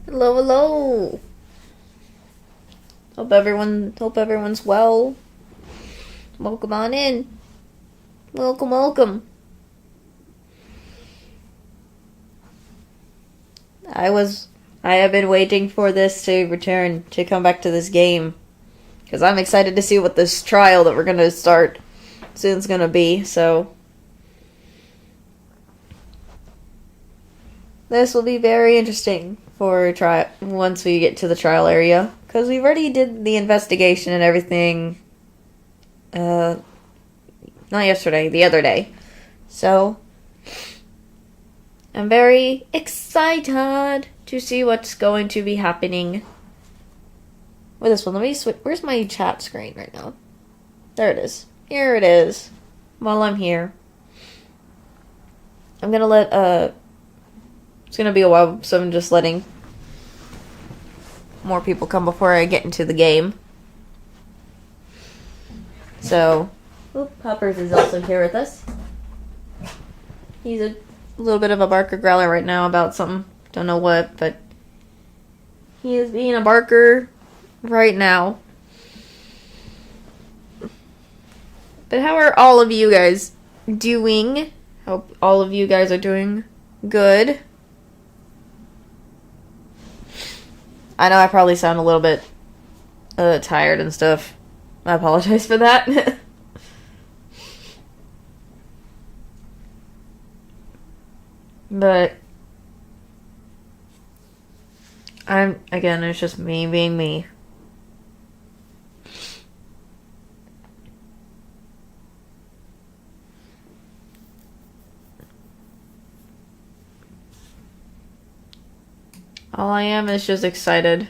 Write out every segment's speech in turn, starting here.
Hello, hello. Hope everyone's well. Welcome on in. Welcome, welcome. I have been waiting for this to return, to come back to this game. Because I'm excited to see what this trial that we're going to start soon is going to be, so. This will be very interesting for once we get to the trial area. Because we've already did the investigation and everything, not yesterday, the other day. So, I'm very excited to see what's going to be happening with this one. Let me switch. Where's my chat screen right now? There it is. Here it is. While I'm here, I'm gonna let, it's gonna be a while, so I'm just letting more people come before I get into the game. So, Poppers is also here with us. He's a little bit of a barker growler right now about something. Don't know what, but he is being a barker right now. But how are all of you guys doing? Hope all of you guys are doing good. I know I probably sound a little bit tired and stuff. I apologize for that. But it's just me being me. All I am is just excited.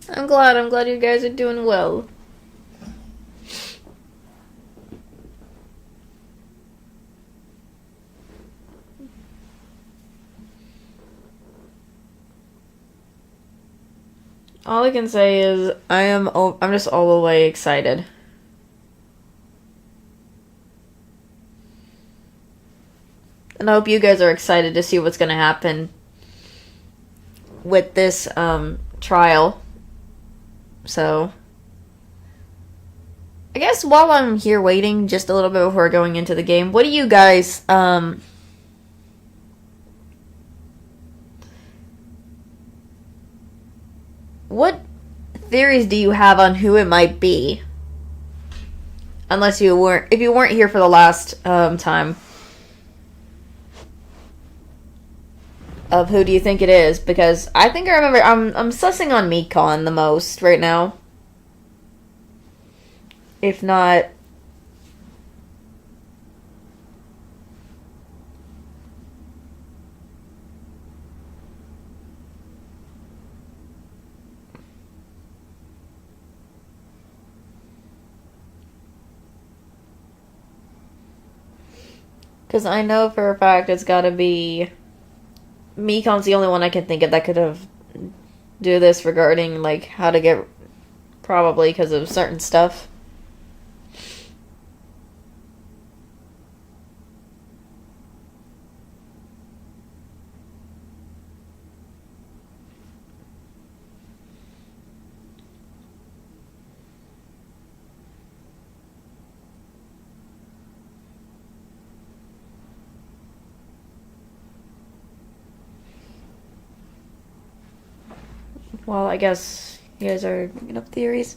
I'm glad you guys are doing well. All I can say is I'm just all the way excited. And I hope you guys are excited to see what's going to happen with this trial. So, I guess while I'm here waiting just a little bit before going into the game, what do you guys what theories do you have on who it might be? If you weren't here for the last time. Of who do you think it is? Because I think I remember I'm sussing on Mikon the most right now. If not, because I know for a fact it's got to be Mikon's the only one I can think of that could have do this regarding like how to get, probably because of certain stuff. Well, I guess you guys are making up theories.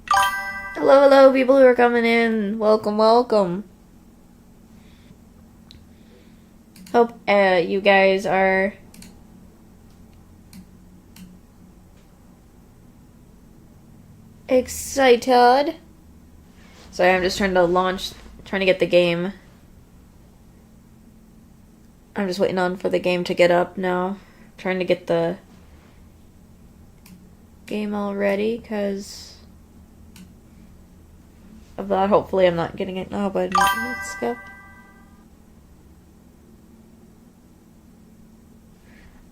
Hello, hello, people who are coming in. Welcome, welcome. Hope you guys are excited. Sorry, I'm just trying to get the game. I'm just waiting for the game to get up now. Trying to get the game all ready because of that. Hopefully I'm not getting it now, but let's go.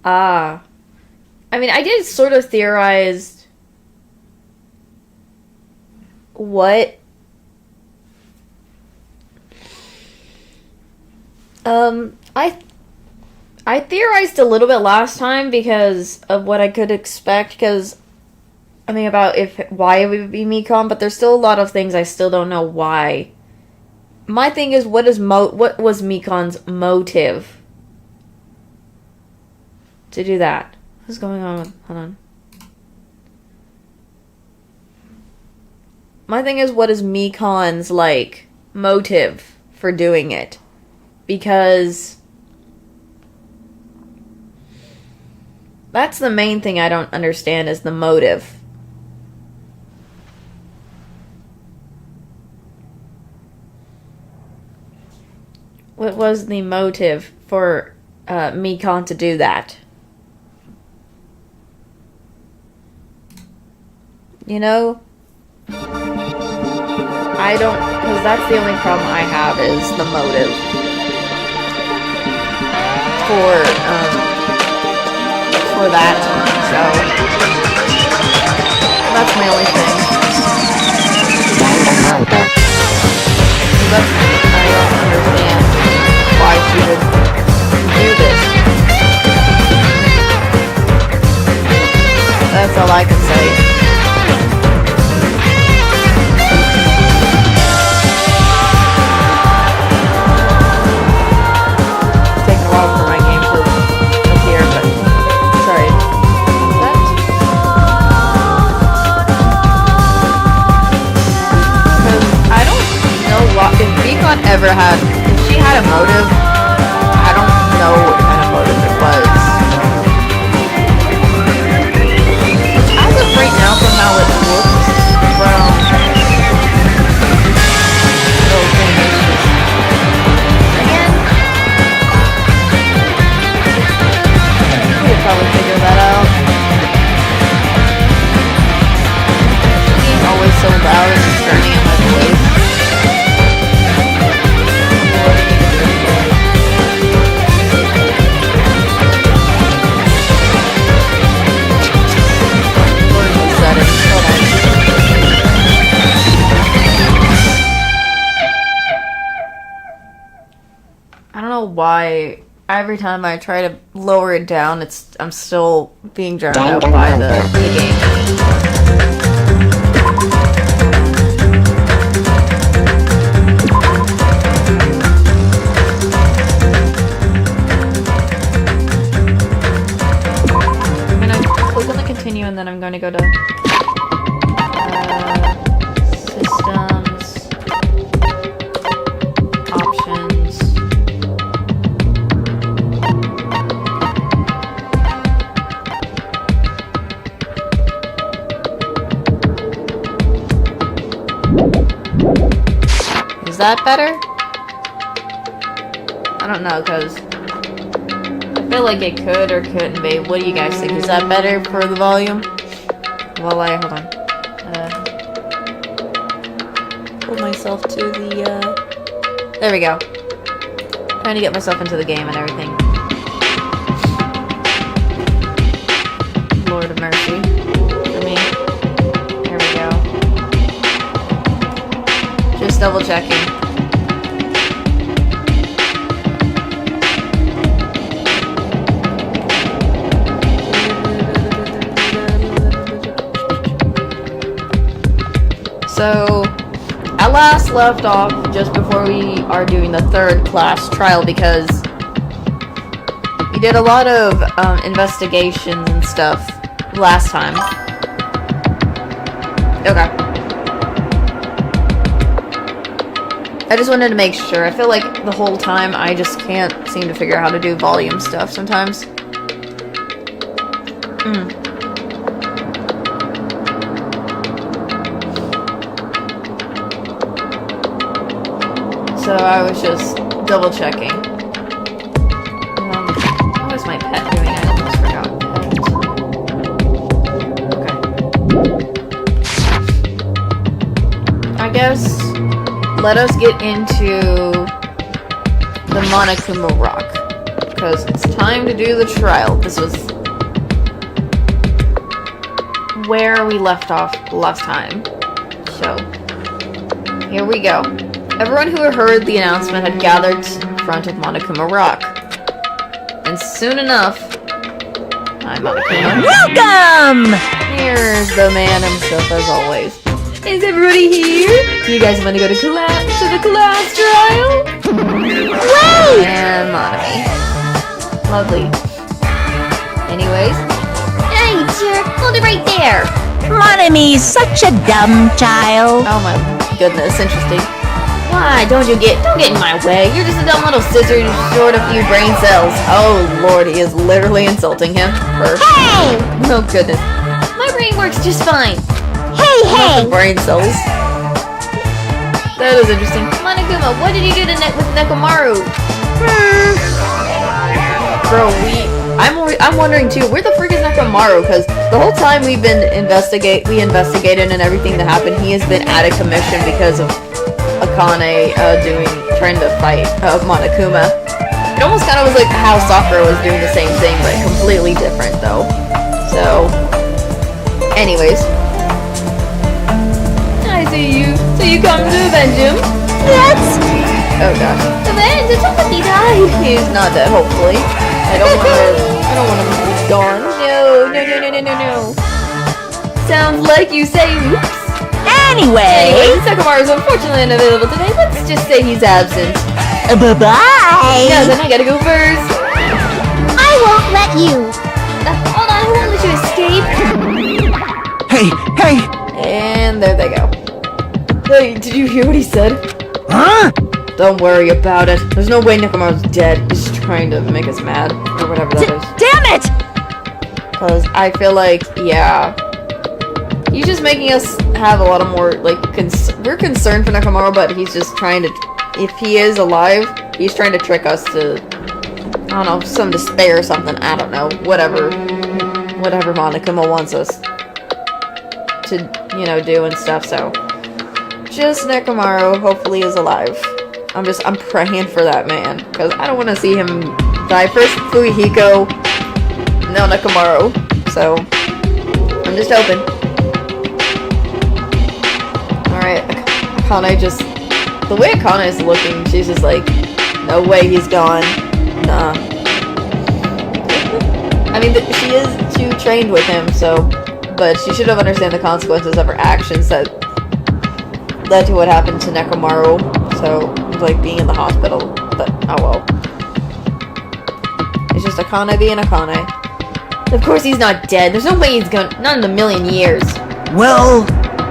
I mean, I did sort of theorize what I theorized a little bit last time because of what I could expect, because I mean about why it would be Mikon, but there's still a lot of things I still don't know why. My thing is, what was Mikon's motive to do that? What's going on? Hold on. My thing is, what is Mikon's, like, motive for doing it? Because that's the main thing I don't understand, is the motive. What was the motive for Mikon to do that? You know? I don't, because that's the only problem I have, is the motive for that. So that's my only thing. I don't understand why she would do this. That's all I can say. If Mikon ever had, if she had a motive, I don't know what kind of motive it was. As of right now, from how it looks, well, again, we'll probably figure that out. Being always so loud and concerning in my voice. I don't know why every time I try to lower it down, I'm still being drowned out by the game. I'm gonna click on the continue, and then I'm going to go to systems, options. Is that better? I don't know, because I feel like it could or couldn't be. What do you guys think? Is that better for the volume? Well, hold on. Hold myself to the, there we go. Trying to get myself into the game and everything. Lord of mercy. For me. There we go. Just double checking. So, I last left off just before we are doing the third class trial, because we did a lot of investigations and stuff last time. Okay. I just wanted to make sure. I feel like the whole time I just can't seem to figure out how to do volume stuff sometimes. So I was just double checking. What was my pet doing? I almost forgot. Okay. I guess let us get into the Monokuma Rock, because it's time to do the trial. This was where we left off last time. So Here we go. Everyone who heard the announcement had gathered in front of Monokuma Rock. And soon enough... Hi, Monokuma. Welcome! Here's the man himself, as always. Is everybody here? You guys want to go to the class trial? Wait! And Monomi. Lovely. Anyways. Hey, jerk! Hold it right there! Monomi's such a dumb child. Oh my goodness, interesting. Why? Don't get in my way. You're just a dumb little scissor short a few brain cells. Oh lord, he is literally insulting him. Hey! Oh goodness. My brain works just fine. Hey! Brain cells. That is interesting. Monokuma, what did you do with Nekomaru? Bro, I'm wondering too, where the frick is Nekomaru? Because the whole time we investigated and everything that happened, he has been out of commission because of Akane trying to fight Monokuma. It almost kind of was like how Sakura was doing the same thing, but completely different though. So, anyways. I see you. So you come to avenge him? Yes! Oh gosh. Avenge! It's not he died! He's not dead, hopefully. I don't want him to be gone. No. Sounds like you say oops. Anyway, Sakamaru is unfortunately unavailable today. Let's just say he's absent. bye-bye. Yeah, then I gotta go first. I won't let you! Hold on, I won't let you escape. Hey! And there they go. Hey, did you hear what he said? Huh? Don't worry about it. There's no way Nekomaru's dead. He's trying to make us mad. Or whatever that is. Damn it! Because I feel like, yeah. He's just making us have a lot of more, like, we're concerned for Nekomaru, but he's just trying to, if he is alive, he's trying to trick us to, I don't know, some despair or something. I don't know. Whatever Monokuma wants us to, do and stuff, so. Just Nekomaru, hopefully, is alive. I'm praying for that man, because I don't want to see him die. First Fuyuhiko, now Nekomaru, so I'm just hoping. Alright, Akane the way Akane is looking, she's just like, no way he's gone. Nah. I mean, she is too trained with him, so, but she should have understood the consequences of her actions that led to what happened to Nekomaru, so, like, being in the hospital, but, oh well. It's just Akane being Akane. Of course he's not dead, there's no way he's gone, not in a million years. Well...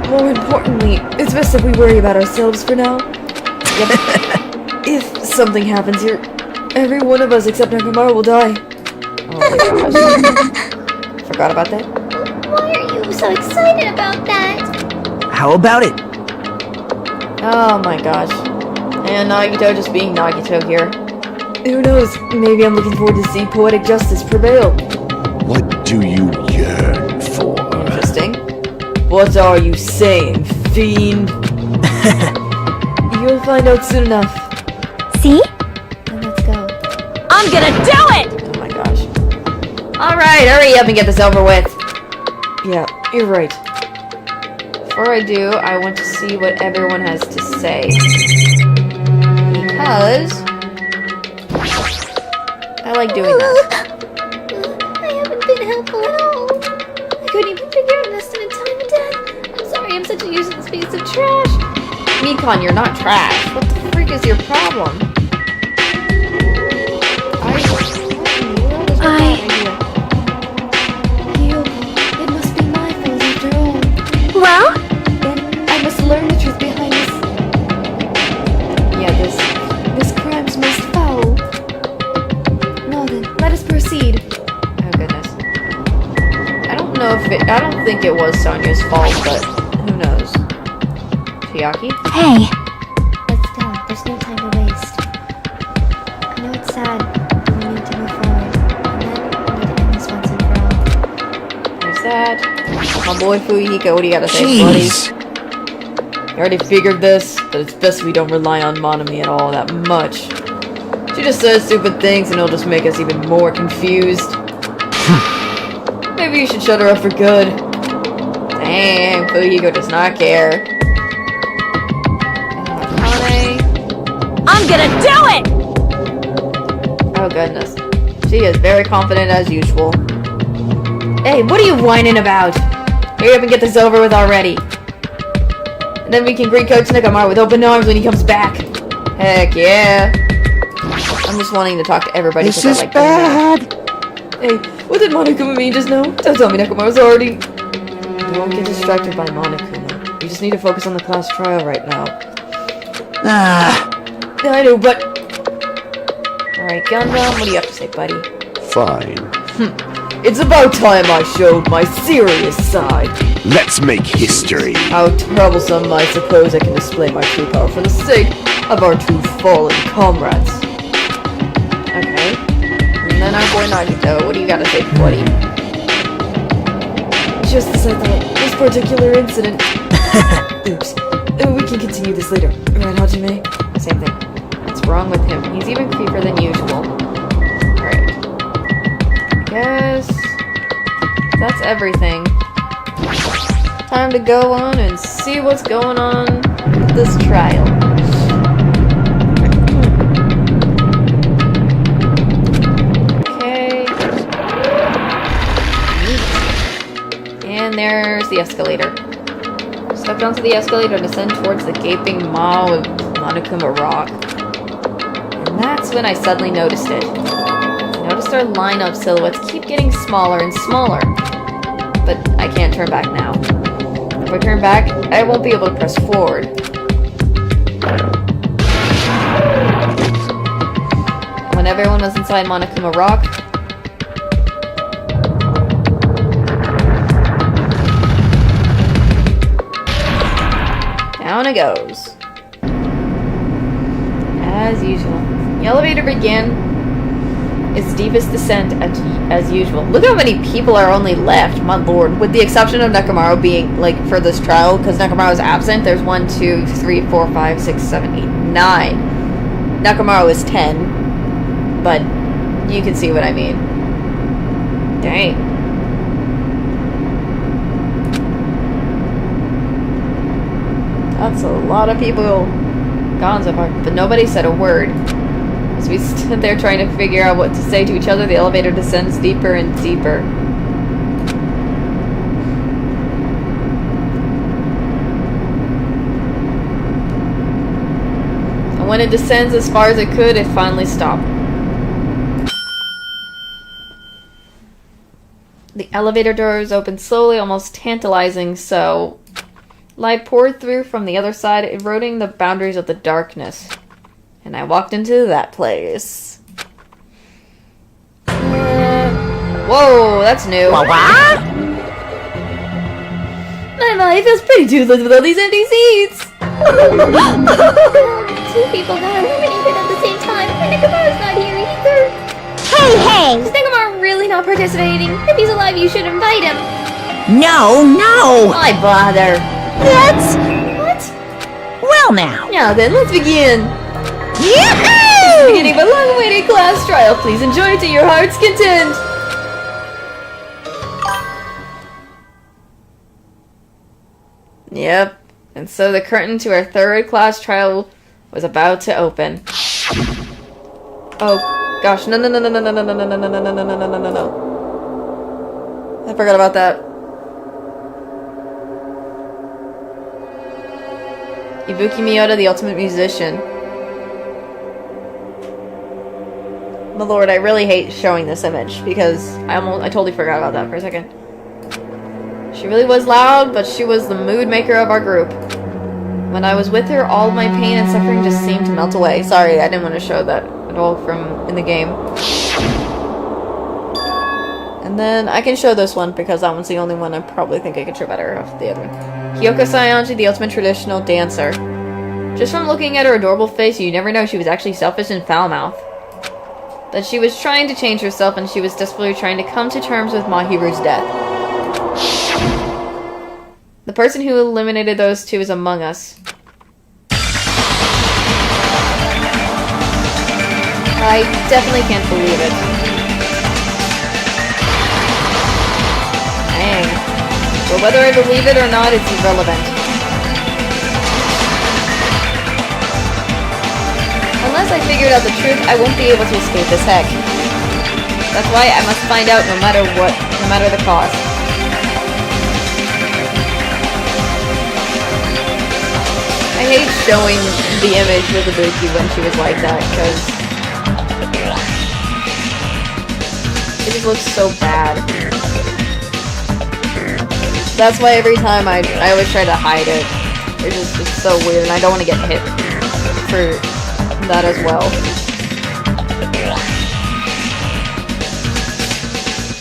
More importantly, it's best if we worry about ourselves for now. Yep. If something happens here, every one of us except Nekomaru will die. Oh my gosh. Forgot about that? Why are you so excited about that? How about it? Oh my gosh. And Nagito just being Nagito here. Who knows, maybe I'm looking forward to see poetic justice prevail. What do you yearn for? Interesting. What are you saying, fiend? You'll find out soon enough. See? Then let's go. I'm gonna do it! Oh my gosh. Alright, hurry up and get this over with. Yeah, you're right. Before I do, I want to see what everyone has to say. Because I like doing that. I haven't been helpful at all. I couldn't even figure out an estimate time of death. I'm sorry, I'm such a useless piece of trash. Mikon, you're not trash. What the freak is your problem? It must be my fault after all. Well? Then I must learn the truth behind this. Yeah, this crime's most foul. No, then let us proceed. Oh goodness. I don't think it was Sonya's fault, but who knows? Chiaki? Hey. Let's go. There's no time to waste. I know it's sad, but we need to move forward. And then we need to end this once and for all. There's that. My boy Fuyuhiko, what do you gotta say, buddy? Jeez. You already figured this, but it's best we don't rely on Monomi at all that much. She just says stupid things and it'll just make us even more confused. Maybe you should shut her up for good. Dang, Fuyuhiko does not care. I'm gonna do it! Oh goodness. She is very confident as usual. Hey, what are you whining about? Hurry up and get this over with already. And then we can greet Coach Nekomaru with open arms when he comes back. Heck yeah. I'm just wanting to talk to everybody. This is bad. Hey, what did Monokuma mean just now? Don't tell me Nekomaru's already... Don't get distracted by Monokuma. You just need to focus on the class trial right now. I know, but... Alright, Gundam, what do you have to say, buddy? Fine. It's about time I showed my serious side. Let's make history. How troublesome I suppose I can display my true power for the sake of our two fallen comrades. Okay. And then our boy Nagito, what do you gotta say, buddy? Just as I thought, this particular incident... Oops. We can continue this later. Right, Hajime? Same thing. What's wrong with him? He's even creepier than usual. Alright. Guess... that's everything. Time to go on and see what's going on with this trial. Okay. Neat. And there's the escalator. Step onto the escalator and descend towards the gaping maw of Monokuma Rock. And that's when I suddenly noticed it. I noticed our lineup silhouettes keep getting smaller and smaller. But I can't turn back now. If I turn back, I won't be able to press forward. When everyone was inside Monokuma Rock, down it goes. As usual. The elevator began its deepest descent as usual. Look how many people are only left, my lord. With the exception of Nekomaru being, like, for this trial, because Nekomaru is absent, there's 1, 2, 3, 4, 5, 6, 7, 8, 9. Nekomaru is 10. But you can see what I mean. Dang. That's a lot of people gone so far. But nobody said a word. As we stood there trying to figure out what to say to each other, the elevator descends deeper and deeper. And when it descends as far as it could, it finally stopped. The elevator doors opened slowly, almost tantalizing so. Light poured through from the other side, eroding the boundaries of the darkness. And I walked into that place. Whoa, that's new. What? My, it feels pretty toothless with all these empty seats. Two people got eliminated at the same time, and Nekomaru's not here either. Hey! Is Nekomaru really not participating? If he's alive, you should invite him. No! Why bother? That's... What? Well now. Now then, let's begin. Yahoo! Beginning of a long-awaited class trial. Please enjoy it to your heart's content. Yep. And so the curtain to our third class trial was about to open. Oh gosh, no. I forgot about that. Ibuki Miyota, the ultimate musician. My lord, I really hate showing this image because I totally forgot about that for a second. She really was loud, but she was the mood maker of our group. When I was with her, all of my pain and suffering just seemed to melt away. Sorry, I didn't want to show that at all from in the game. And then I can show this one because that one's the only one I probably think I can show better of the other one. Kyoko Saionji, the ultimate traditional dancer. Just from looking at her adorable face, you never know she was actually selfish and foul-mouthed. That she was trying to change herself and she was desperately trying to come to terms with Mahiru's death. The person who eliminated those two is among us. I definitely can't believe it. Dang. But whether I believe it or not, it's irrelevant. unless I figured out the truth, I won't be able to escape this heck. That's why I must find out no matter what, no matter the cost. I hate showing the image with Ibuki when she was like that, because it just looks so bad. That's why every time I always try to hide it. It's so weird, and I don't want to get hit for that as well.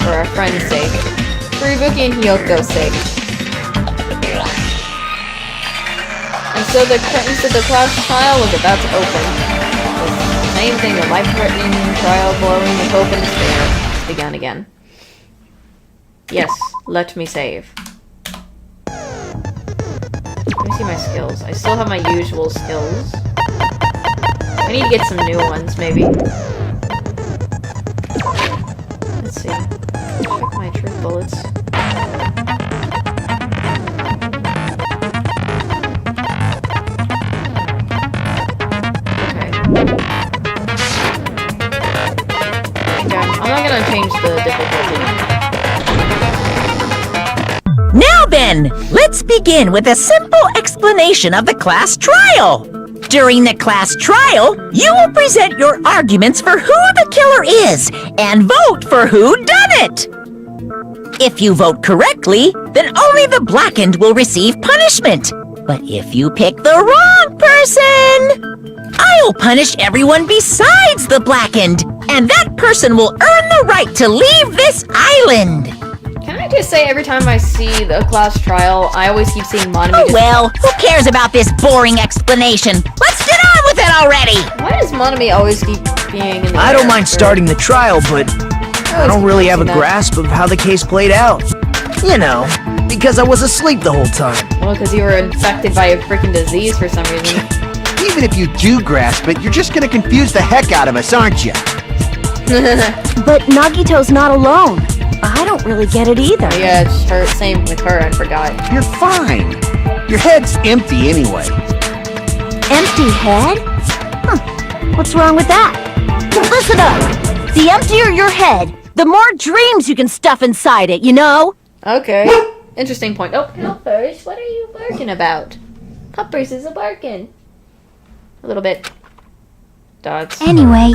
For our friend's sake. For Ibuki and Hyoko's sake. And so the curtains to the class trial was about to open. The same thing, the life-threatening trial blowing with hope and despair began again. Yes, let me save. Let me see my skills. I still have my usual skills. I need to get some new ones, maybe. Let's see. Check my truth bullets. I'm not gonna change the difficulty. Now then, let's begin with a simple explanation of the class trial. During the class trial, you will present your arguments for who the killer is and vote for who done it. If you vote correctly, then only the blackened will receive punishment. But if you pick the wrong person, I'll punish everyone besides the blackened, and that person will earn the right to leave this island. Can I just say, every time I see the class trial, I always keep seeing Monami Oh well, who cares about this boring explanation? Let's get on with it already! Why does Monami always keep being in the I don't air mind for- starting the trial, but I don't really have a grasp of how the case played out. You know, because I was asleep the whole time. Well, because you were infected by a freaking disease for some reason. Even if you do grasp it, you're just gonna confuse the heck out of us, aren't you? But Nagito's not alone. I don't really get it either. Yeah, it's her. Same with her, I forgot. You're fine. Your head's empty anyway. Empty head? Huh. What's wrong with that? Listen up. The emptier your head, the more dreams you can stuff inside it, you know? Okay. Interesting point. Oh, Puppers, what are you barking about? Puppers is a barking. A little bit. Dots. Anyway,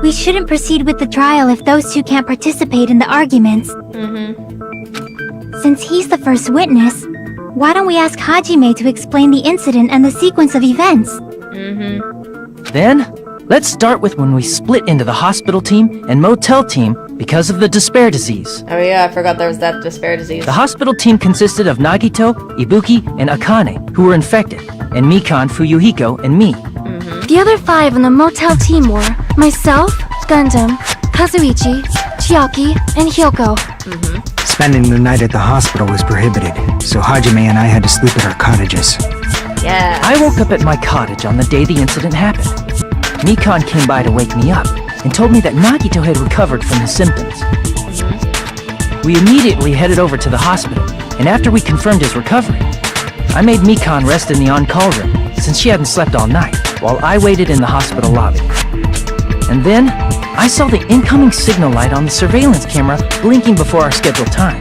we shouldn't proceed with the trial if those two can't participate in the arguments. Since he's the first witness, why don't we ask Hajime to explain the incident and the sequence of events? Then, let's start with when we split into the hospital team and motel team because of the despair disease. Oh yeah, I forgot there was that despair disease. The hospital team consisted of Nagito, Ibuki, and Akane, who were infected, and Mikan, Fuyuhiko, and me. The other 5 on the motel team were myself, Gundam, Kazuichi, Chiaki, and Hyoko. Spending the night at the hospital was prohibited, so Hajime and I had to sleep at our cottages. Yeah. I woke up at my cottage on the day the incident happened. Mikan came by to wake me up and told me that Nagito had recovered from his symptoms. We immediately headed over to the hospital, and after we confirmed his recovery, I made Mikan rest in the on-call room since she hadn't slept all night, while I waited in the hospital lobby. And then, I saw the incoming signal light on the surveillance camera blinking before our scheduled time.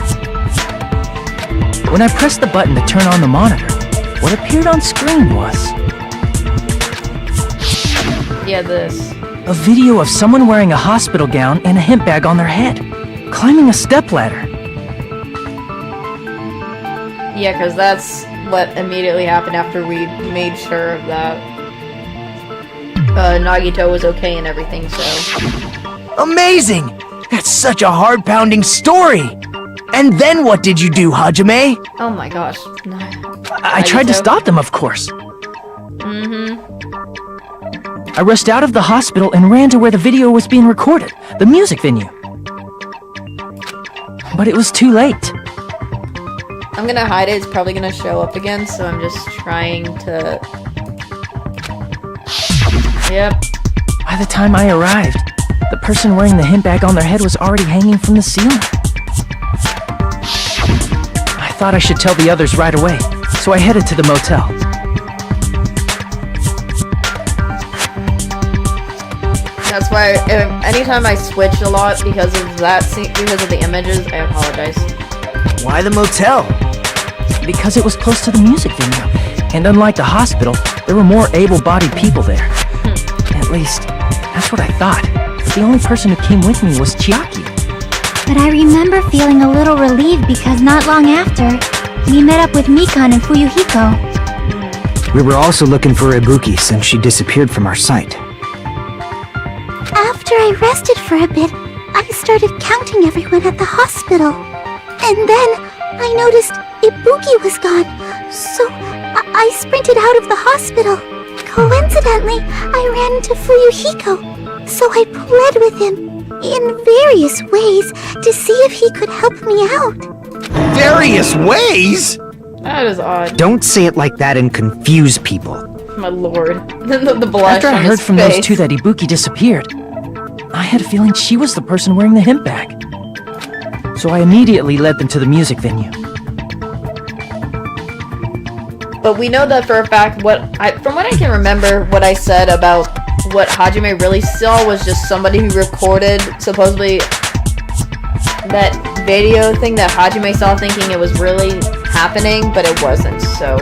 When I pressed the button to turn on the monitor, what appeared on screen was Yeah, this. a video of someone wearing a hospital gown and a hemp bag on their head, climbing a stepladder. Yeah, because that's what immediately happened after we made sure that Nagito was okay and everything, so... Amazing! That's such a heart-pounding story! And then what did you do, Hajime? Oh my gosh. I tried to stop them, of course. I rushed out of the hospital and ran to where the video was being recorded, the music venue. But it was too late. I'm gonna hide it, it's probably gonna show up again, so I'm just trying to... Yep. By the time I arrived, the person wearing the hemp bag on their head was already hanging from the ceiling. I thought I should tell the others right away, so I headed to the motel. That's why anytime I switched a lot because of that scene, because of the images, I apologize. Why the motel? Because it was close to the music venue. And unlike the hospital, there were more able-bodied people there. At least, that's what I thought. But the only person who came with me was Chiaki. But I remember feeling a little relieved because not long after, we met up with Mikan and Fuyuhiko. We were also looking for Ibuki since she disappeared from our sight. After I rested for a bit, I started counting everyone at the hospital. And then I noticed Ibuki was gone, so I sprinted out of the hospital. Coincidentally, I ran into Fuyuhiko, so I pled with him in various ways to see if he could help me out. Various ways? That is odd. Don't say it like that and confuse people. My lord. the blush After I on heard his from face. those two that Ibuki disappeared, I had a feeling she was the person wearing the hemp bag. So I immediately led them to the music venue. But we know that for a fact, from what I can remember, what I said about what Hajime really saw was just somebody who recorded, supposedly, that video thing that Hajime saw thinking it was really happening, but it wasn't, so...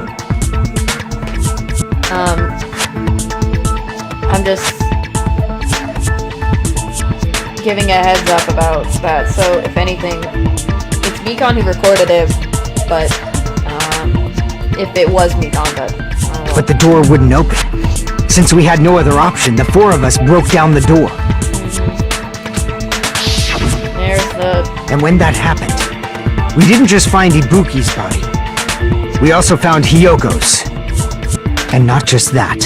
I'm just giving a heads up about that, so if anything, it's Mikan who recorded it, but, if it was Mikan, But the door wouldn't open. Since we had no other option, the four of us broke down the door. There's the... And when that happened, we didn't just find Ibuki's body. We also found Hyoko's. And not just that.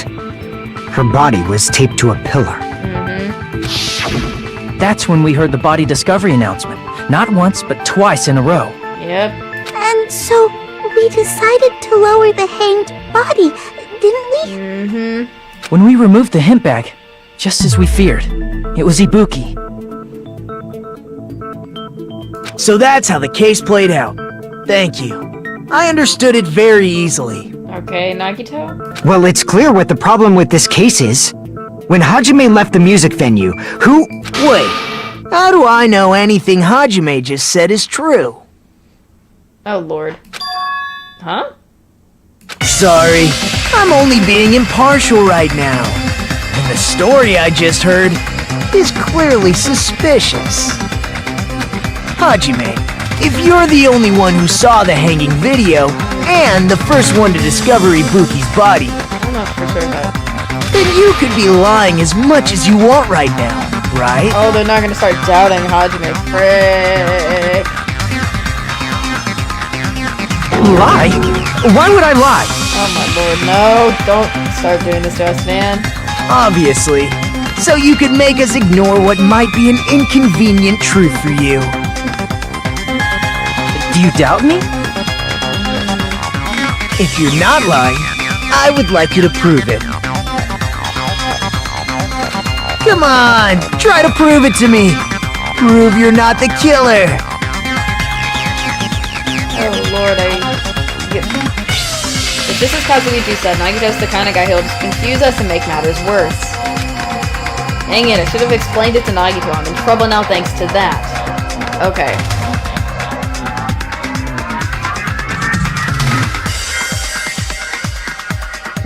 Her body was taped to a pillar. That's when we heard the body discovery announcement. Not once, but twice in a row. Yep. And so we decided to lower the hanged body, didn't we? When we removed the hemp bag, just as we feared, it was Ibuki. So that's how the case played out. Thank you. I understood it very easily. Okay, Nagito? Well, it's clear what the problem with this case is. When Hajime left the music venue, who... Wait, how do I know anything Hajime just said is true? Oh, Lord. Huh? Sorry, I'm only being impartial right now. And the story I just heard is clearly suspicious. Hajime, if you're the only one who saw the hanging video, and the first one to discover Ibuki's body, I'm not for sure about it. then you could be lying as much as you want right now, right? Oh, they're not gonna start doubting Hajime. Frick. Lie? Why would I lie? Oh my lord, no. Don't start doing this to us, man. Obviously. So you could make us ignore what might be an inconvenient truth for you. Do you doubt me? If you're not lying, I would like you to prove it. Come on, try to prove it to me. Prove you're not the killer. Oh lord, If this is Kazuichi said, Nagito's the kind of guy who'll just confuse us and make matters worse. Dang it, I should have explained it to Nagito. I'm in trouble now thanks to that. Okay.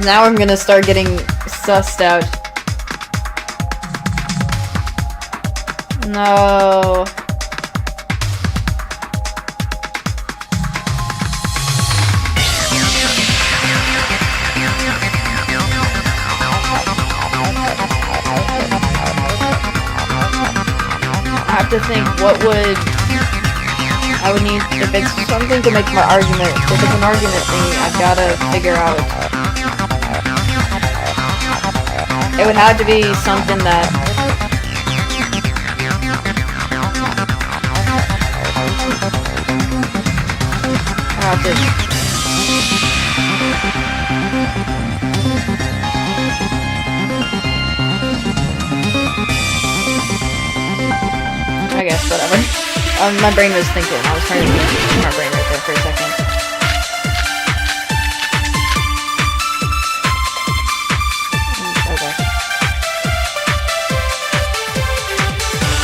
Now I'm gonna start getting sussed out. No. I have to think I would need, if it's something to make my argument, if it's an argument thing, I've gotta figure out. It would have to be something that... I have to... I guess, whatever. My brain was thinking. I was trying to keep my brain right there for a second. Okay.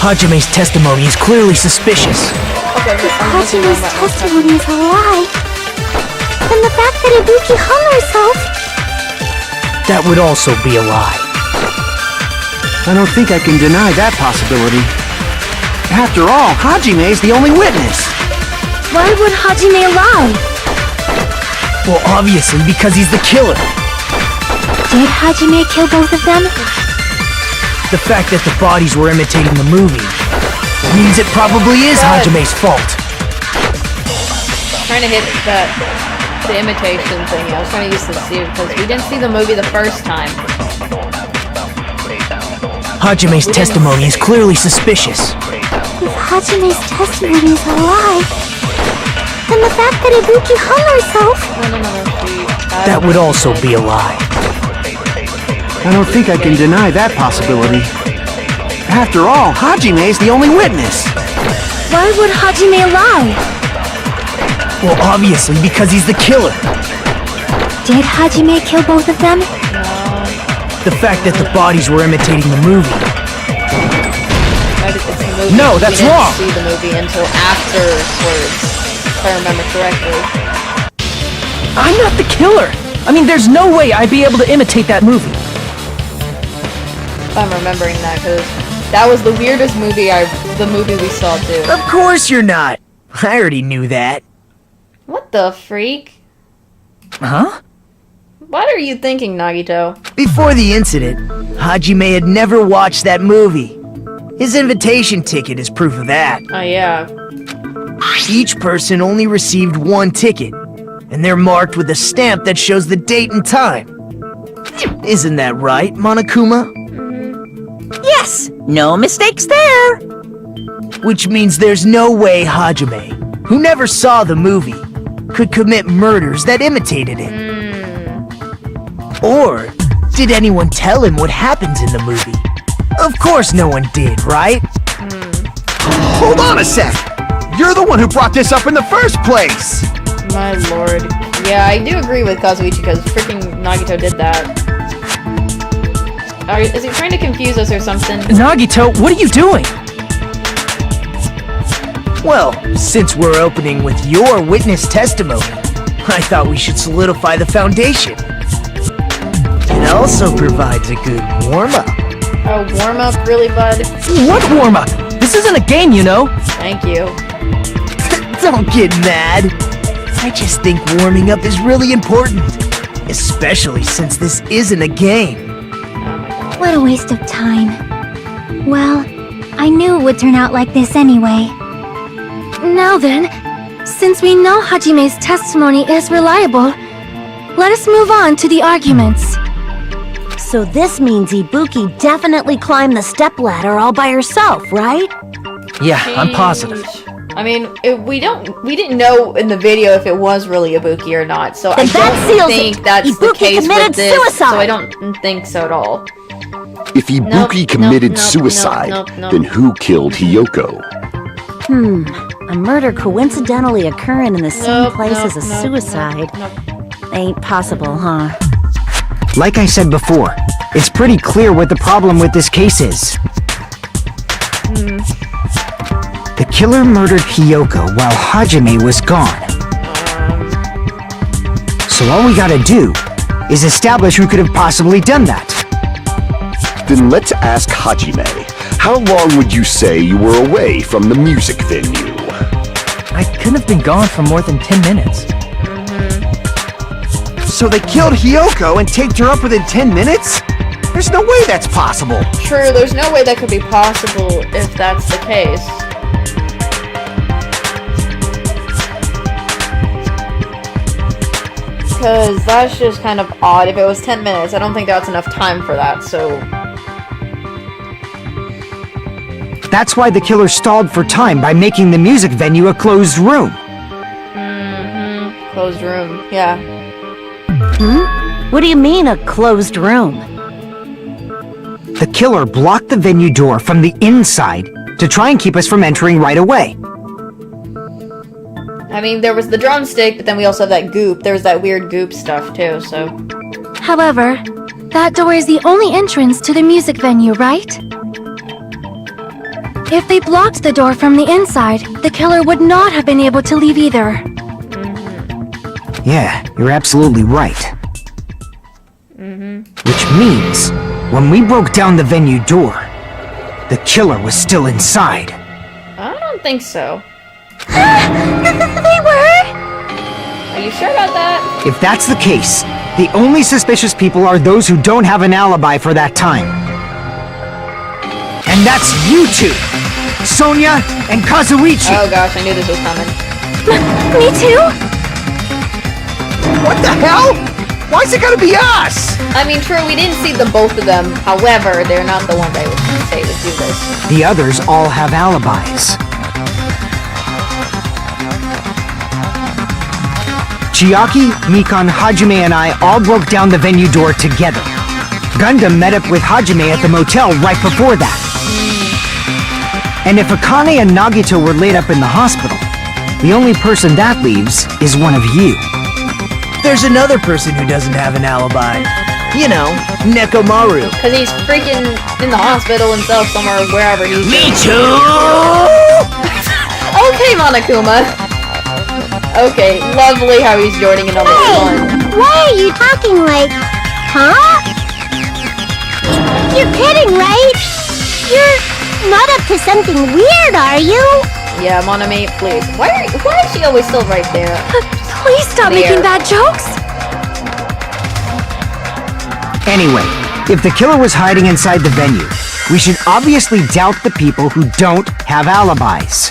Hajime's testimony is clearly suspicious. Okay, Hajime's testimony is a lie. Then the fact that Ibuki hung herself... That would also be a lie. I don't think I can deny that possibility. After all, Hajime is the only witness. Why would Hajime lie? Well, obviously because he's the killer. Did Hajime kill both of them? The fact that the bodies were imitating the movie means it probably is Hajime's fault. Trying to hit the imitation thing. I was trying to use this too because we didn't see the movie the first time. Hajime's testimony is clearly suspicious. If Hajime's testimony is a lie, then the fact that Ibuki hung herself... That would also be a lie. I don't think I can deny that possibility. After all, Hajime is the only witness. Why would Hajime lie? Well, obviously because he's the killer. Did Hajime kill both of them? The fact that the bodies were imitating the movie. It's the movie. No, that's wrong. We didn't see the movie until afterwards, if I remember correctly. I'm not the killer! I mean, there's no way I'd be able to imitate that movie. If I'm remembering that, because that was the weirdest movie the movie we saw too. Of course you're not. I already knew that. What the freak? Huh? What are you thinking, Nagito? Before the incident, Hajime had never watched that movie. His invitation ticket is proof of that. Oh yeah. Each person only received one ticket, and they're marked with a stamp that shows the date and time. Isn't that right, Monokuma? Yes, no mistakes there. Which means there's no way Hajime, who never saw the movie, could commit murders that imitated it. Or did anyone tell him what happens in the movie? Of course no one did, right? Hold on a sec! You're the one who brought this up in the first place! My lord. Yeah, I do agree with Kazuichi because freaking Nagito did that. Is he trying to confuse us or something? Nagito, what are you doing? Well, since we're opening with your witness testimony, I thought we should solidify the foundation. It also provides a good warm-up. Oh, warm-up? Really, bud? What warm-up? This isn't a game, you know. Thank you. Don't get mad. I just think warming up is really important. Especially since this isn't a game. What a waste of time. Well, I knew it would turn out like this anyway. Now then, since we know Hajime's testimony is reliable, let us move on to the arguments. So this means Ibuki definitely climbed the stepladder all by herself, right? Yeah, I'm positive. I mean, we didn't know in the video if it was really Ibuki or not, so Then I that don't seals think it. that's the Ibuki case committed with this. suicide. So I don't think so at all. If Ibuki committed nope, suicide, nope. then who killed Hiyoko? A murder coincidentally occurring in the same place as a suicide. Ain't possible, huh? Like I said before, it's pretty clear what the problem with this case is. The killer murdered Hiyoko while Hajime was gone. So all we gotta do is establish who could have possibly done that. Then let's ask Hajime. How long would you say you were away from the music venue? I couldn't have been gone for more than 10 minutes. So they killed Hiyoko and taped her up within 10 minutes? There's no way that's possible. True, there's no way that could be possible if that's the case. Because that's just kind of odd. If it was 10 minutes, I don't think that's enough time for that, so... That's why the killer stalled for time by making the music venue a closed room. Closed room, yeah. What do you mean, a closed room? The killer blocked the venue door from the inside to try and keep us from entering right away. I mean, there was the drumstick, but then we also have that goop. There was that weird goop stuff, too, so... However, that door is the only entrance to the music venue, right? If they blocked the door from the inside, the killer would not have been able to leave either. Yeah, you're absolutely right. Which means, when we broke down the venue door, the killer was still inside. I don't think so. They were? Are you sure about that? If that's the case, the only suspicious people are those who don't have an alibi for that time. And that's you two! Sonia and Kazuichi! Oh gosh, I knew this was coming. Me too? What the hell? Why's it gotta be us? I mean, true, we didn't see the both of them. However, they're not the ones I would say would do this. The others all have alibis. Chiaki, Mikan, Hajime, and I all broke down the venue door together. Gundam met up with Hajime at the motel right before that. And if Akane and Nagito were laid up in the hospital, the only person that leaves is one of you. There's another person who doesn't have an alibi. You know, Nekomaru. Because he's freaking in the hospital himself somewhere, wherever he's Me too! Okay, Monokuma. Okay, lovely how he's joining in on this one. Why are you talking like... Huh? You're kidding, right? You're not up to something weird, are you? Yeah, Monami, please. Why is she always still right there? Please stop making bad jokes. Anyway, if the killer was hiding inside the venue, we should obviously doubt the people who don't have alibis.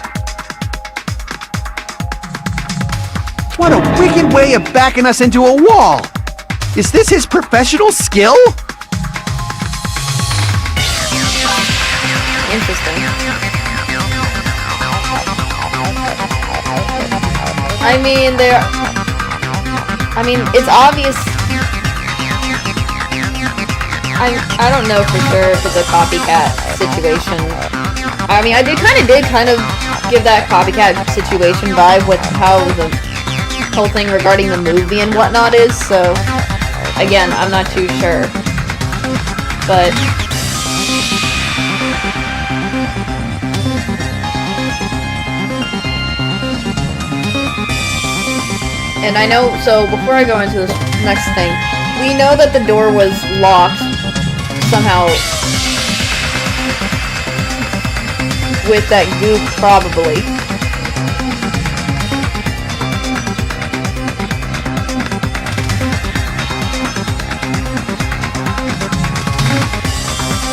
What a wicked way of backing us into a wall! Is this his professional skill? Interesting. I mean, it's obvious. I don't know for sure if it's a copycat situation. I mean, I did kind of give that copycat situation vibe with how the whole thing regarding the movie and whatnot is, so again, I'm not too sure. But and I know, so before I go into this next thing, we know that the door was locked somehow with that goop, probably.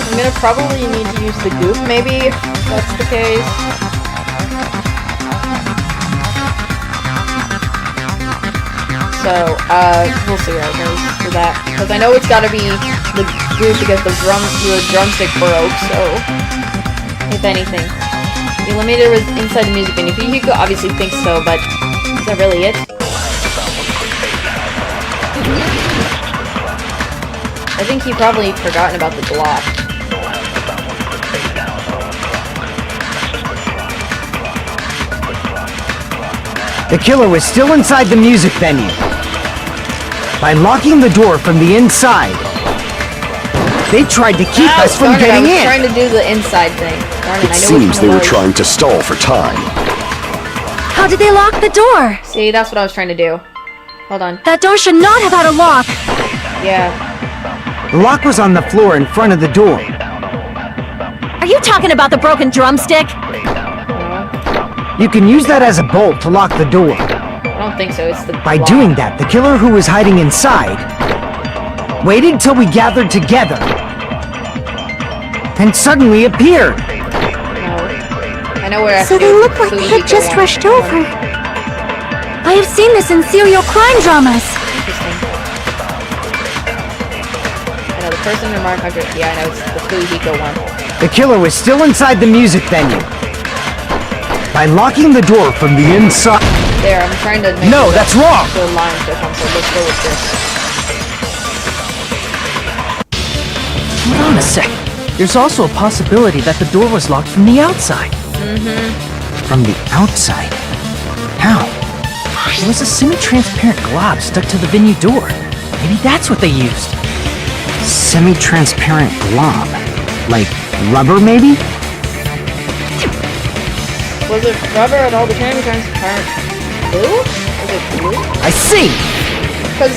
I'm gonna probably need to use the goop, maybe, if that's the case. So, we'll see how it goes for that. Because I know it's gotta be the goop because the drumstick broke, so... If anything. The eliminator was inside the music venue. Fuyuhiko obviously thinks so, but... Is that really it? I think he probably forgotten about the block. The killer was still inside the music venue. By locking the door from the inside, they tried to keep us from getting in. I was trying to do the inside thing. It seems they were trying to stall for time. How did they lock the door? See, that's what I was trying to do. Hold on. That door should not have had a lock. Yeah. The lock was on the floor in front of the door. Are you talking about the broken drumstick? You can use that as a bolt to lock the door. I don't think so, it's the By block. doing that, the killer who was hiding inside waited till we gathered together and suddenly appeared. No. I know where So they look like they had just rushed over. I have seen this in serial crime dramas. Interesting. I know the person remark. Yeah, I know it's the Fuyuhiko one. The killer was still inside the music venue. By locking the door from the inside... There, I'm trying to make No, that's wrong! the line to come, so let's go with this. Hold on a sec. There's also a possibility that the door was locked from the outside. From the outside? How? There was a semi-transparent glob stuck to the venue door. Maybe that's what they used. Semi-transparent glob? Like rubber, maybe? Was it rubber and all the candy transparent glue? Was it glue? I see! Because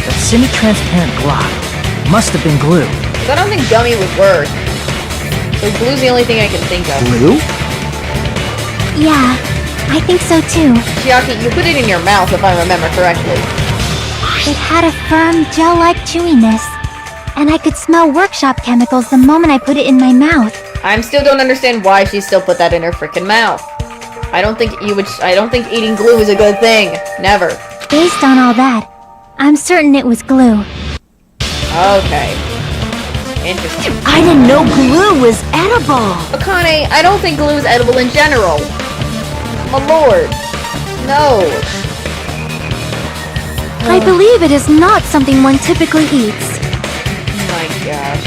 That semi-transparent glob must have been glue. I don't think gummy would work. So glue's the only thing I can think of. Glue? Yeah, I think so too. Chiaki, you put it in your mouth if I remember correctly. It had a firm, gel-like chewiness. And I could smell workshop chemicals the moment I put it in my mouth. I still don't understand why she still put that in her freaking mouth. I don't think eating glue is a good thing. Never. Based on all that, I'm certain it was glue. Okay. Interesting. I didn't know glue was edible. Akane, I don't think glue is edible in general. My lord. No. I believe it is not something one typically eats. Oh my gosh.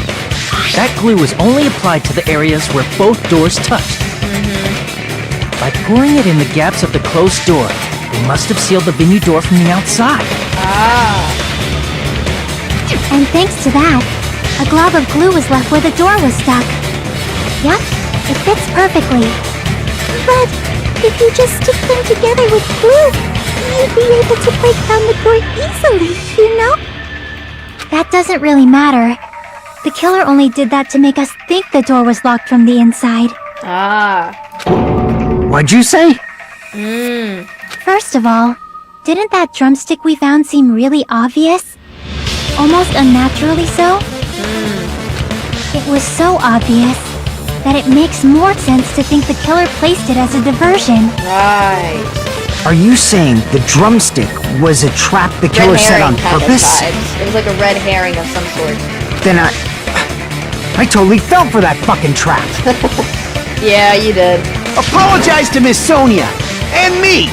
That glue was only applied to the areas where both doors touched. By pouring it in the gaps of the closed door, they must have sealed the venue door from the outside. Ah. And thanks to that, a glob of glue was left where the door was stuck. Yep, it fits perfectly. But if you just stick them together with glue, you'd be able to break down the door easily, you know? That doesn't really matter. The killer only did that to make us think the door was locked from the inside. Ah. What'd you say? First of all, didn't that drumstick we found seem really obvious? Almost unnaturally so? It was so obvious that it makes more sense to think the killer placed it as a diversion. Right. Are you saying the drumstick was a trap the killer set on purpose? It was like a red herring of some sort. Then I totally fell for that fucking trap. Yeah, you did. Apologize to Miss Sonia and me.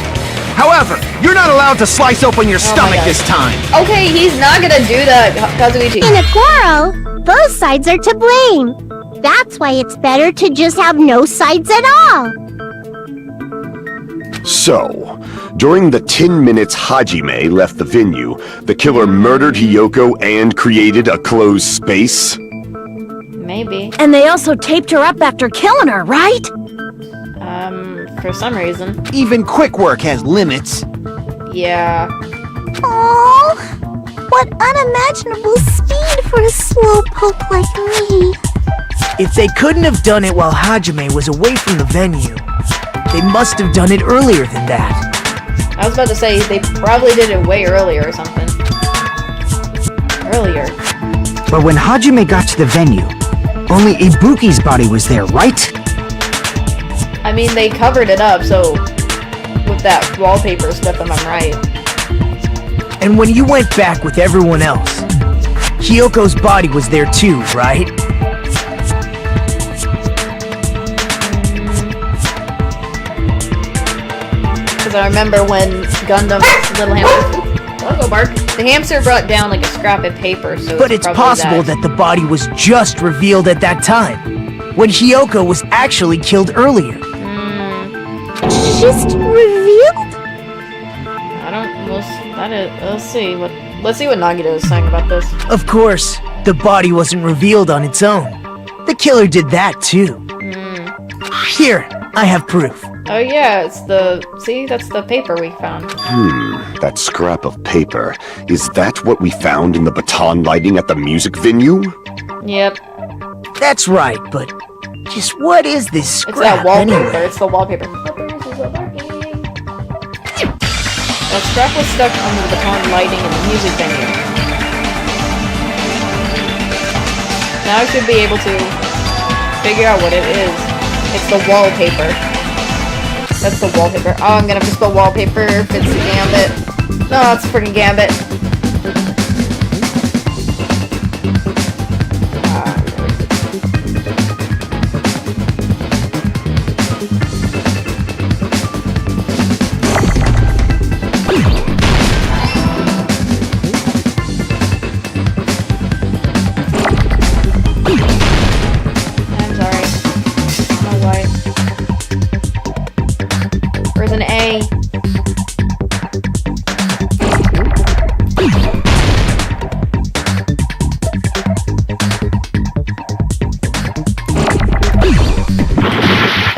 However, you're not allowed to slice open your stomach this time. Okay, he's not gonna do that, Kazuichi. In a quarrel, both sides are to blame. That's why it's better to just have no sides at all. So, during the 10 minutes Hajime left the venue, the killer murdered Hiyoko and created a closed space? Maybe. And they also taped her up after killing her, right? For some reason. Even quick work has limits. Yeah. Oh, what unimaginable speed for a slowpoke like me. If they couldn't have done it while Hajime was away from the venue, they must have done it earlier than that. I was about to say, they probably did it way earlier or something. Earlier. But when Hajime got to the venue, only Ibuki's body was there, right? I mean, they covered it up, so with that wallpaper stuff, if I'm right. And when you went back with everyone else, Hiyoko's body was there too, right? Because I remember when Gundam's little hamster... I'll go bark. The hamster brought down like a scrap of paper, so But it's possible that the body was just revealed at that time, when Hiyoko was actually killed earlier. Just revealed? I don't... Let's see what Nagito is saying about this. Of course, the body wasn't revealed on its own. The killer did that too. Here, I have proof. Oh yeah, it's the... See, that's the paper we found. That scrap of paper. Is that what we found in the baton lighting at the music venue? Yep. That's right, but just what is this scrap It's that wallpaper. anyway? It's the wallpaper. That scrap was stuck under the baton lighting in the music venue. Now I should be able to figure out what it is. It's the wallpaper. That's the wallpaper. Oh, I'm gonna have to spell wallpaper if it's a Gambit. No, it's a freaking Gambit. I'm sorry. My wife. Where's an A?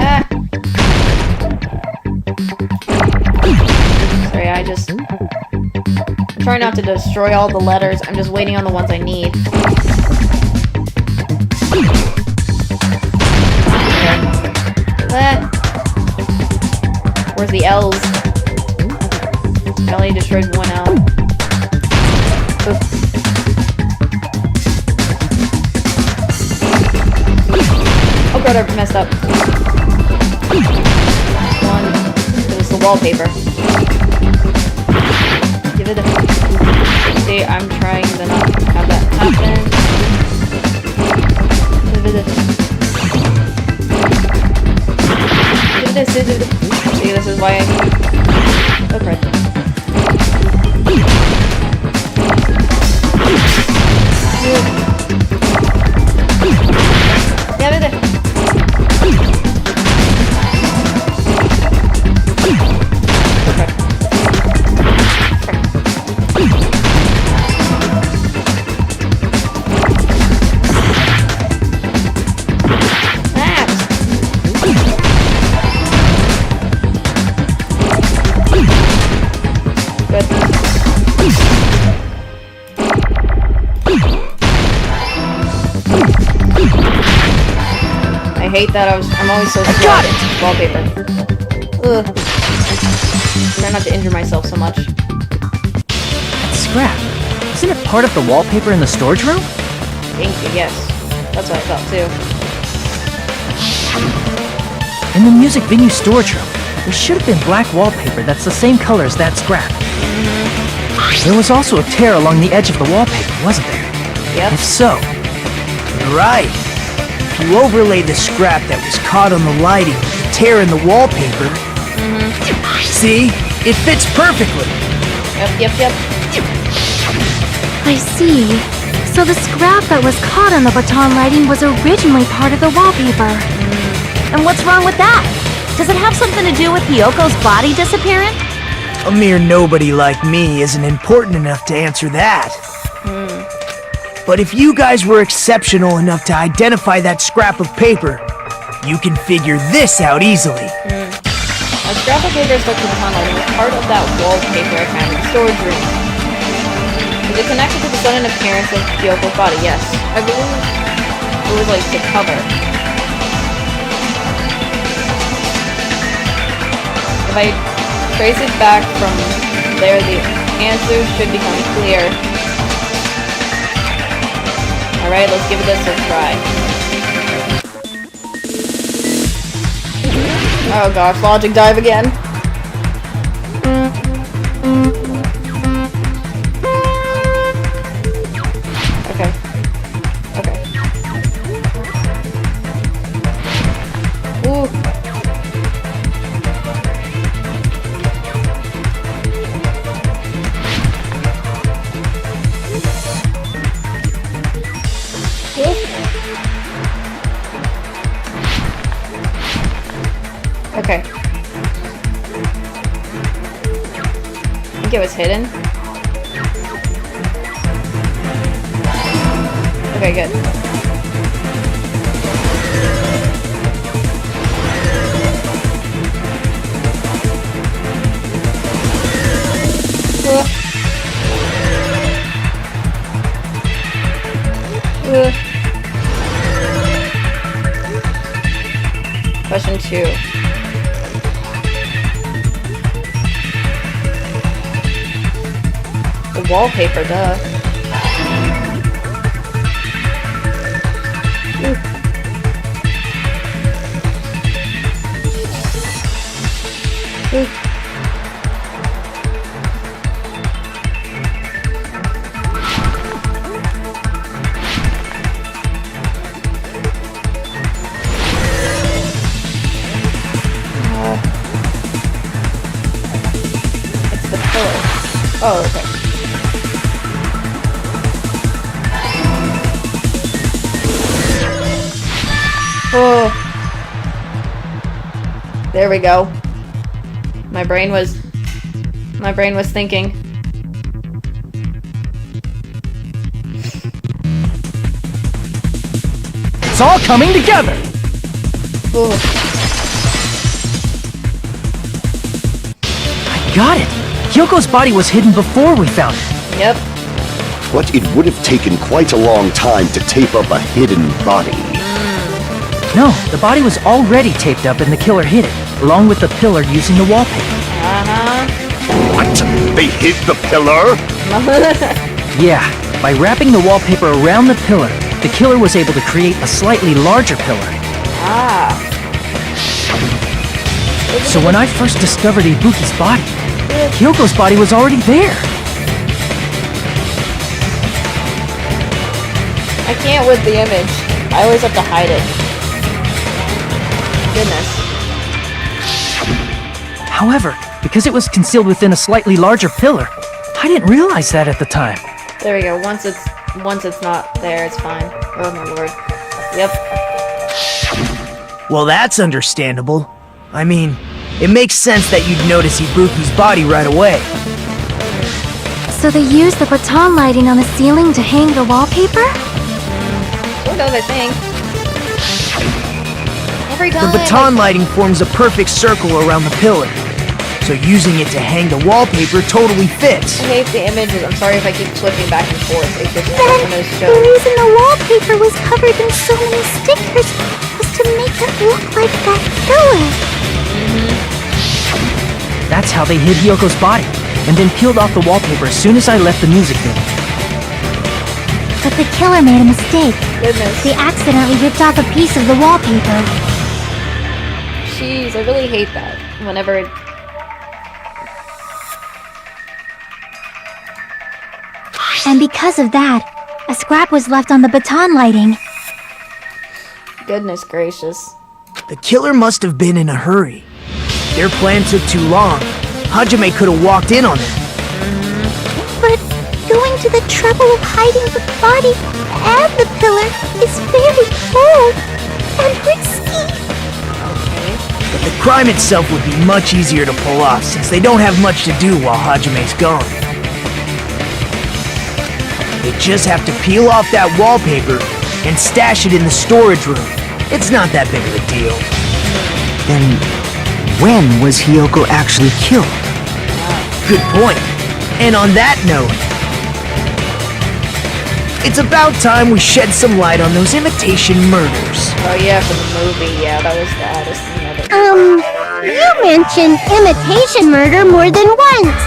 Ah. Sorry, I'm trying not to destroy all the letters. I'm just waiting on the ones I need. Okay. Where's the L's? I only destroyed one L. Oops. Oh god, I messed up. One. It was the wallpaper. Give it a... See, I'm trying to not have that happen. Give it a... See, this is why I... Oh crap. Give it a... I hate that I'm always so slow. got it! Wallpaper. Ugh. Try not to injure myself so much. Scrap. Isn't it part of the wallpaper in the storage room? Thank you, yes. That's what I thought too. In the music venue storage room, there should have been black wallpaper that's the same color as that scrap. There was also a tear along the edge of the wallpaper, wasn't there? Yep. If so, Right. If you overlay the scrap that was caught on the lighting with the tear in the wallpaper, see? It fits perfectly. Yep. I see. So the scrap that was caught on the baton lighting was originally part of the wallpaper. And what's wrong with that? Does it have something to do with Hyoko's body disappearing? A mere nobody like me isn't important enough to answer that. But if you guys were exceptional enough to identify that scrap of paper, you can figure this out easily. A scrap of paper stuck to the baton lighting was part of that wallpaper I found in the storage room. Is it connected to the sudden appearance of Hyoko's body? Yes. I believe it was like the cover. If I trace it back from there, the answer should become clear. Alright, let's give this a try. Oh gosh, logic dive again. Okay. Ooh. Okay. I think it was hidden. Okay, good. Question 2. The wallpaper, duh. It's the pillar. Oh, okay. Oh. There we go. My brain was thinking. it's all coming together! Oh. got it! Hyoko's body was hidden before we found it. Yep. But it would have taken quite a long time to tape up a hidden body. No, the body was already taped up and the killer hid it, along with the pillar using the wallpaper. What? They hid the pillar? Yeah, by wrapping the wallpaper around the pillar, the killer was able to create a slightly larger pillar. So when I first discovered Ibuki's body, Hyoko's body was already there. I can't with the image. I always have to hide it. Goodness. However, because it was concealed within a slightly larger pillar, I didn't realize that at the time. There we go. Once it's not there, it's fine. Oh my lord. Yep. Well, that's understandable. I mean, it makes sense that you'd notice Ibuki's body right away. So they used the baton lighting on the ceiling to hang the wallpaper? What do they think? Every time. The baton lighting forms a perfect circle around the pillar, so using it to hang the wallpaper totally fits. I hate the images. I'm sorry if I keep switching back and forth. It's just Then, one of those the shows. reason the wallpaper was covered in so many stickers was to make it look like that killer. That's how they hid Hyoko's body, and then peeled off the wallpaper as soon as I left the music video. But the killer made a mistake. Goodness. They accidentally ripped off a piece of the wallpaper. Jeez, I really hate that. Whenever it... And because of that, a scrap was left on the baton lighting. Goodness gracious. The killer must have been in a hurry. Their plan took too long. Hajime could have walked in on them. But going to the trouble of hiding the body and the pillar is very bold and risky. But the crime itself would be much easier to pull off since they don't have much to do while Hajime's gone. They just have to peel off that wallpaper and stash it in the storage room. It's not that big of a deal. Then, when was Hyoko actually killed? Good point. And on that note, it's about time we shed some light on those imitation murders. Oh yeah, for the movie. Yeah, that was the oddest thing ever. You mentioned imitation murder more than once.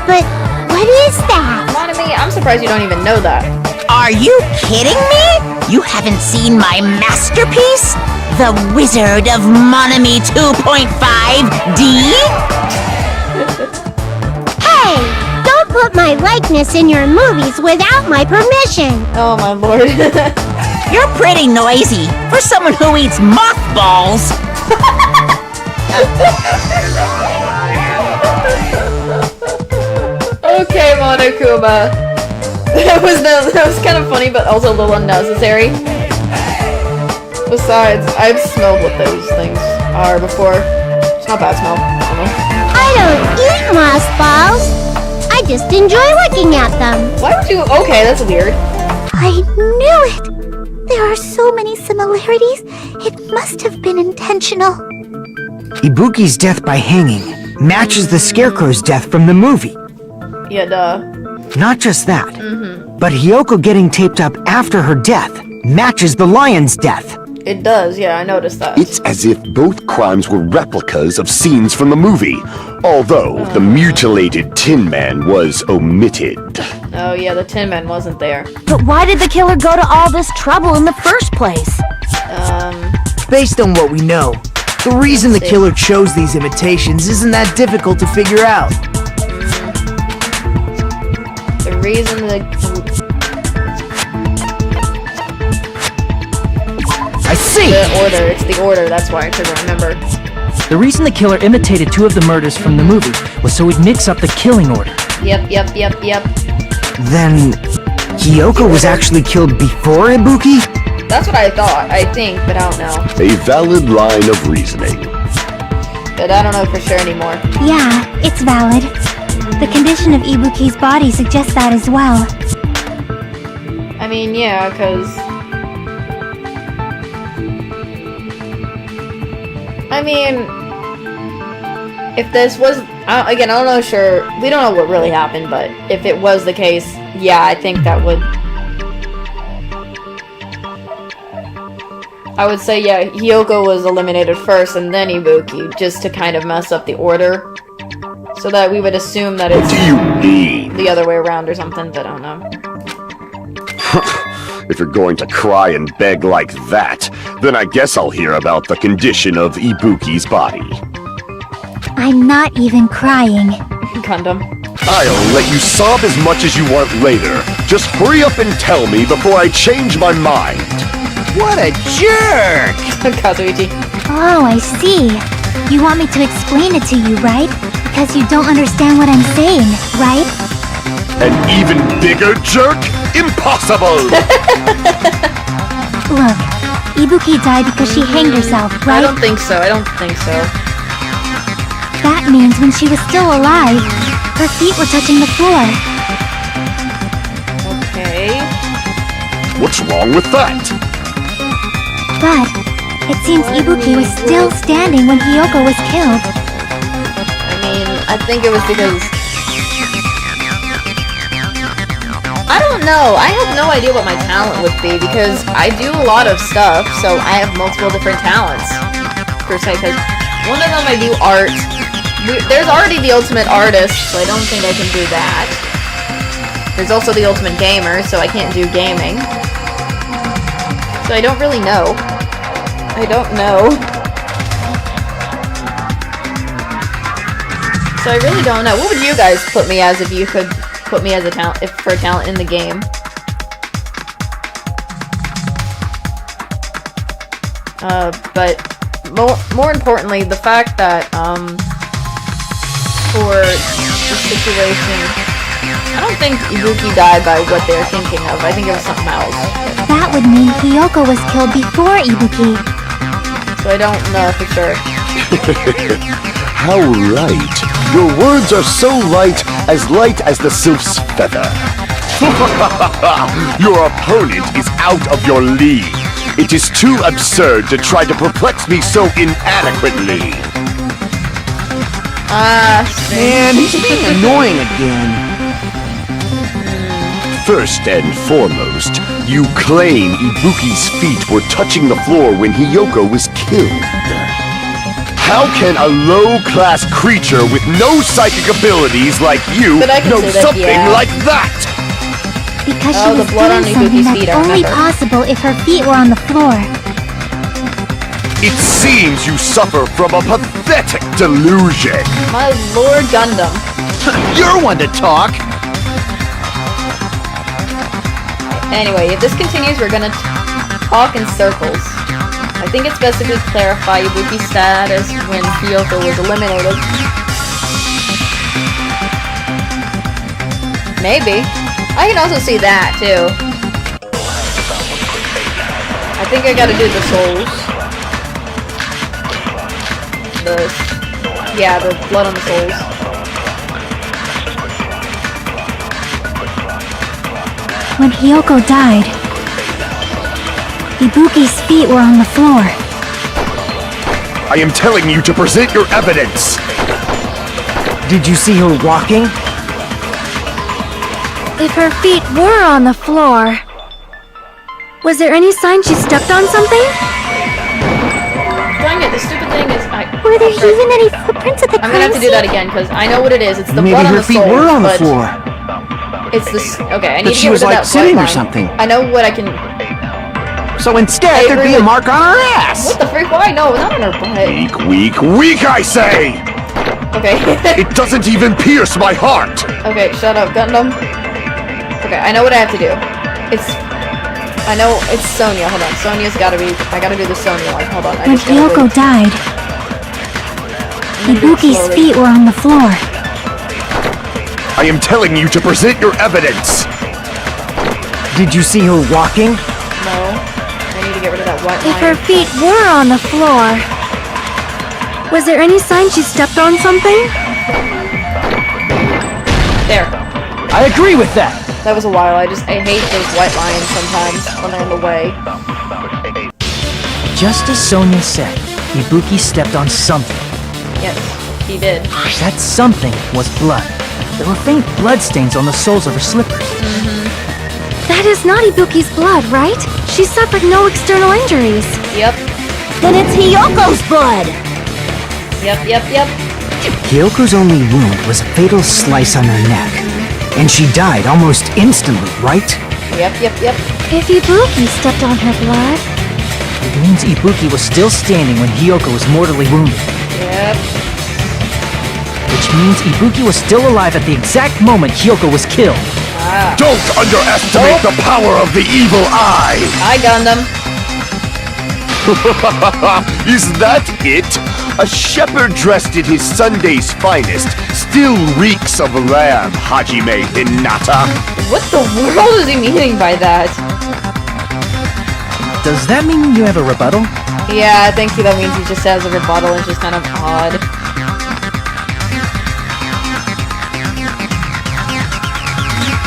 But what is that? Monami, I'm surprised you don't even know that. Are you kidding me? You haven't seen my masterpiece? The Wizard of Monami 2.5D? Hey! Don't put my likeness in your movies without my permission! Oh my lord. You're pretty noisy for someone who eats mothballs. Okay, Monokuma. That was kind of funny, but also a little unnecessary. Besides, I've smelled what those things are before. It's not bad smell. I don't eat mothballs. I just enjoy looking at them. Why would you? Okay, that's weird. I knew it. There are so many similarities. It must have been intentional. Ibuki's death by hanging matches the Scarecrow's death from the movie. Yeah, duh. Not just that, but Hyoko getting taped up after her death matches the lion's death. It does, yeah, I noticed that. It's as if both crimes were replicas of scenes from the movie, although the mutilated Tin Man was omitted. Oh yeah, the Tin Man wasn't there. But why did the killer go to all this trouble in the first place? Based on what we know, the reason the killer chose these imitations isn't that difficult to figure out. The reason I see! the order, it's the order, that's why I couldn't remember. The reason the killer imitated two of the murders from the movie was so he'd mix up the killing order. Yep. Then, Hyoko was actually killed before Ibuki? That's what I thought, I think, but I don't know. A valid line of reasoning. But I don't know for sure anymore. Yeah, it's valid. The condition of Ibuki's body suggests that as well. I mean, yeah, because... if this was, again, I don't know, sure, we don't know what really happened, but if it was the case, yeah, I think that would, I would say, yeah, Hiyoko was eliminated first and then Ibuki, just to kind of mess up the order, so that we would assume that it's What do you mean? the other way around or something, but I don't know. If you're going to cry and beg like that, then I guess I'll hear about the condition of Ibuki's body. I'm not even crying. Gundam. I'll let you sob as much as you want later. Just hurry up and tell me before I change my mind. What a jerk! Kazuichi. Oh, I see. You want me to explain it to you, right? Because you don't understand what I'm saying, right? An even bigger jerk? Impossible! Look, Ibuki died because she hanged herself, I right? don't think so, I don't think so. That means when she was still alive, her feet were touching the floor. Okay. What's wrong with that? But it seems Ibuki was still standing when Hiyoko was killed. I mean, I think it was because... I don't know. I have no idea what my talent would be because I do a lot of stuff, so I have multiple different talents, per se, because one of them I do art. There's already the ultimate artist, so I don't think I can do that. There's also the ultimate gamer, so I can't do gaming. So I don't really know. I don't know. So I really don't know. What would you guys put me as if you could put me as a talent, for a talent in the game? But more importantly, the fact that for the situation, I don't think Ibuki died by what they're thinking of. I think it was something else. That would mean Hiyoko was killed before Ibuki. So I don't know for sure. How light. Your words are so light as the sylph's feather. Your opponent is out of your league. It is too absurd to try to perplex me so inadequately. Man, he's being annoying again. First and foremost, you claim Ibuki's feet were touching the floor when Hiyoko was killed. How can a low-class creature with no psychic abilities like you know something like that? Because Oh, she the was blood on doing something Ibuki's feet, that's I only remember. possible if her feet were on the floor. It seems you suffer from a pathetic delusion. My Lord Gundam. You're one to talk. Anyway, if this continues, we're gonna talk in circles. I think it's best to just clarify Ibuki's status when Hiyoko was eliminated. Maybe. I can also see that, too. I think I gotta do the souls. Yeah, the blood on the souls. When Hiyoko died, Ibuki's feet were on the floor. I am telling you to present your evidence. Did you see her walking? If her feet were on the floor, was there any sign she stepped on something? Dang it, the stupid thing is Were there even any footprints at the I'm gonna have to do that again, because I know what it is. It's the Maybe blood on her the feet souls, were on the but floor. it's this. Okay, I need But to she get was rid of like that sitting white or line. something. I know what I can... So instead, there'd be a mark on her ass. What the freak? Why? No, not on her butt. Weak, I say! Okay. It doesn't even pierce my heart! Okay, shut up, Gundam. Okay, I know what I have to do. I know it's Sonya. Hold on, Sonya's gotta be... I gotta do the Sonya one. Hold on, I When just gotta Hiyoko wait. died, I'm gonna do it Ibuki's slowly. feet were on the floor. I am telling you to present your evidence! Did you see her walking? No. I need to get rid of that white If her line. feet were on the floor, was there any sign she stepped on something? There. I agree with that. That was a while. I hate those white lines sometimes when they're in the way. Just as Sonia said, Ibuki stepped on something. Yes. she did. That something was blood. There were faint blood stains on the soles of her slippers. That is not Ibuki's blood, right? She suffered no external injuries. Yep. Then it's Hiyoko's blood! Yep. Hyoko's only wound was a fatal slice on her neck. And she died almost instantly, right? Yep. If Ibuki stepped on her blood... It means Ibuki was still standing when Hiyoko was mortally wounded. Yep. Which means Ibuki was still alive at the exact moment Hiyoko was killed. Don't underestimate the power of the evil eye! Hi, Gundam. Is that it? A shepherd dressed in his Sunday's finest still reeks of lamb, Hajime Hinata. What the world is he meaning by that? Does that mean you have a rebuttal? Yeah, I think that means he just has a rebuttal and it's just kind of odd.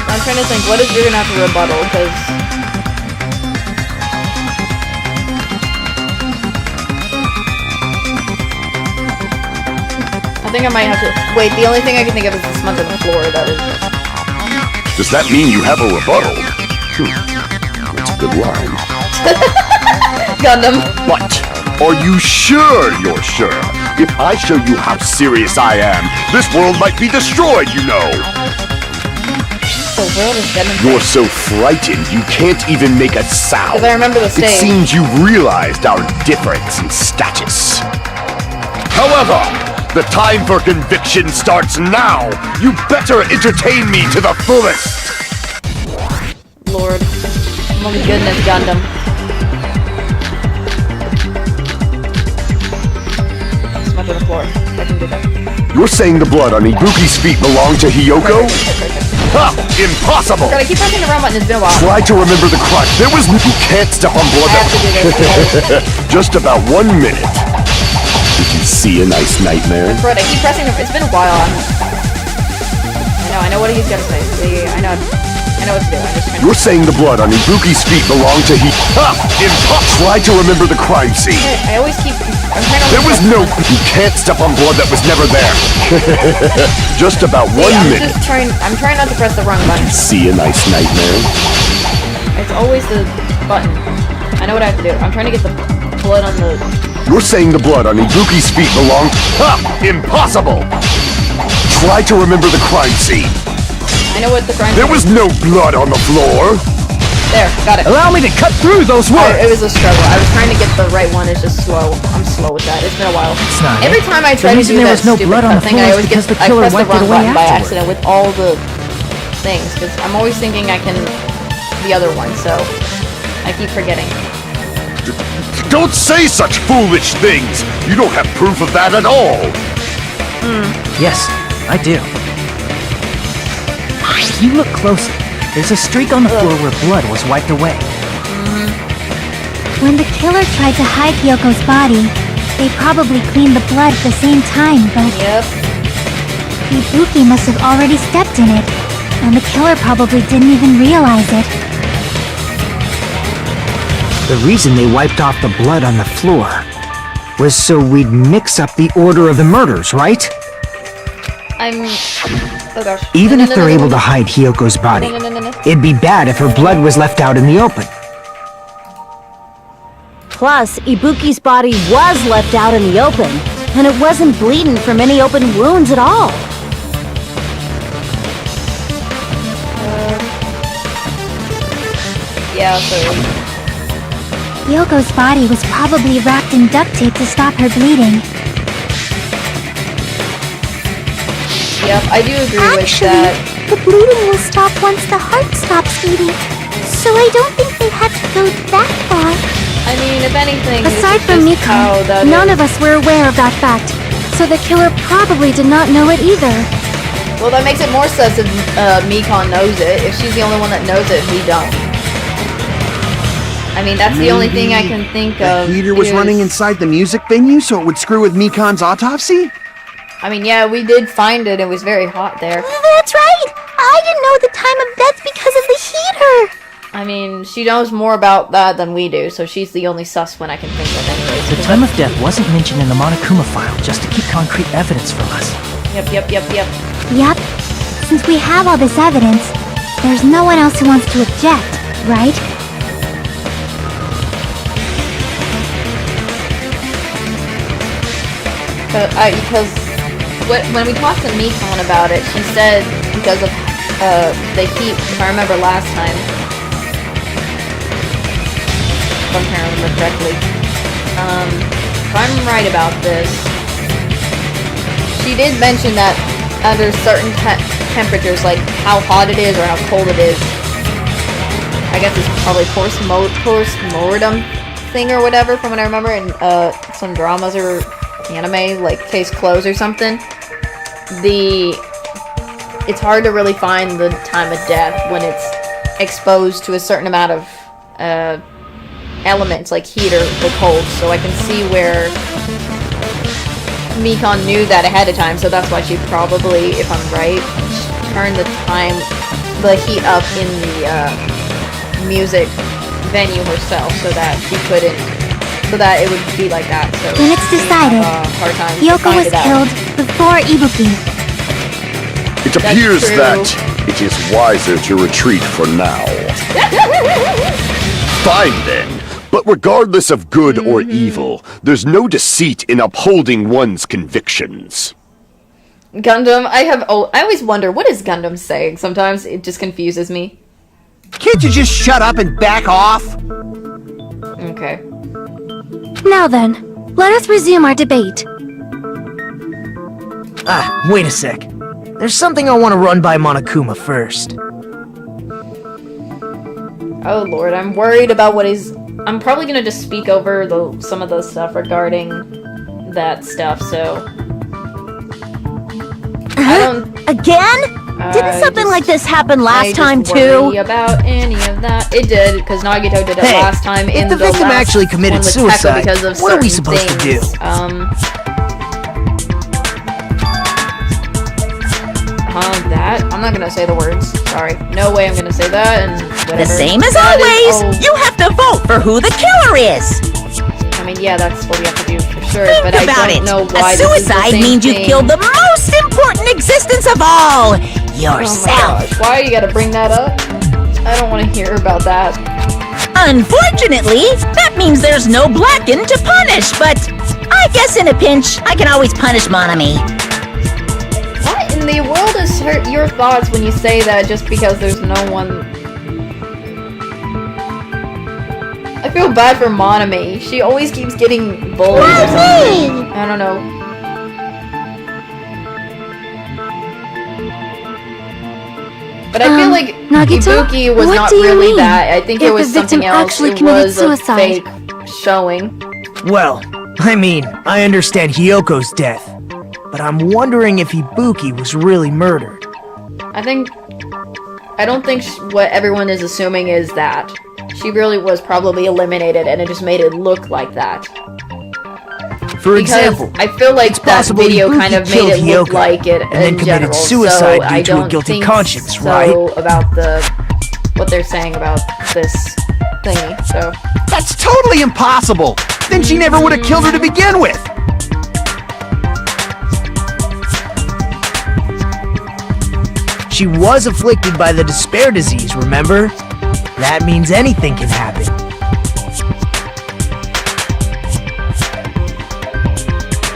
I'm trying to think, what if you're gonna have to rebuttal, because... I think I might have to... Wait, the only thing I can think of is the smudge on the floor, that is... Does that mean you have a rebuttal? That's a good line. Gundam. What? Are you sure you're sure? If I show you how serious I am, this world might be destroyed, you know! The world is Gundam. You're so frightened you can't even make a sound. Because I remember the It stage. seems you've realized our difference in status. However, the time for conviction starts now! You better entertain me to the fullest! Lord. Oh my goodness, Gundam. Smudge on the floor. I can do that. You're saying the blood on Ibuki's feet belonged to Hiyoko? Ha! Impossible! God, I keep pressing the wrong button, it's been a while. Try to remember the crime. There was no... You can't step on blood I have to do this. Just about 1 minute. Did you see a nice nightmare? Right, I keep pressing the... It's been a while. I know what he's gonna say. See, I know what to do. I'm just trying to... You're saying the blood on Ibuki's feet belonged to Ha! Impossible! Try to remember the crime scene. I always keep... I'm trying to... There was no... You can't step on blood that was never there. Just about 1 minute. I'm trying not to press the wrong button. See a nice nightmare? It's always the button. I know what I have to do. I'm trying to get the blood on the... You're saying the blood on Ibuki's feet belonged... Ha! Impossible! Try to remember the crime scene. I know what the crime There scene was is. no blood on the floor. There, got it. Allow me to cut through those words! It was a struggle. I was trying to get the right one. It's just slow. I'm slow with that. It's been a while. It's not Every it. time I The try to reason do there that was no stupid blood on cut the thing, floor I is always because the I killer press the wiped it wrong away button by afterward. accident with all the things. Because I'm always thinking I can the other one, so I keep forgetting. Don't say such foolish things. You don't have proof of that at all. Yes, I do. If you look closely, there's a streak on the floor where blood was wiped away. When the killer tried to hide Hyoko's body, they probably cleaned the blood at the same time, but Yep. Ibuki must have already stepped in it, and the killer probably didn't even realize it. The reason they wiped off the blood on the floor was so we'd mix up the order of the murders, right? Oh gosh. Even No, if no, they're no, able no, to hide Hyoko's body, no. it'd be bad if her blood was left out in the open. Plus, Ibuki's body was left out in the open, and it wasn't bleeding from any open wounds at all. Yeah, so... Hyoko's body was probably wrapped in duct tape to stop her bleeding. Yep, I do agree with Actually, that. the bleeding will stop once the heart stops beating. So I don't think they had to go that far. I mean, if anything, Aside this from is just how Miko, that none is. of us were aware of that fact. So the killer probably did not know it either. Well, that makes it more sus if Mikon knows it. If she's the only one that knows it, we don't. I mean, that's the only thing I can think of. The heater was is- running inside the music venue so it would screw with Mikon's autopsy? I mean, yeah, we did find it. It was very hot there. That's right! I didn't know the time of death because of the heater! I mean, she knows more about that than we do, so she's the only sus one I can think of anyways. The time of death wasn't mentioned in the Monokuma file just to keep concrete evidence from us. Yep. Yep. Since we have all this evidence, there's no one else who wants to object, right? Because when we talked to Mikon about it, she said because of the heat, if I remember last time, if I'm trying to remember correctly, if I'm right about this, she did mention that under certain temperatures, like how hot it is or how cold it is, I guess it's probably post-mortem thing or whatever from what I remember in some dramas or anime, like Case Closed or something. It's hard to really find the time of death when it's exposed to a certain amount of elements like heat or the cold, so I can see where Mikon knew that ahead of time, so that's why she probably, if I'm right, turned the heat up in the music venue herself so that she couldn't, so that it would be like that. So Then it's decided. Hard time to Hyoko find was it out. killed before Ibuki. It appears that it is wiser to retreat for now. Fine then. But regardless of good or evil, there's no deceit in upholding one's convictions. Gundam, I always wonder, what is Gundam saying? Sometimes it just confuses me. Can't you just shut up and back off? Okay. Now then, let us resume our debate. Wait a sec. There's something I want to run by Monokuma first. Oh lord, I'm worried about what he's... I'm probably gonna just speak over some of the stuff regarding that stuff, so... I don't... Again? Didn't something like this happen last time too? Worry about any of that. It did, because Nagito did it last time in the victim last actually committed one with suicide, Tekka because of what are we certain supposed to do? That? I'm not gonna say the words. Sorry. No way I'm gonna say that, and whatever. The same as That always, is- you have to vote for who the killer is. I mean, yeah, that's what we have to do for sure, Think but about I don't it. know why A this is the suicide same means you've thing. killed the most important existence of all, Oh my yourself. gosh, why you gotta bring that up? I don't want to hear about that. Unfortunately, that means there's no Blacken to punish, but I guess in a pinch, I can always punish Monami. What in the world is your thoughts when you say that just because there's no one... I feel bad for Monami. She always keeps getting bullied or something. I don't know. But I feel like Nagito, Ibuki was what not do you really mean? that. I think If it was the victim something else. actually It committed was suicide. a fake showing. Well, I mean, I understand Hyoko's death, but I'm wondering if Ibuki was really murdered. I don't think what everyone is assuming is that. She really was probably eliminated and it just made it look like that. For Because example, I feel like it's that possible video Ibuki kind of made killed it look Hyoko like it and then in committed general, suicide so due I to a don't guilty think conscience, so right? about what they're saying about this thingy, so... That's totally impossible! Then she never would have killed her to begin with! She was afflicted by the despair disease, remember? That means anything can happen.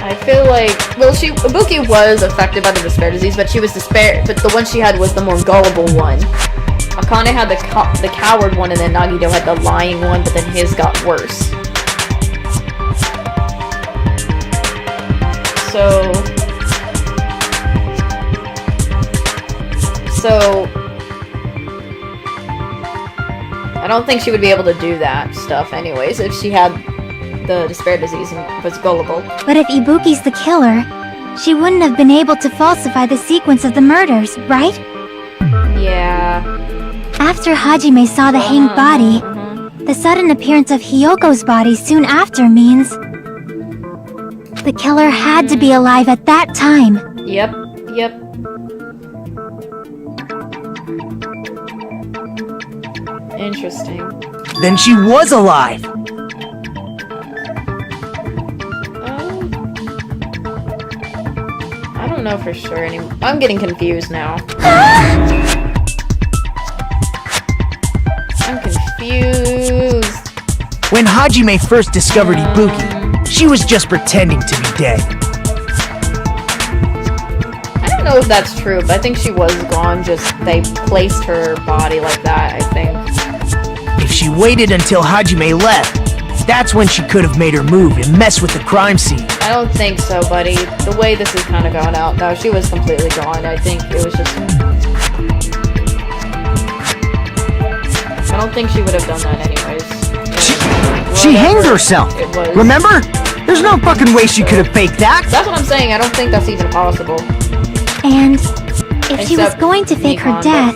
I feel like, well, Ibuki was affected by the despair disease, but the one she had was the more gullible one. Akane had the coward one, and then Nagito had the lying one, but then his got worse. So I don't think she would be able to do that stuff anyways if she had the despair disease and was gullible. But if Ibuki's the killer, she wouldn't have been able to falsify the sequence of the murders, right? Yeah. After Hajime saw the hanged body, the sudden appearance of Hyoko's body soon after means the killer had to be alive at that time. Yep. Interesting. Then she was alive. I don't know for sure anymore. I'm getting confused now. I'm confused. When Hajime first discovered Ibuki, she was just pretending to be dead. I don't know if that's true, but I think she was gone, just they placed her body like that, I think. If she waited until Hajime left, that's when she could have made her move and mess with the crime scene. I don't think so, buddy. The way this is kind of going out, no, she was completely gone. I think it was just... I don't think she would have done that anyways. She hanged herself! It was. Remember? There's no fucking way she could have faked that! That's what I'm saying. I don't think that's even possible. And if she was Except going to fake her Nikon, death,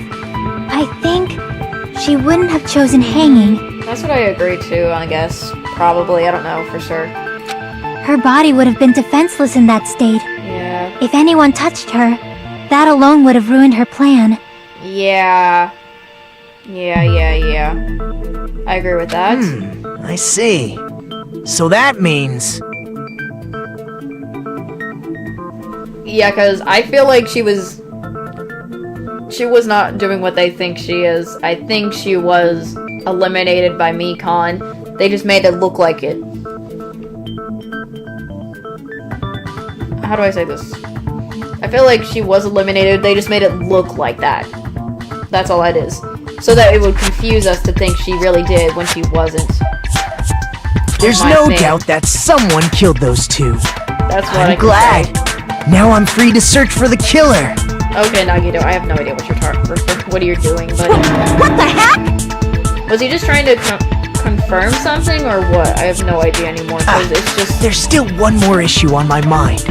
I think she wouldn't have chosen hanging. That's what I agree to, I guess. Probably. I don't know for sure. Her body would have been defenseless in that state. Yeah. If anyone touched her, that alone would have ruined her plan. Yeah. Yeah. I agree with that. I see. So that means... Yeah, because I feel like she was not doing what they think she is. I think she was eliminated by Mikon. They just made it look like it. How do I say this? I feel like she was eliminated. They just made it look like that. That's all that is. So that it would confuse us to think she really did when she wasn't. There's no doubt that someone killed those two. That's what I'm glad. Now I'm free to search for the killer. Okay, Nagito, I have no idea what you're doing, but... What the heck? Was he just trying to confirm something, or what? I have no idea anymore, because it's just... There's still one more issue on my mind.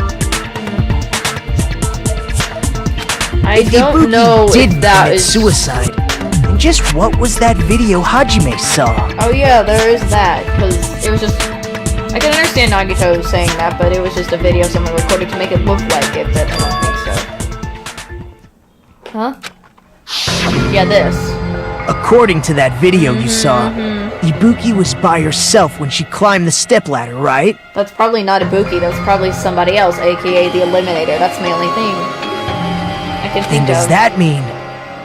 I don't know if that is... suicide. And just what was that video Hajime saw? Oh yeah, there is that, because it was just... I can understand Nagito saying that, but it was just a video someone recorded to make it look like it, but I don't think so. Huh? Yeah, this. According to that video you saw, Ibuki was by herself when she climbed the stepladder, right? That's probably not Ibuki, that's probably somebody else, aka the Eliminator. That's my only thing I can think And does of. that mean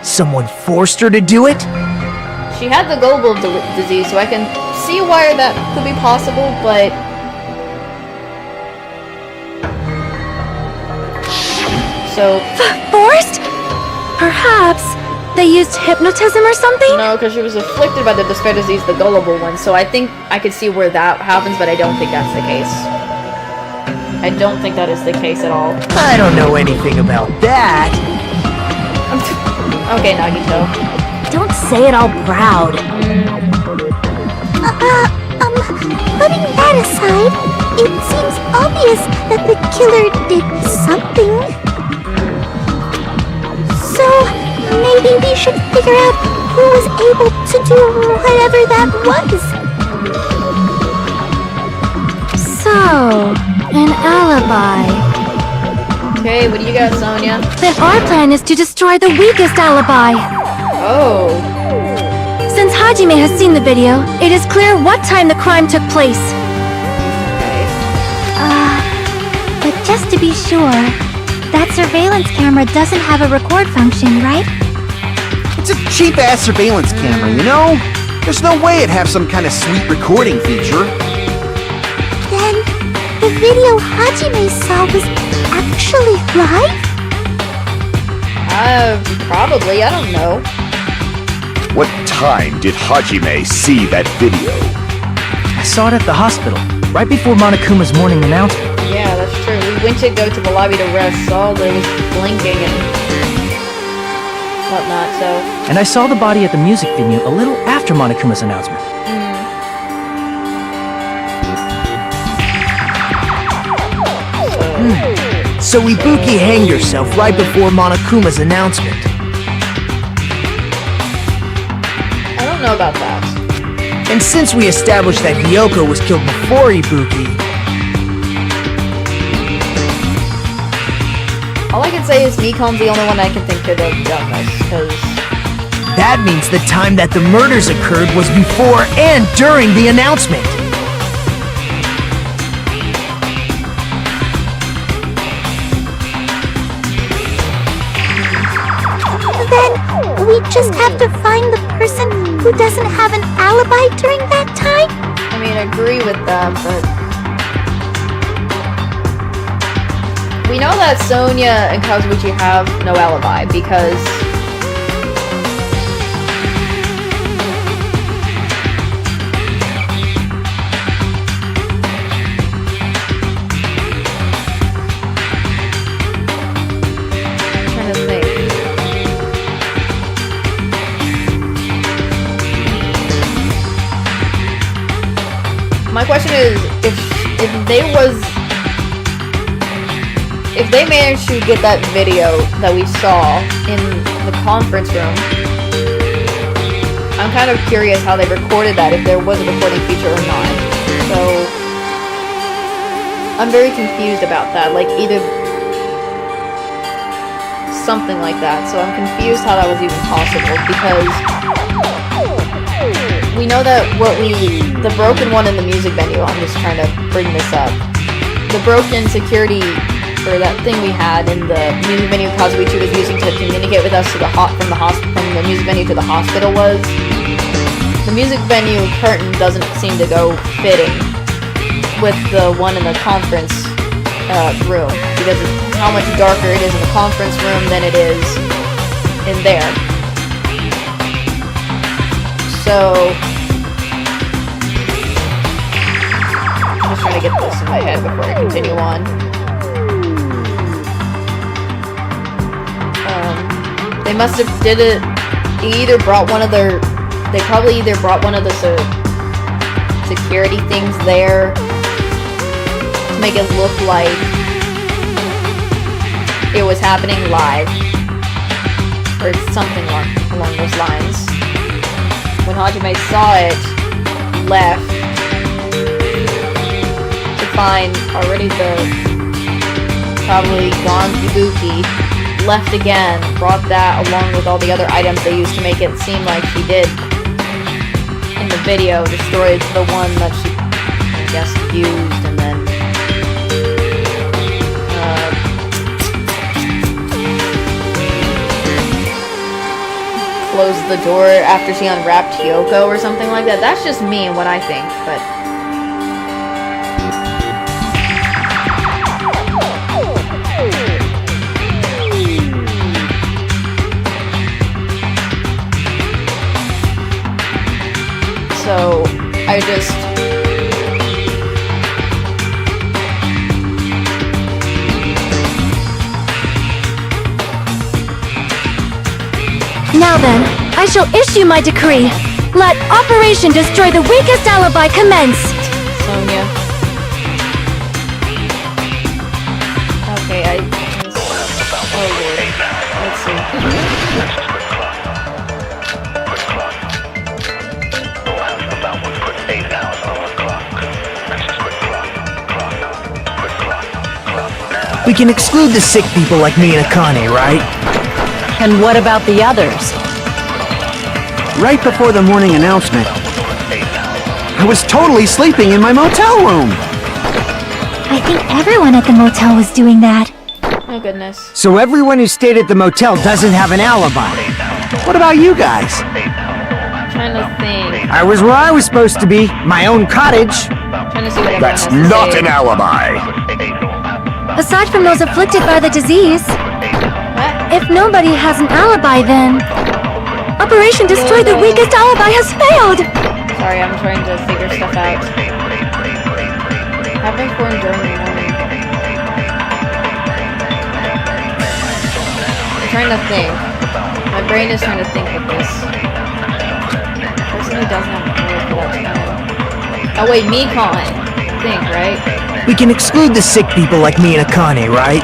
someone forced her to do it? She had the global disease, so I can see why that could be possible, but... So... Forced? Perhaps they used hypnotism or something? No, because she was afflicted by the despair disease, the gullible one, so I think I could see where that happens, but I don't think that's the case. I don't think that is the case at all. I don't know anything about that. Okay, Nagito. Don't say it all proud. Putting that aside, it seems obvious that the killer did something. So, maybe we should figure out who was able to do whatever that was. So, an alibi. Okay, what do you got, Sonia? Then our plan is to destroy the weakest alibi. Oh. Since Hajime has seen the video, it is clear what time the crime took place. But just to be sure, that surveillance camera doesn't have a record function, right? It's a cheap-ass surveillance camera, you know? There's no way it'd have some kind of sweet recording feature. Then, the video Hajime saw was actually live? Probably, I don't know. What time did Hajime see that video? I saw it at the hospital, right before Monokuma's morning announcement. Yeah, that's true. We went to go to the lobby to rest, saw there was blinking and whatnot, so... And I saw the body at the music venue a little after Monokuma's announcement. So Ibuki hanged herself right before Monokuma's announcement. I don't know about that. And since we established that Hiyoko was killed before Ibuki... All I can say is Mikon's the only one I can think could have done this, because... That means the time that the murders occurred was before and during the announcement. Then we just have to find the person who doesn't have an alibi during that time? I mean, I agree with that, but... We know that Sonia and Kazuichi have no alibi because... I'm trying to think. My question is, if they managed to get that video that we saw in the conference room, I'm kind of curious how they recorded that, if there was a recording feature or not. So, I'm very confused about that, like either something like that. So I'm confused how that was even possible, because we know that the broken one in the music venue, I'm just trying to bring this up, the broken security, or that thing we had in the music venue Kazuichi was using to communicate with us to from the music venue to the hospital was, the music venue curtain doesn't seem to go fitting with the one in the conference room, because of how much darker it is in the conference room than it is in there. So I'm just trying to get this in my head before I continue on. They must have did it. They probably either brought one of the security things there to make it look like it was happening live, or something along those lines. When Hajime saw it, left to find already probably gone Ibuki. Left again, brought that along with all the other items they used to make it seem like she did in the video, destroyed the one that she, I guess, used, and then closed the door after she unwrapped Hyoko or something like that. That's just me and what I think, but so I just... Now then, I shall issue my decree. Let Operation Destroy the Weakest Alibi commence! Sonia. Okay, oh lord. Let's see. We can exclude the sick people like me and Akane, right? And what about the others? Right before the morning announcement, I was totally sleeping in my motel room. I think everyone at the motel was doing that. Oh goodness. So everyone who stayed at the motel doesn't have an alibi. What about you guys? I'm trying to think. I was where I was supposed to be, my own cottage. Trying to see what That's everyone else not is an saying. alibi. Aside from those afflicted by the disease, if nobody has an alibi, then Operation Destroy the Weakest Alibi has failed! Sorry, I'm trying to figure stuff out. Having corn during the morning. I'm trying to think. My brain is trying to think of this. Person who doesn't have an alibi for that time. Oh wait, Mikon. Think, right? We can exclude the sick people like me and Akane, right?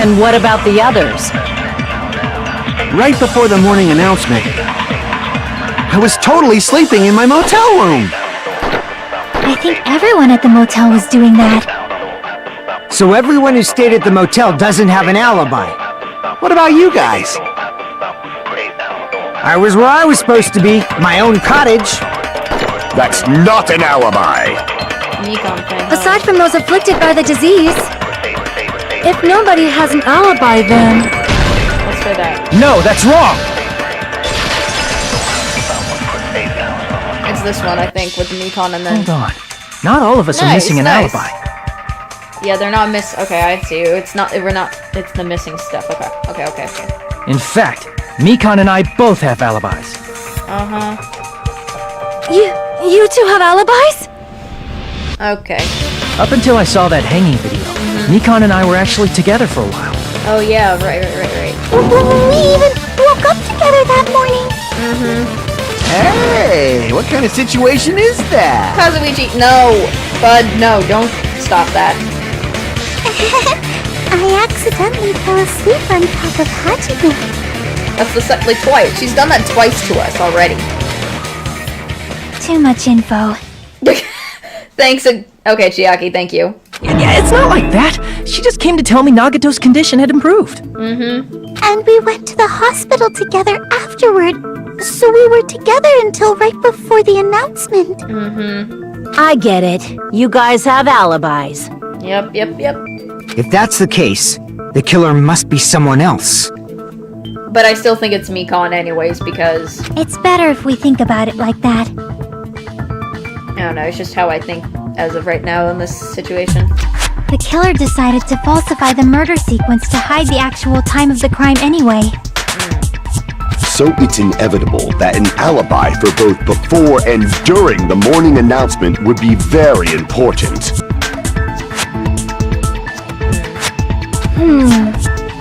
And what about the others? Right before the morning announcement, I was totally sleeping in my motel room. I think everyone at the motel was doing that. So everyone who stayed at the motel doesn't have an alibi. What about you guys? I was where I was supposed to be, my own cottage. That's not an alibi. Nikon thing. Aside from those afflicted by the disease, if nobody has an alibi, then Let's try that. No, that's wrong! It's this one, I think, with Nikon and then... Hold on. Not all of us are Nice, missing an nice. alibi. Yeah, they're not okay, I see you. It's not, we're not, it's the missing stuff. Okay. In fact, Mikon and I both have alibis. Uh-huh. you two have alibis? Okay. Up until I saw that hanging video, Mikon and I were actually together for a while. Oh yeah, right. We even woke up together that morning. Hey, what kind of situation is that? Kazuichi, no! Bud, no, don't stop that. I accidentally fell asleep on top of Hajime. That's like twice. She's done that twice to us already. Too much info. Thanks, okay, Chiaki, thank you. Yeah, it's not like that. She just came to tell me Nagato's condition had improved. And we went to the hospital together afterward. So we were together until right before the announcement. I get it. You guys have alibis. Yep. If that's the case, the killer must be someone else. But I still think it's Mikon anyways, because, It's better if we think about it like that. I don't know, it's just how I think as of right now in this situation. The killer decided to falsify the murder sequence to hide the actual time of the crime anyway. So it's inevitable that an alibi for both before and during the morning announcement would be very important.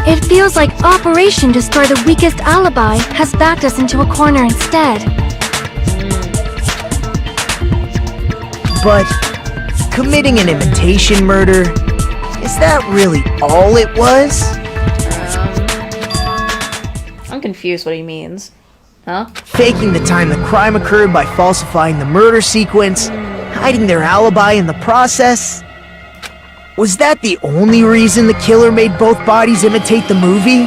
It feels like Operation Destroy the Weakest Alibi has backed us into a corner instead. But committing an imitation murder, is that really all it was? I'm confused what he means. Huh? Faking the time the crime occurred by falsifying the murder sequence, hiding their alibi in the process? Was that the only reason the killer made both bodies imitate the movie?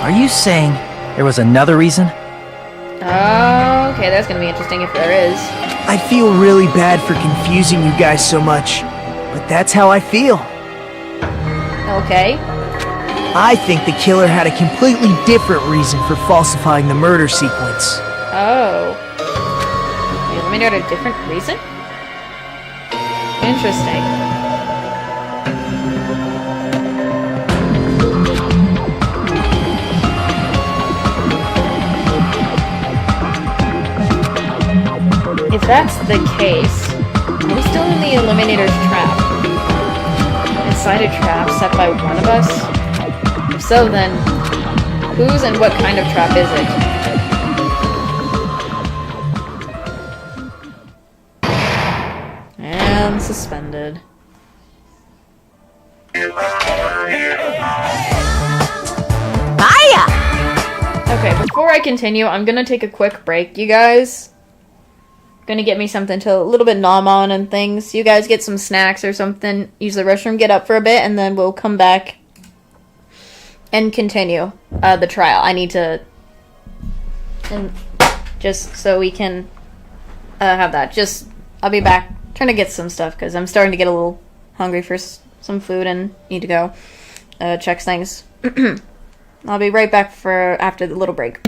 Are you saying there was another reason? Okay, that's gonna be interesting if there is. I feel really bad for confusing you guys so much, but that's how I feel. Okay. I think the killer had a completely different reason for falsifying the murder sequence. Oh. You eliminated a different reason? Interesting. If that's the case, are we still in the Eliminator's trap? Inside a trap set by one of us? If so, then whose and what kind of trap is it? And suspended. Hiya! Okay, before I continue, I'm gonna take a quick break, you guys. Gonna get me something to a little bit nom on and things. You guys get some snacks or something, use the restroom, get up for a bit, and then we'll come back and continue the trial. I need to... And just so we can have that. I'll be back. Trying to get some stuff, because I'm starting to get a little hungry for some food and need to go check things. I'll be right back for after the little break.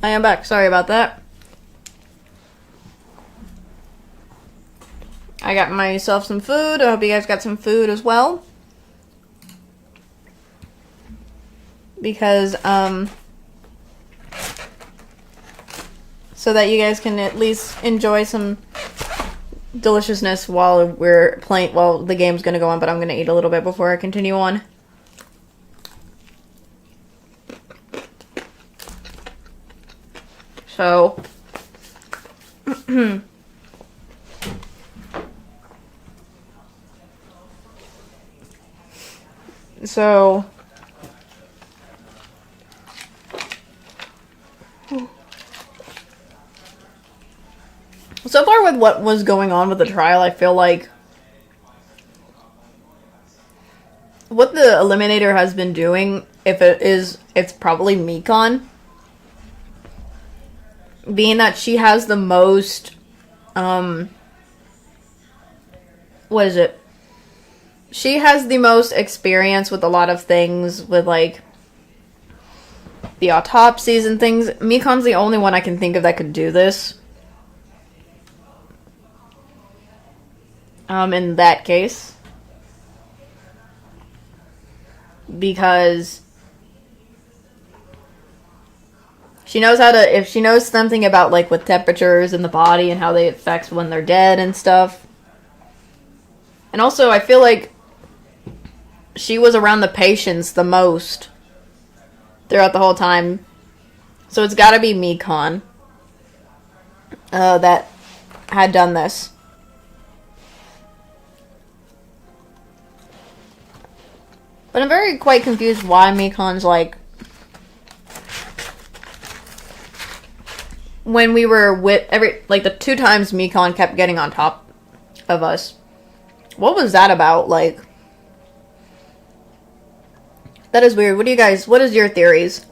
I am back. Sorry about that. I got myself some food. I hope you guys got some food as well. Because, so that you guys can at least enjoy some deliciousness while we're playing, while the game's gonna go on, but I'm gonna eat a little bit before I continue on. So, so, so far with what was going on with the trial, I feel like what the Eliminator has been doing, it's probably Mikon. Being that she has the most, what is it? She has the most experience with a lot of things, with, like, the autopsies and things. Mikon's the only one I can think of that could do this. In that case. Because she knows how to, if she knows something about, like, with temperatures in the body and how they affect when they're dead and stuff. And also, I feel like she was around the patients the most throughout the whole time. So it's gotta be Mikon that had done this. But I'm very quite confused why Mikon's, like, when we were with the 2 times Mikon kept getting on top of us. What was that about? Like, that is weird. What is your theories?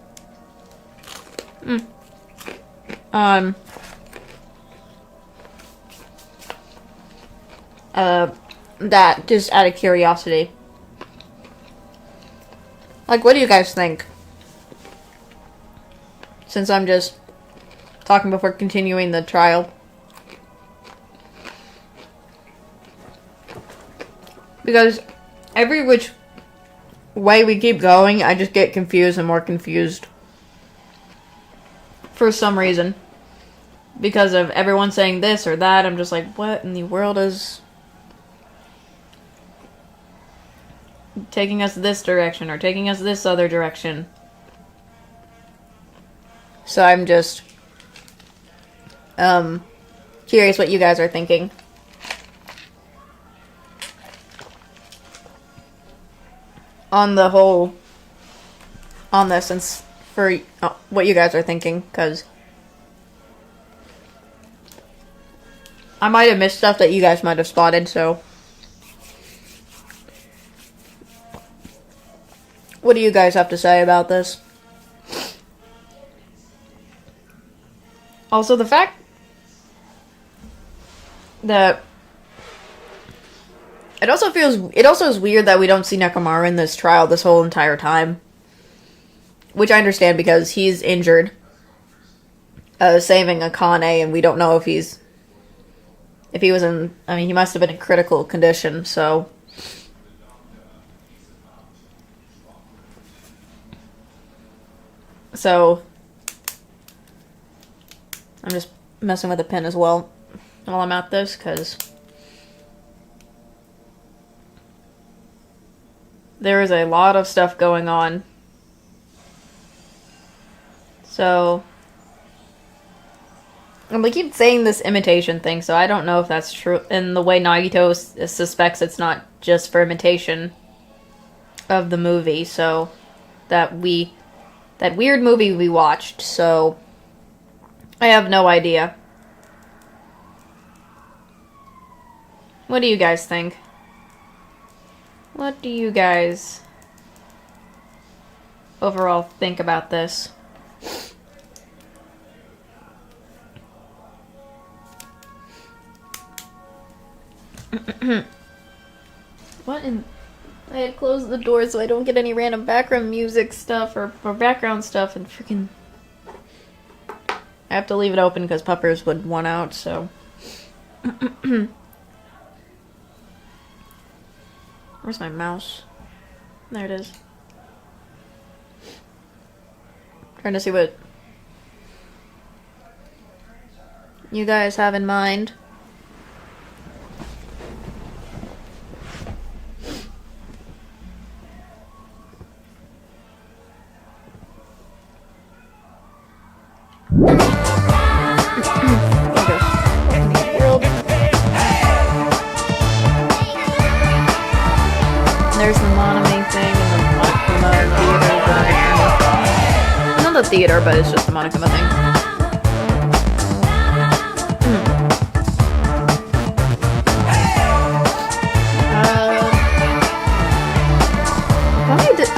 That, just out of curiosity. Like, what do you guys think? Since I'm just talking before continuing the trial. Because every which way we keep going, I just get confused and more confused. For some reason. Because of everyone saying this or that, I'm just like, what in the world is taking us this direction or taking us this other direction? So I'm just curious what you guys are thinking. On the whole, on this, and for what you guys are thinking, because I might have missed stuff that you guys might have spotted, so what do you guys have to say about this? Also, the fact that it also is weird that we don't see Nekomaru in this trial this whole entire time. Which I understand because he's injured. Saving Akane, and we don't know if he was in, I mean, he must have been in critical condition, so. So, I'm just messing with the pen as well while I'm at this, because there is a lot of stuff going on. So, and we keep saying this imitation thing, so I don't know if that's true. And the way Nagito suspects it's not just for imitation of the movie, so that weird movie we watched, so I have no idea. What do you guys think? What do you guys overall think about this? What in... I had closed the door so I don't get any random background music stuff or background stuff, and freaking I have to leave it open because Puppers would want out, so... Where's my mouse? There it is. Trying to see what you guys have in mind. There's the Monami thing and the Monokuma theater, but not the theater, but it's just the Monokuma thing.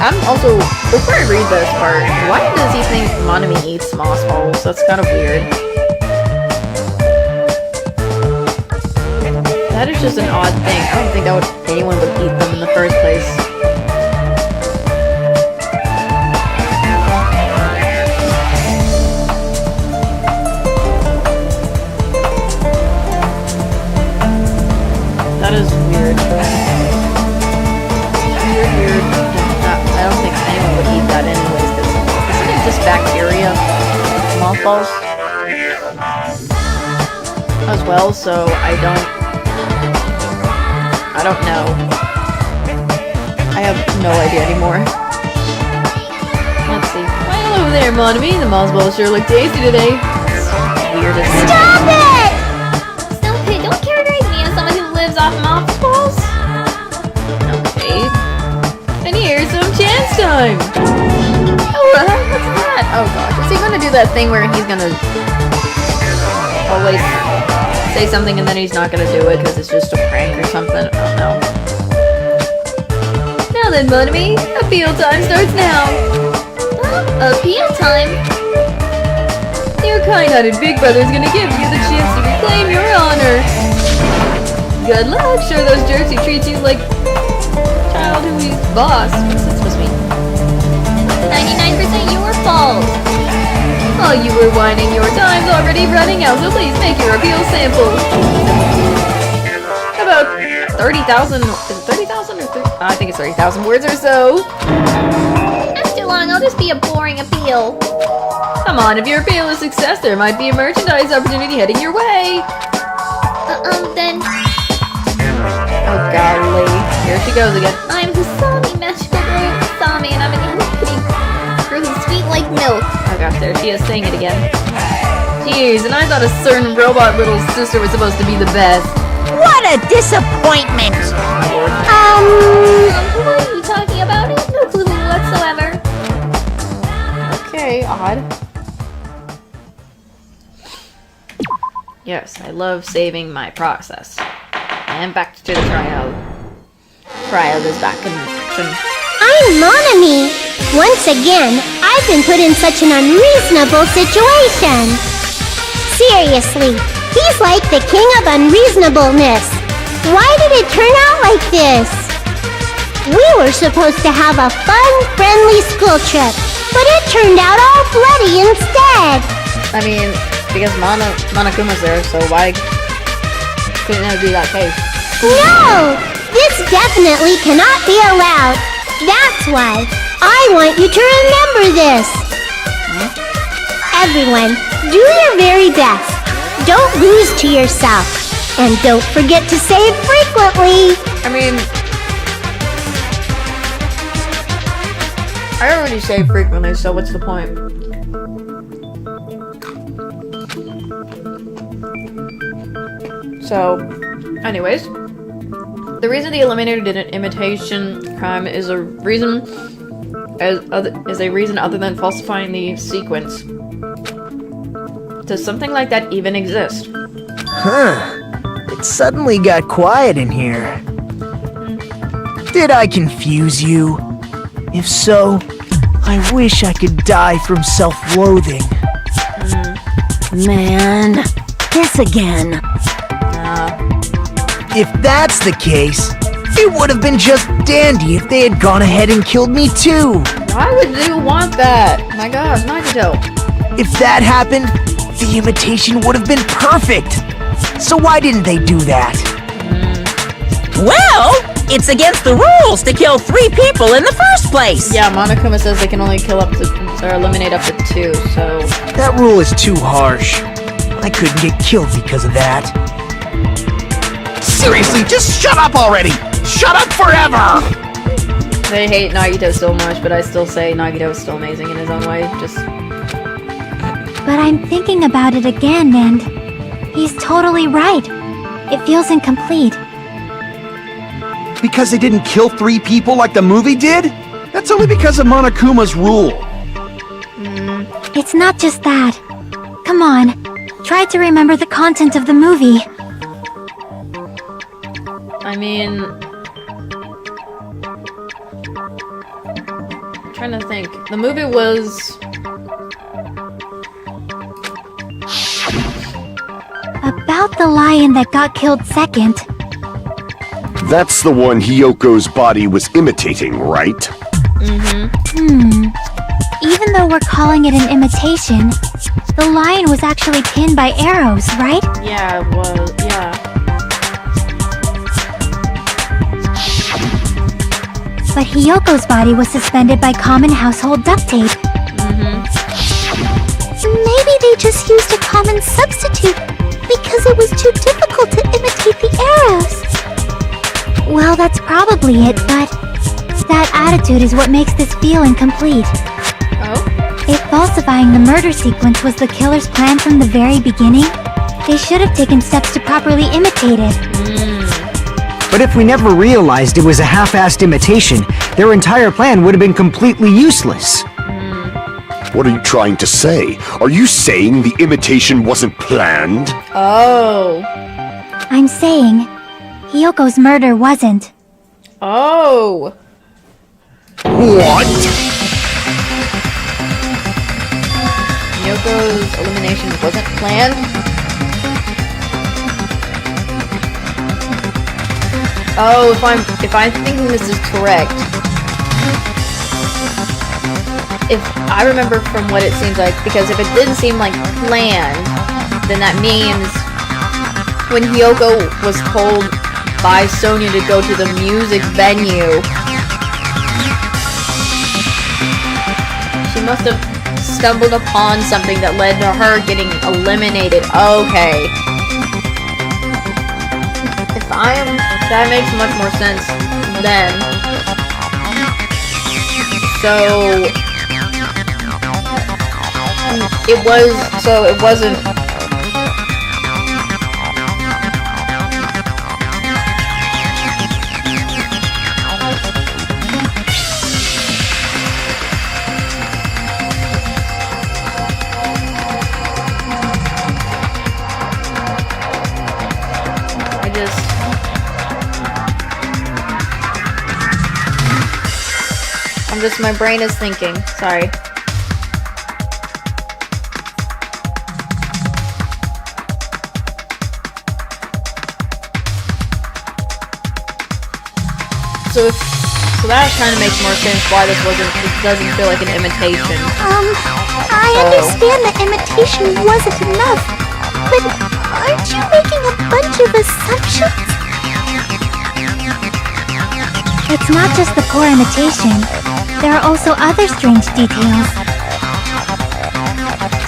I'm also, before I read this part, why does he think Monami eats moss balls? That's kind of weird. That is just an odd thing. I don't think anyone would eat them in the first place. That is weird. Weird. I don't think anyone would eat that anyways, because isn't it just bacteria? Mothballs? As well, so I don't know. I have no idea anymore. Let's see. Why, hello there, Monami. The mothballs sure look tasty today. It's weird as hell. Stop it! Stop it! Don't characterize me as someone who lives off mothballs. Okay. And here's some chance time! Oh, what the heck? What's that? Oh gosh. Is he gonna do that thing where he's gonna always say something and then he's not gonna do it because it's just a prank or something? I don't know. Now then, Monami, appeal time starts now! Appeal time? Your kind-hearted big brother's gonna give you the chance to reclaim your honor! Good luck! Sure those jerks who treat you like child who he's boss. What's that supposed to mean? 99% your fault! While you were whining, your time's already running out, so please make your appeal sample. About 30,000, is it 30,000 or 30? I think it's 30,000 words or so. That's too long, I'll just be a boring appeal. Come on, if your appeal is a success, there might be a merchandise opportunity heading your way. Then... Oh, golly. Here she goes again. I'm Husami, magical girl Husami, and I'm an itty-bitty girl who's sweet like milk. Oh gosh, there she is saying it again. Jeez, and I thought a certain robot little sister was supposed to be the best. What a disappointment! Who are you talking about? I have no clue whatsoever. Okay, odd. Yes, I love saving my process. And back to the trial. Trial is back in action. I'm Monami. Once again, I've been put in such an unreasonable situation. Seriously, he's like the king of unreasonableness. Why did it turn out like this? We were supposed to have a fun, friendly school trip, but it turned out all bloody instead. I mean, because Monokuma's there, so why couldn't it be that case? No! This definitely cannot be allowed. That's why I want you to remember this. Everyone, do your very best. Don't lose to yourself. And don't forget to save frequently. I mean, I already save frequently, so what's the point? So, anyways, the reason the Eliminator did an imitation crime is a reason other than falsifying the sequence. Does something like that even exist? Huh. It suddenly got quiet in here. Did I confuse you? If so, I wish I could die from self-loathing. Man, this again. If that's the case, it would have been just dandy if they had gone ahead and killed me too. Why would you want that? My gosh, Nagito. If that happened, The imitation would have been perfect. So why didn't they do that? Well, it's against the rules to kill 3 people in the first place. Yeah, Monokuma says they can only kill up to, or eliminate up to 2, so... That rule is too harsh. I couldn't get killed because of that. Seriously, just shut up already! Shut up forever! They hate Nagito so much, but I still say Nagito is still amazing in his own way. Just... But I'm thinking about it again, and he's totally right. It feels incomplete. Because they didn't kill 3 people like the movie did? That's only because of Monokuma's rule. It's not just that. Come on, try to remember the content of the movie. I mean... I'm trying to think. The movie was... About the lion that got killed second. That's the one Hyoko's body was imitating, right? Even though we're calling it an imitation, the lion was actually pinned by arrows, right? Yeah, it was. Yeah. But Hyoko's body was suspended by common household duct tape. Maybe they just used a common substitute because it was too difficult to imitate the arrows. Well, that's probably it, but that attitude is what makes this feel incomplete. Oh? If falsifying the murder sequence was the killer's plan from the very beginning, they should have taken steps to properly imitate it. But if we never realized it was a half-assed imitation, their entire plan would have been completely useless. What are you trying to say? Are you saying the imitation wasn't planned? Oh. I'm saying, Hyoko's murder wasn't. Oh. What? Hyoko's elimination wasn't planned? Oh, if I'm thinking this is correct. If I remember from what it seems like, because if it didn't seem like planned, then that means when Hyoko was told by Sonia to go to the music venue, she must have stumbled upon something that led to her getting eliminated. Okay. That makes much more sense then. So it wasn't. My brain is thinking. Sorry. So that kind of makes more sense why it doesn't feel like an imitation. I understand that imitation wasn't enough, but aren't you making a bunch of assumptions? It's not just the poor imitation. There are also other strange details.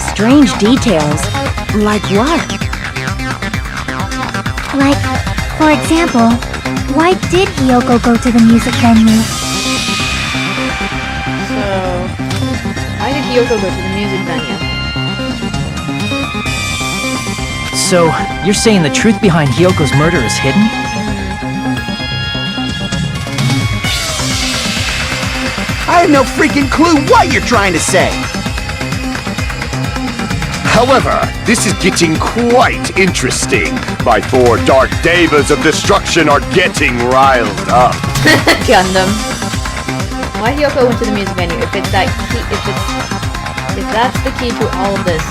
Strange details? Like what? Like, for example, why did Hyoko go to the music venue? So, why did Hyoko go to the music venue? So, you're saying the truth behind Hyoko's murder is hidden? I have no freaking clue what you're trying to say! However, this is getting quite interesting. My 4 dark devas of destruction are getting riled up. Gundam. Why Hyoko went to the music venue? If that's the key to all of this,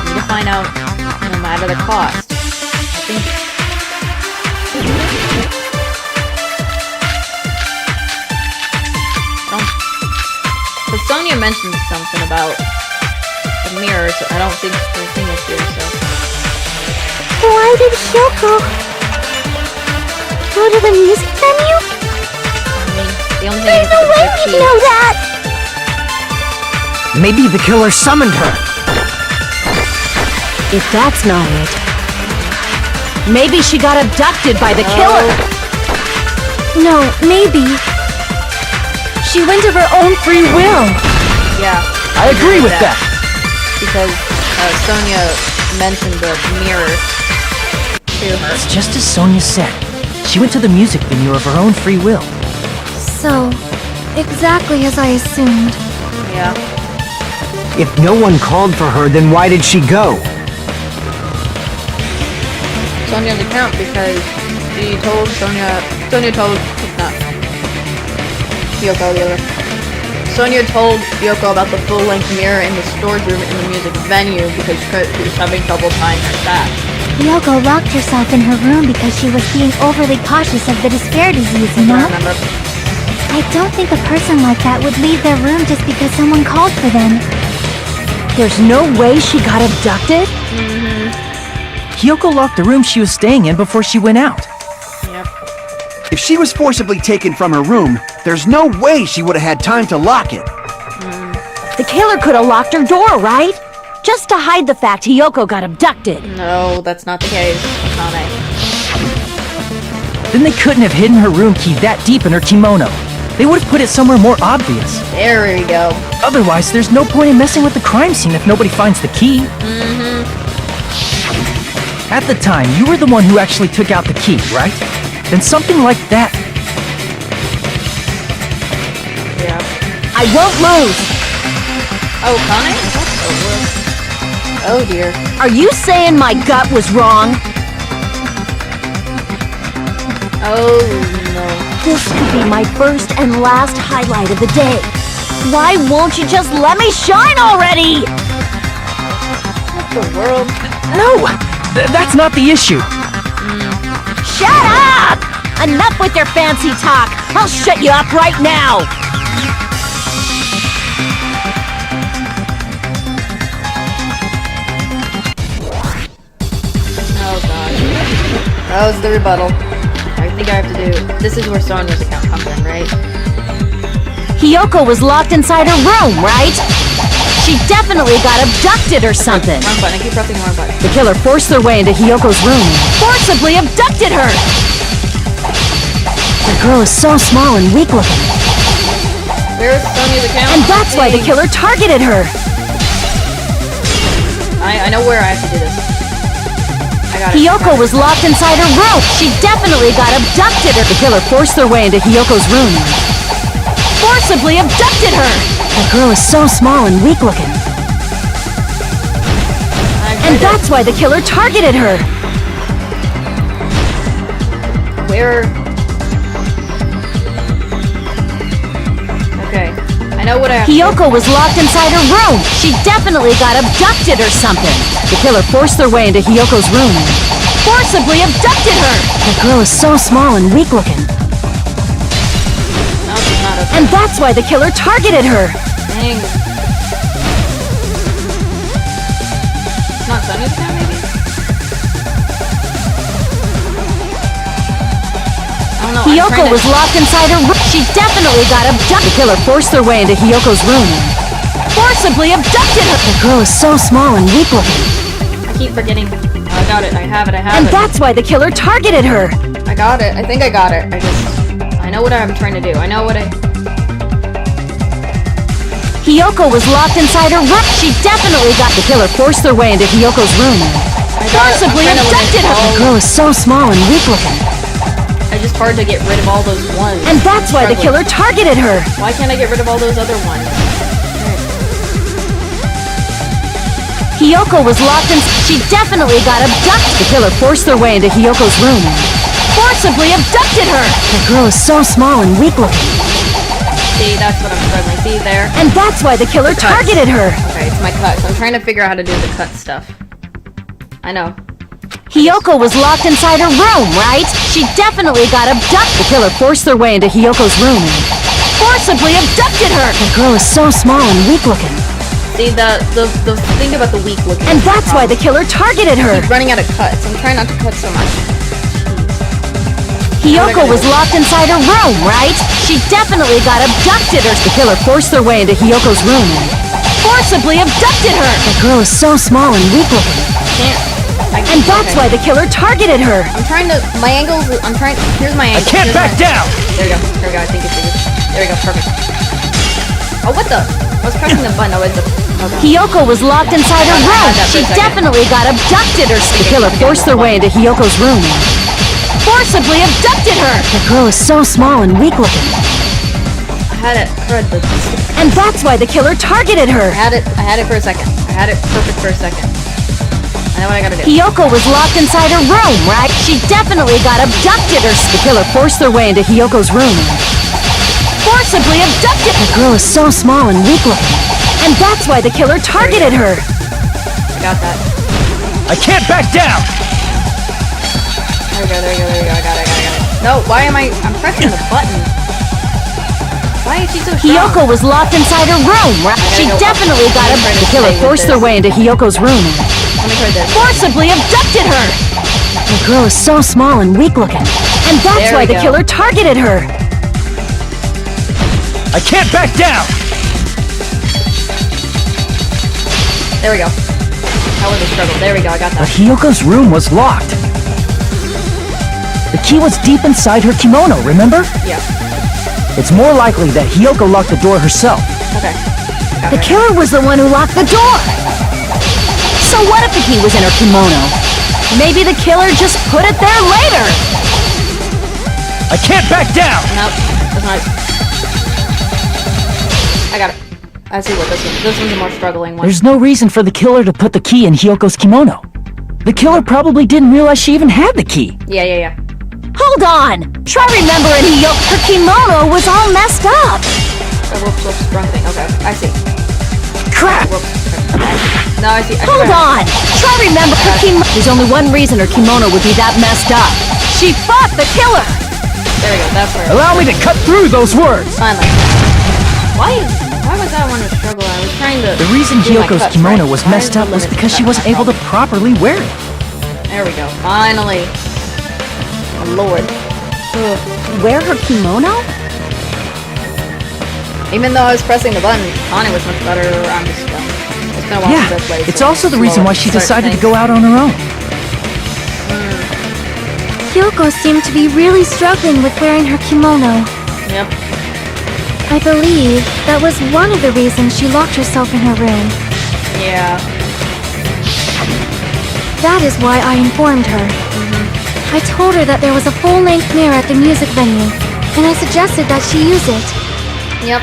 we need to find out no matter the cost. I think. But Sonia mentioned something about the mirror, so I don't think the thing is here, so... Why did Hyoko go to the music venue? I mean, the only thing There's no way we'd know that! Maybe the killer summoned her. If that's not it, maybe she got abducted by the killer. No, maybe. She went of her own free will. Yeah. I agree with that. Because Sonia mentioned the mirror to her. It's just as Sonia said. She went to the music venue of her own free will. So, exactly as I assumed. Yeah. If no one called for her, then why did she go? Sonia's account because she told Sonia told, not Hyoko, the other. Sonia told Hyoko about the full-length mirror in the storage room in the music venue because she was having trouble tying her staff. Hyoko locked herself in her room because she was being overly cautious of the despair disease, you know? I remember. I don't think a person like that would leave their room just because someone called for them. There's no way she got abducted? Hyoko locked the room she was staying in before she went out. Yep. If she was forcibly taken from her room, there's no way she would have had time to lock it. The killer could have locked her door, right? Just to hide the fact Hyoko got abducted. No, that's not the case. Akane. Then they couldn't have hidden her room key that deep in her kimono. They would have put it somewhere more obvious. There we go. Otherwise, there's no point in messing with the crime scene if nobody finds the key. At the time, you were the one who actually took out the key, right? Then something like that. Yeah. I won't lose! Oh, Akane? Oh dear. Are you saying my gut was wrong? Oh no. This could be my first and last highlight of the day. Why won't you just let me shine already? What the world? No! That's not the issue. Shut up! Enough with your fancy talk. I'll shut you up right now. Oh god. That was the rebuttal. I think I have to do... This is where Sonia's account comes in, right? Hyoko was locked inside her room, right? She definitely got abducted or something. Wrong button. I keep pressing the wrong button. The killer forced their way into Hyoko's room and forcibly abducted her. The girl is so small and weak looking. Where's Sonia's account? And that's why the killer targeted her. I know where I have to do this. I got it. Hyoko was locked inside her room. She definitely got abducted. The killer forced their way into Hyoko's room and forcibly abducted her. The girl is so small and weak looking. And that's why the killer targeted her. Where? Okay. I know what I have to do. Hyoko was locked inside her room. She definitely got abducted or something. The killer forced their way into Hyoko's room and forcibly abducted her. The girl is so small and weak looking. No, she's not okay. And that's why the killer targeted her. Dang. It's not Sonia's account, maybe? I don't know. Hyoko was locked inside her room. She definitely got abducted. The killer forced their way into Hyoko's room and forcibly abducted her. The girl is so small and weak looking. I keep forgetting. Oh, I got it. I have it. And that's why the killer targeted her. I got it. I think I got it. I know what I'm trying to do. I know what I... Hyoko was locked inside her room. She definitely got... The killer forced their way into Hyoko's room and forcibly abducted her. The girl is so small and weak looking. It's just hard to get rid of all those ones. And that's why the killer targeted her. Why can't I get rid of all those other ones? Hyoko was locked in... She definitely got abducted. The killer forced their way into Hyoko's room and forcibly abducted her. The girl is so small and weak looking. See, that's what I'm struggling. See, there? And that's why the killer targeted her. Okay, it's my cuts. I'm trying to figure out how to do the cut stuff. I know. Hyoko was locked inside her room, right? She definitely got abducted. The killer forced their way into Hyoko's room and forcibly abducted her. The girl is so small and weak looking. See, the thing about the weak look. And that's why the killer targeted her. Keep running out of cuts. I'm trying not to cut so much. Hiyoko was locked inside her room, right? She definitely got abducted or the killer forced their way into Hiyoko's room and forcibly abducted her. The girl is so small and weak looking. And that's why the killer targeted her. I'm trying to, my angles, here's my angle. I can't back down! There we go, I think it's bigger. There we go, perfect. Oh, what the? I was pressing the button, okay. Hiyoko was locked inside her room. She definitely got abducted or the killer forced their way into Hiyoko's room and forcibly abducted her. The girl is so small and weak looking. I had it, and that's why the killer targeted her. I had it for a second. I had it perfect for a second. I know what I gotta do. Hiyoko was locked inside her room, right? She definitely got abducted or the killer forced their way into Hiyoko's room and forcibly abducted. The girl is so small and weak looking. And that's why the killer targeted her. I got that. I can't back down! There we go, I got it. No, why am I'm pressing the button. Why is she so strong? Hiyoko was locked inside her room, right? She definitely got abducted. The killer forced their way into Hiyoko's room and forcibly abducted her. The girl is so small and weak looking. And that's why the killer targeted her. I can't back down! There we go. How was the struggle? There we go, I got that. But Hiyoko's room was locked. The key was deep inside her kimono, remember? Yeah. It's more likely that Hiyoko locked the door herself. Okay. The killer was the one who locked the door. So what if the key was in her kimono? Maybe the killer just put it there later. I can't back down! Nope, that's not it. I got it. I see what this one's a more struggling one. There's no reason for the killer to put the key in Hiyoko's kimono. The killer probably didn't realize she even had the key. Yeah. Hold on! Try remembering her kimono was all messed up! Oh, whoops, wrong thing. Okay, I see. Crap! No, I see. Hold on! Try remember her kimono. There's only one reason her kimono would be that messed up. She fought the killer! There we go, that's where. Allow me to cut through those words! Finally. Why was that one a struggle? I was trying to... The reason Hiyoko's kimono was messed up was because she wasn't able to properly wear it. There we go, finally. Oh, Lord. Ugh. Wear her kimono? Even though I was pressing the button, Connie was much better. I'm just it's been a while since I played. It's also the reason why she decided to go out on her own. Hiyoko seemed to be really struggling with wearing her kimono. Yep. I believe that was one of the reasons she locked herself in her room. Yeah. That is why I informed her. I told her that there was a full-length mirror at the music venue, and I suggested that she use it. Yep.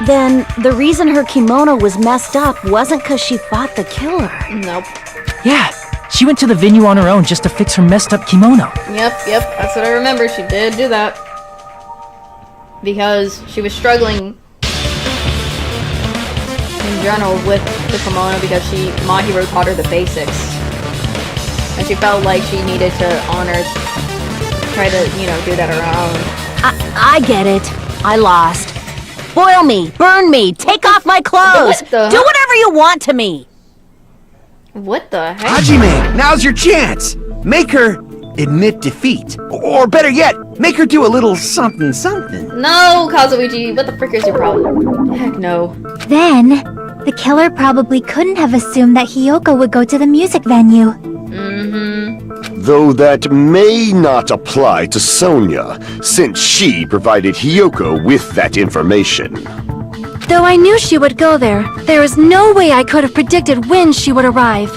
Then, the reason her kimono was messed up wasn't because she fought the killer. Nope. Yeah, she went to the venue on her own just to fix her messed up kimono. Yep, that's what I remember. She did do that. Because she was struggling in general with the kimono because Mahiro taught her the basics. And she felt like she needed to try to, do that her own. I get it. I lost. Boil me, burn me, take off my clothes. Do whatever you want to me. What the heck? Hajime, now's your chance. Make her admit defeat. Or better yet, make her do a little something. No, Kazuichi, what the frick is your problem? Heck no. Then, the killer probably couldn't have assumed that Hiyoko would go to the music venue. Though that may not apply to Sonia, since she provided Hiyoko with that information. Though I knew she would go there, there is no way I could have predicted when she would arrive.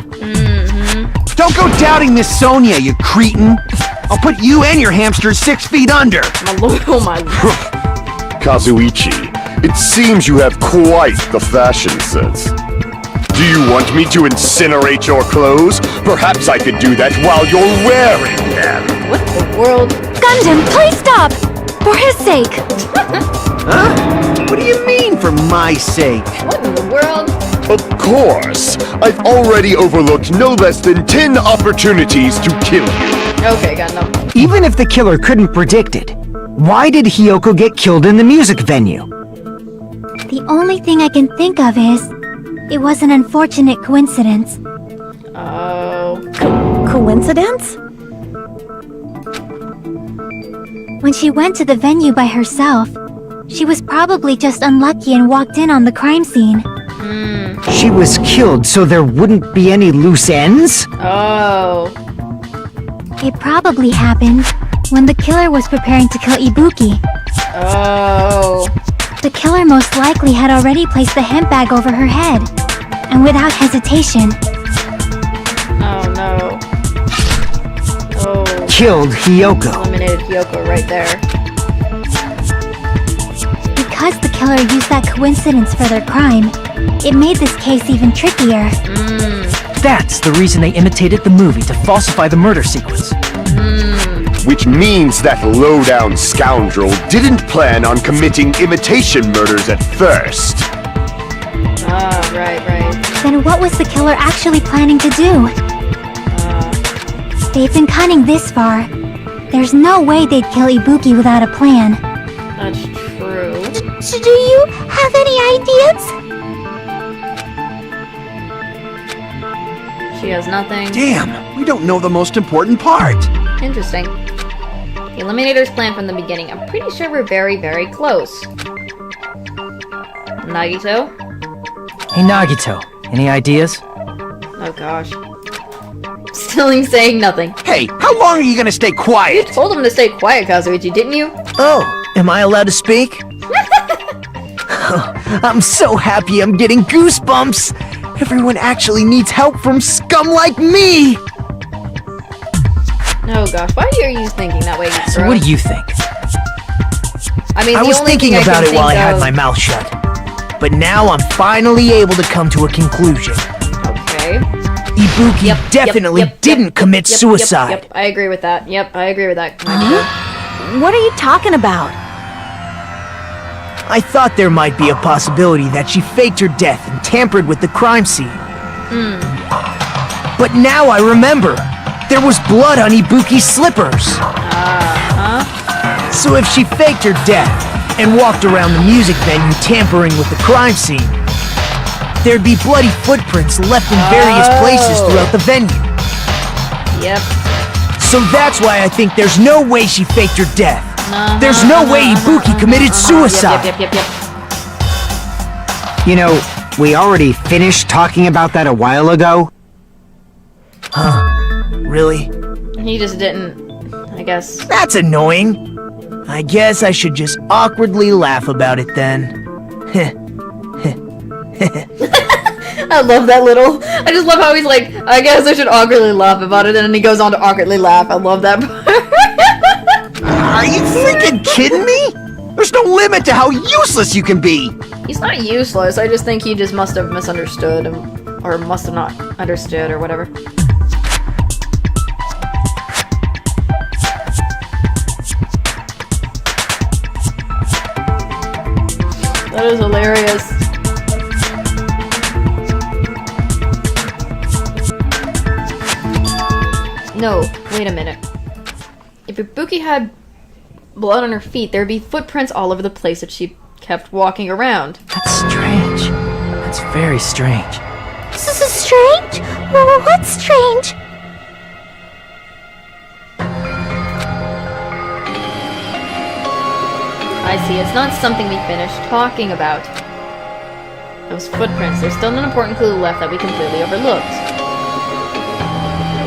Don't go doubting Miss Sonia, you cretin. I'll put you and your hamsters 6 feet under. My lord, oh my lord. Kazuichi, it seems you have quite the fashion sense. Do you want me to incinerate your clothes? Perhaps I could do that while you're wearing them. What the world? Gundam, please stop! For his sake! Huh? What do you mean, for my sake? What in the world? Of course. I've already overlooked no less than 10 opportunities to kill you. Okay, Gundam. Even if the killer couldn't predict it, why did Hiyoko get killed in the music venue? The only thing I can think of is, it was an unfortunate coincidence. Oh. Coincidence? When she went to the venue by herself, she was probably just unlucky and walked in on the crime scene. She was killed so there wouldn't be any loose ends? Oh. It probably happened when the killer was preparing to kill Ibuki. Oh. The killer most likely had already placed the hemp bag over her head, and without hesitation, Oh no. Oh. Killed Hiyoko. Eliminated Kyoko right there. because the killer used that coincidence for their crime, it made this case even trickier. That's the reason they imitated the movie to falsify the murder sequence. Which means that low-down scoundrel didn't plan on committing imitation murders at first. Ah, right. Then what was the killer actually planning to do? They've been cunning this far. There's no way they'd kill Ibuki without a plan. That's true. Do you have any ideas? She has nothing. Damn, we don't know the most important part. Interesting. The Eliminator's plan from the beginning. I'm pretty sure we're very, very close. Nagito? Hey Nagito, any ideas? Oh gosh. Still saying nothing. Hey, how long are you gonna stay quiet? Told him to stay quiet, Kazuichi, didn't you? Oh, am I allowed to speak? I'm so happy I'm getting goosebumps! Everyone actually needs help from scum like me! Oh gosh, why are you thinking that way? So what do you think? I mean, I the was only thinking thing about I it can while I think had of- my mouth shut. But now I'm finally able to come to a conclusion. Okay. Ibuki definitely didn't commit suicide. Yep, I agree with that. Yep, I agree with that. Nagito. What are you talking about? I thought there might be a possibility that she faked her death and tampered with the crime scene. But now I remember. There was blood on Ibuki's slippers. So if she faked her death and walked around the music venue tampering with the crime scene, there'd be bloody footprints left in various places throughout the venue. Yep. So that's why I think there's no way she faked her death. There's no way Ibuki committed suicide. Yep. You know, we already finished talking about that a while ago. Really? He just didn't, I guess. That's annoying. I guess I should just awkwardly laugh about it then. I love that little. I just love how he's like, I guess I should awkwardly laugh about it, and then he goes on to awkwardly laugh. I love that part. Are you freaking kidding me? There's no limit to how useless you can be. He's not useless. I just think he just must have misunderstood, or must have not understood, or whatever. That is hilarious. No, wait a minute. If Ibuki had blood on her feet, there'd be footprints all over the place that she kept walking around. That's strange. That's very strange. This is strange? Well, what's strange? I see, it's not something we finished talking about. Those footprints, there's still an important clue left that we completely overlooked.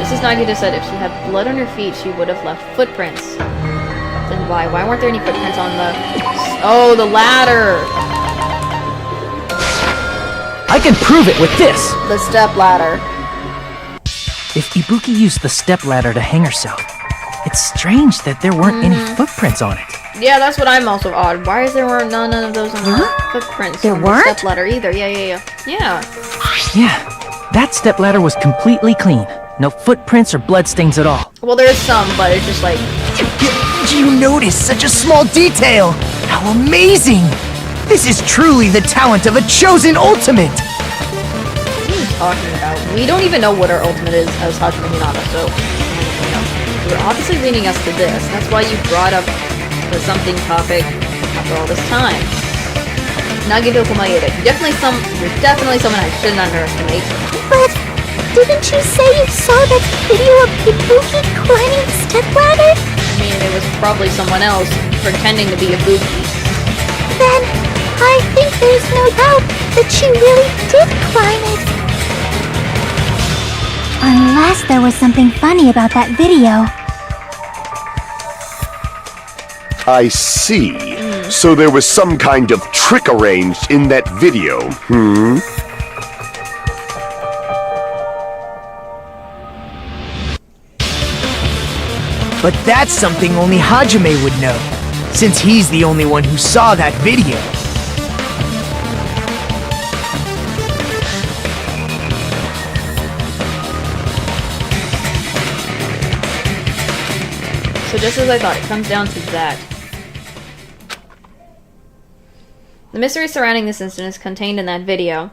Mrs. Nagita said if she had blood on her feet, she would have left footprints. Then why? Why weren't there any footprints on the... Oh, the ladder! I can prove it with this! The step ladder. If Ibuki used the stepladder to hang herself, it's strange that there weren't any footprints on it. Yeah, that's what I'm also odd. Why is there none of those on the footprints There on weren't? the step ladder either? Yeah. Yeah, that stepladder was completely clean. No footprints or bloodstains at all. Well, there is some, but it's just like... Did you notice such a small detail? How amazing! This is truly the talent of a chosen ultimate! What are you talking about? We don't even know what our ultimate is as Hajime Hinata, so... You know, you're obviously leading us to this. That's why you brought up the something topic after all this time. Nagito Komaeda. You're definitely someone I shouldn't underestimate. But didn't you say you saw that video of Ibuki climbing the stepladder? I mean, it was probably someone else pretending to be Ibuki. Then I think there's no doubt that she really did climb it. Unless there was something funny about that video. I see. So there was some kind of trick arranged in that video, But that's something only Hajime would know, since he's the only one who saw that video. So just as I thought, it comes down to that. The mystery surrounding this incident is contained in that video.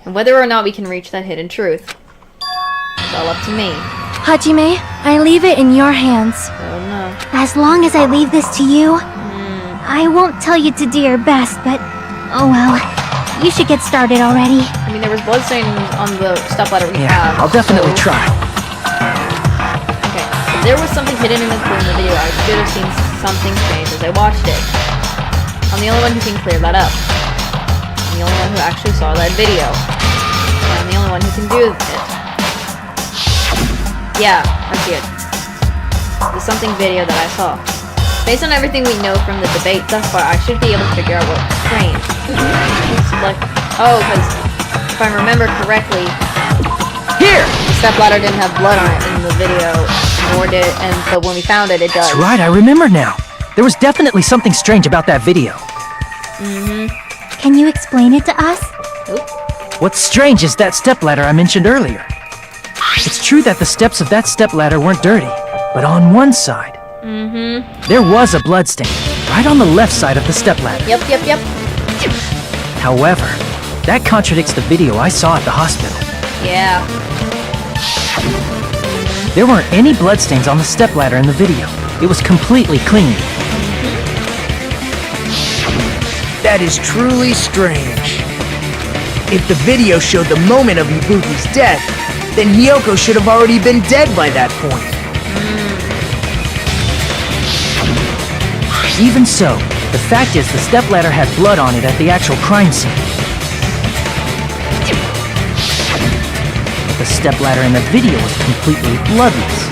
And whether or not we can reach that hidden truth, it's all up to me. Hajime, I leave it in your hands. Oh no. As long as I leave this to you, I won't tell you to do your best, but oh well. You should get started already. I mean, there was bloodstains on the stepladder we have. I'll definitely try. Okay, if there was something hidden in the video, I should have seen something strange as I watched it. I'm the only one who can clear that up. I'm the only one who actually saw that video. And I'm the only one who can do it. Yeah, I see it. The something video that I saw. Based on everything we know from the debate thus far, I should be able to figure out what's strange. Like, oh, because if I remember correctly, Here! the stepladder didn't have blood on it in the video, nor did, but when we found it, it does. That's right, I remember now. There was definitely something strange about that video. Can you explain it to us? What's strange is that stepladder I mentioned earlier. It's true that the steps of that stepladder weren't dirty, but on one side, there was a bloodstain, right on the left side of the stepladder. Yep. However, that contradicts the video I saw at the hospital. Yeah. There weren't any bloodstains on the stepladder in the video. It was completely clean. That is truly strange. If the video showed the moment of Ibuki's death, then Hiyoko should have already been dead by that point. Even so, the fact is the stepladder had blood on it at the actual crime scene. But the stepladder in the video was completely bloodless.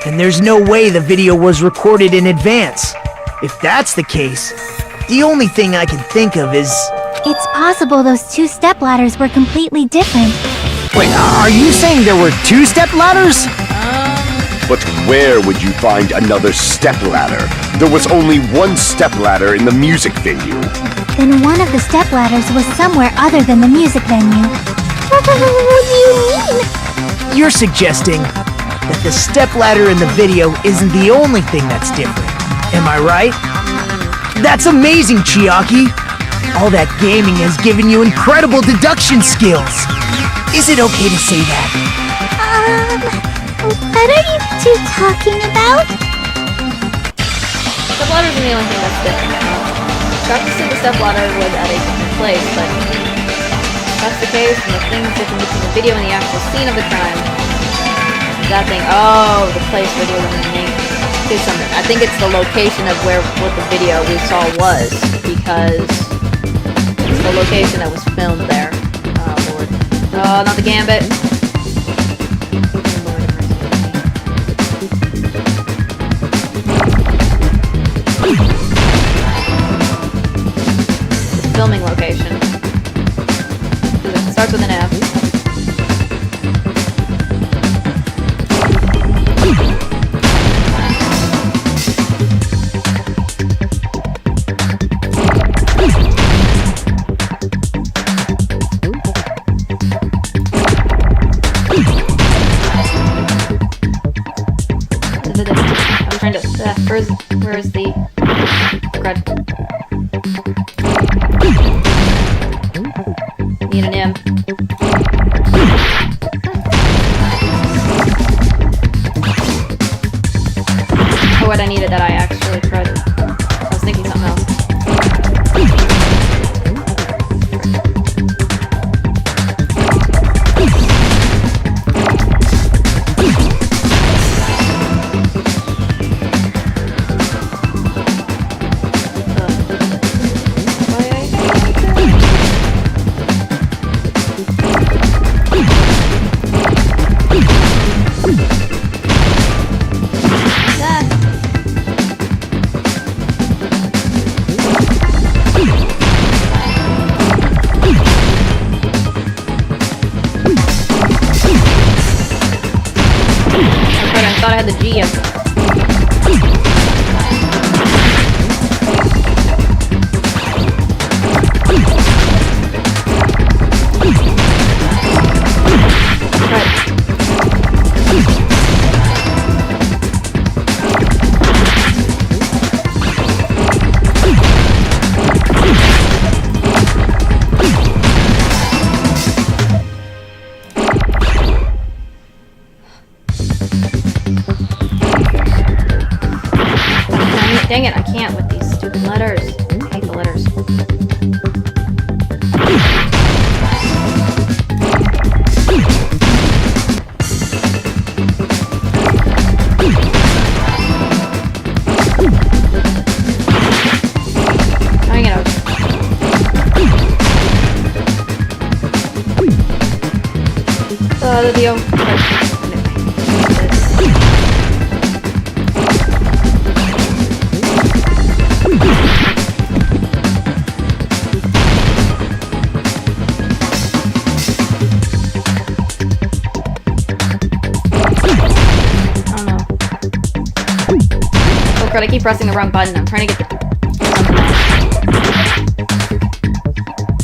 And there's no way the video was recorded in advance. If that's the case, the only thing I can think of is... It's possible those two stepladders were completely different. Wait, are you saying there were two stepladders? But where would you find another stepladder? There was only one stepladder in the music venue. Then one of the stepladders was somewhere other than the music venue. What do you mean? You're suggesting that the stepladder in the video isn't the only thing that's different. Am I right? That's amazing, Chiaki! All that gaming has given you incredible deduction skills! Is it okay to say that? What are you two talking about? Stepladder isn't the only thing that's different. Doctor said the stepladder was at a different place, but if that's the case, and the thing's different between the video and the actual scene of the crime, that thing, oh, the place where they were going to name is something. I think it's the location of what the video we saw was, because it's the location that was filmed there. Oh, Lord. Oh, not the Gambit. It's filming location. It starts with an F. I'm trying to. Where's the? Crud. Need an M. what I needed that eye, actually. Crud. I was thinking something else. I thought I had the G up. Dang it, I can't with these stupid letters. I hate the letters. Hang it out. The deal. I keep pressing the wrong button. I'm trying to get the something else.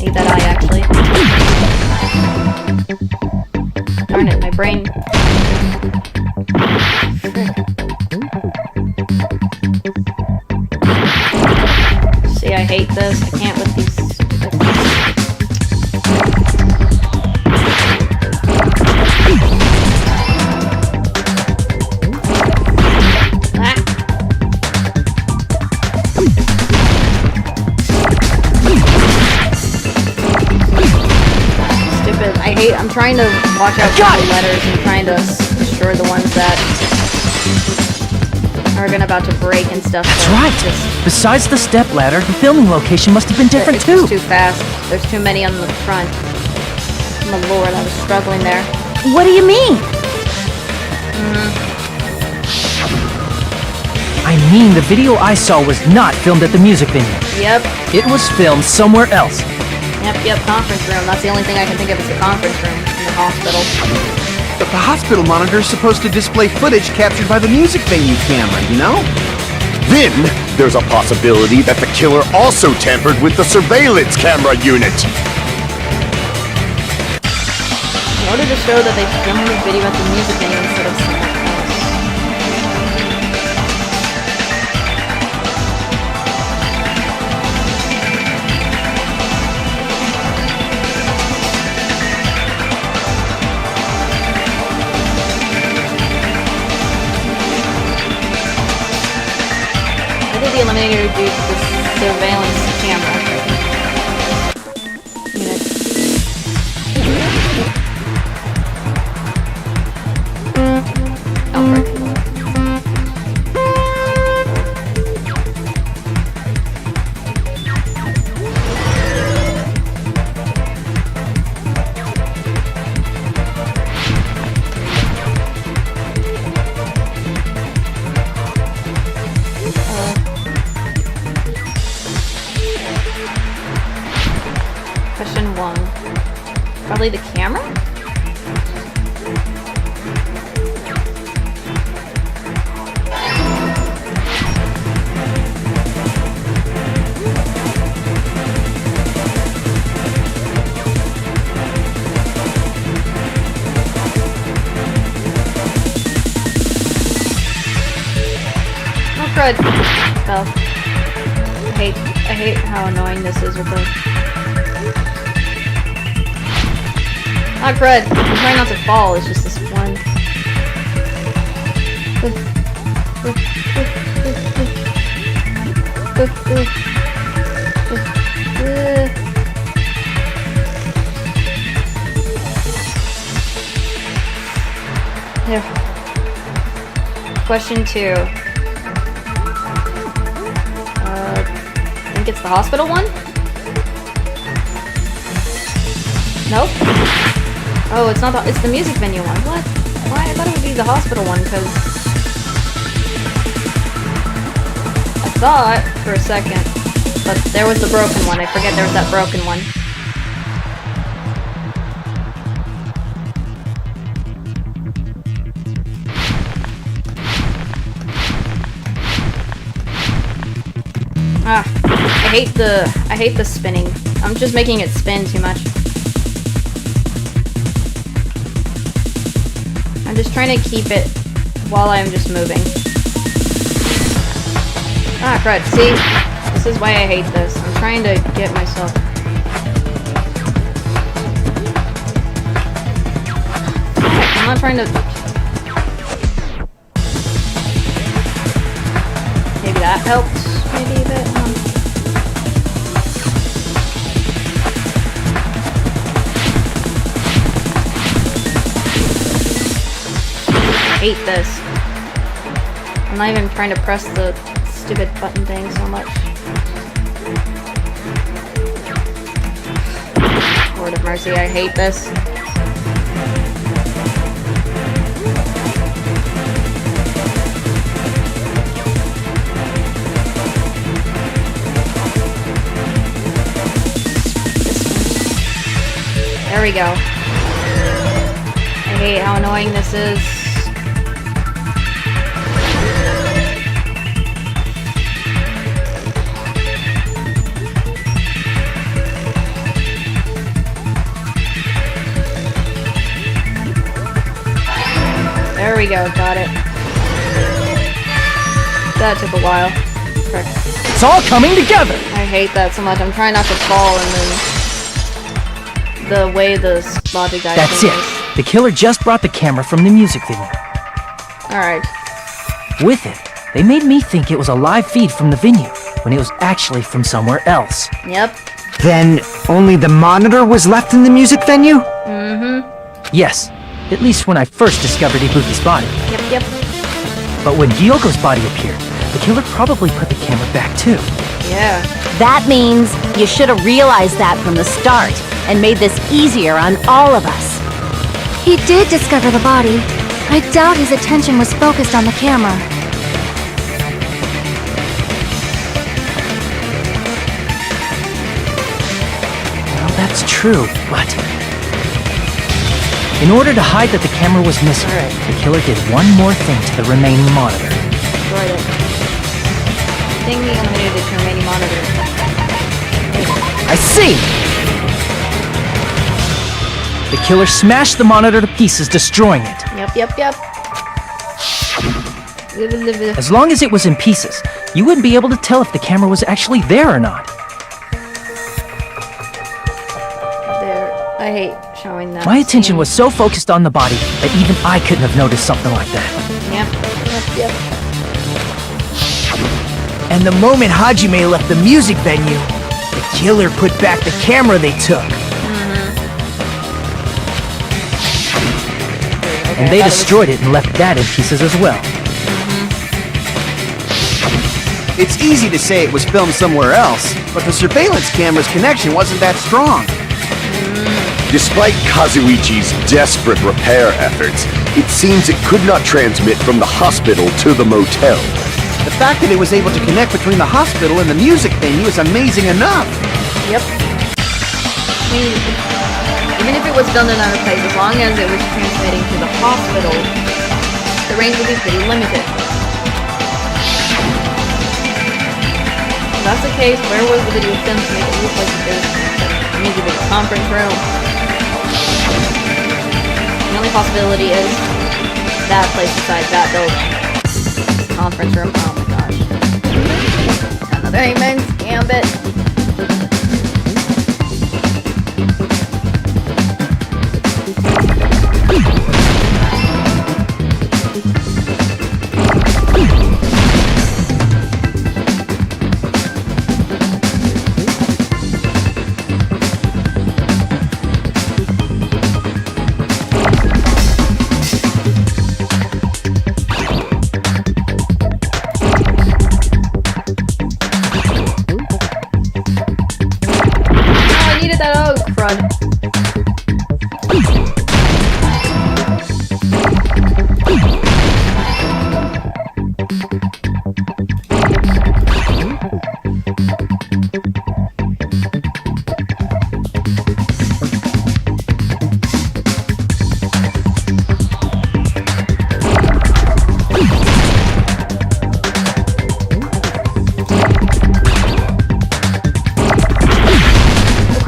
Need that eye, actually. Darn it, my brain. See, I hate this. I can't with these stupid things. I'm trying to watch out for the letters and trying to destroy the ones that are about to break and stuff. That's right. Besides the step ladder, the filming location must have been different too. It's too fast. There's too many on the front. My lord, I was struggling there. What do you mean? I mean, the video I saw was not filmed at the music venue. Yep. It was filmed somewhere else. Yep, conference room. That's the only thing I can think of is the conference room in the hospital. But the hospital monitor is supposed to display footage captured by the music venue camera, you know? Then, there's a possibility that the killer also tampered with the surveillance camera unit. In order to show that they filmed the video at the music venue instead of somewhere else. The eliminator due to the surveillance camera unit. Oh, right. Question 1. Probably the camera? Oh, crud. Well, I hate how annoying this is with the... Ah, crud. I'm trying not to fall, it's just this one. There. Question 2. I think it's the hospital one? Nope. Oh, it's not the, it's the music venue one. What? Why? I thought it would be the hospital one, because I thought for a second, but there was the broken one. I forget there was that broken one. Ah, I hate the spinning. I'm just making it spin too much. I'm just trying to keep it while I'm just moving. Ah, crud. See? This is why I hate this. I'm trying to get myself... I'm not trying to... Maybe that helps. Maybe a bit. I hate this. I'm not even trying to press the stupid button thing so much. Lord of mercy, I hate this. There we go. I hate how annoying this is. There we go, got it. That took a while. Frick. It's all coming together! I hate that so much. I'm trying not to fall and then... the way the logic guy That's it. The killer just brought the camera from the music venue. Alright. With it, they made me think it was a live feed from the venue, when it was actually from somewhere else. Yep. Then only the monitor was left in the music venue? Mm-hmm. Yes, at least when I first discovered Ibuki's body. Yep. But when Hyoko's body appeared, the killer probably put the camera back too. Yeah. That means you should have realized that from the start and made this easier on all of us. He did discover the body. I doubt his attention was focused on the camera. Well, that's true, but... in order to hide that the camera was missing, the killer did one more thing to the remaining monitor. Destroyed it. Thing he eliminated the remaining monitor. I see! The killer smashed the monitor to pieces, destroying it. Yep. As long as it was in pieces, you wouldn't be able to tell if the camera was actually there or not. There. I hate showing that. My attention was so focused on the body that even I couldn't have noticed something like that. Yep. And the moment Hajime left the music venue, the killer put back the camera they took. And they destroyed it and left that in pieces as well. It's easy to say it was filmed somewhere else, but the surveillance camera's connection wasn't that strong. Despite Kazuichi's desperate repair efforts, it seems it could not transmit from the hospital to the motel. The fact that it was able to connect between the hospital and the music venue is amazing enough. Yep. I mean, even if it was filmed in another place, as long as it was transmitting to the hospital, the range would be pretty limited. If that's the case, where was the video filmed to make it look like there's a music video conference room? The only possibility is that place besides that building. Conference room. Oh my gosh. Another immense gambit.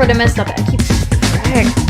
part I messed up at. I keep... Heck.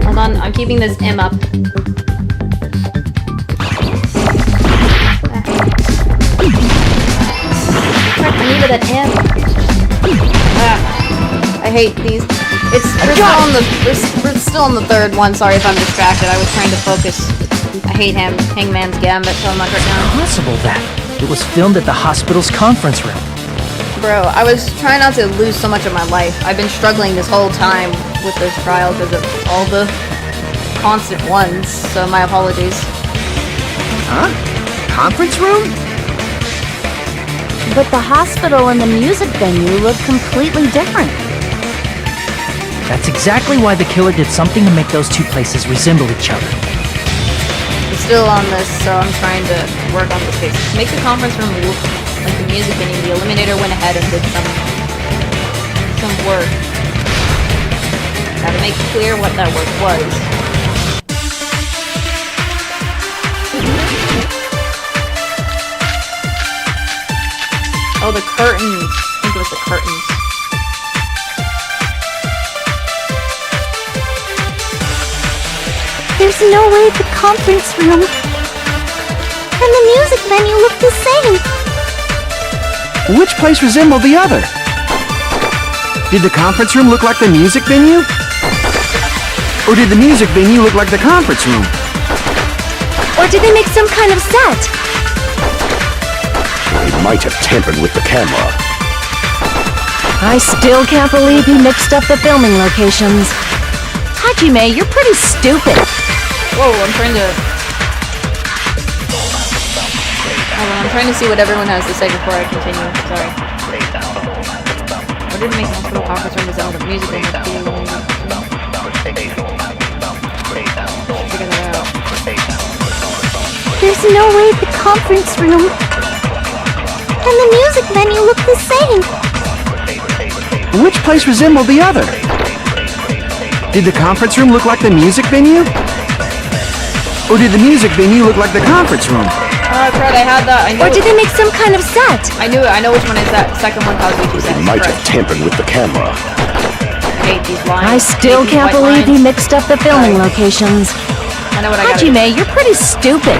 Hold on, I'm keeping this M up. I needed an M. I hate these. We're still on the third one. Sorry if I'm distracted. I was trying to focus. I hate Hangman's Gambit so much right now. Possible that it was filmed at the hospital's conference room. Bro, I was trying not to lose so much of my life. I've been struggling this whole time with this trial because of all the constant ones, so my apologies. Huh? Conference room? But the hospital and the music venue look completely different. That's exactly why the killer did something to make those two places resemble each other. I'm still on this, so I'm trying to work on this case. Make the conference room look like the music venue. The Eliminator went ahead and did some work. Gotta make clear what that work was. Oh, the curtains. I think it was the curtains. There's no way the conference room and the music venue look the same. Which place resembled the other? Did the conference room look like the music venue? Or did the music venue look like the conference room? Or did they make some kind of set? They might have tampered with the camera. I still can't believe he mixed up the filming locations. Hajime, you're pretty stupid. Whoa, I'm trying to... Hold on, I'm trying to see what everyone has to say before I continue. Sorry. What did it make the hospital conference room resemble the music room? Figure that out. There's no way the conference room and the music venue look the same. Which place resembled the other? Did the conference room look like the music venue? Or did the music venue look like the conference room? Crud, I had that. I knew Or did they make some kind of set? I knew it. I know which one is that. Second one caused me 2 seconds. They might have tampered with the camera. I hate these lines. I still can't believe he mixed up the filming locations. I know what I gotta do. Hajime, you're pretty stupid.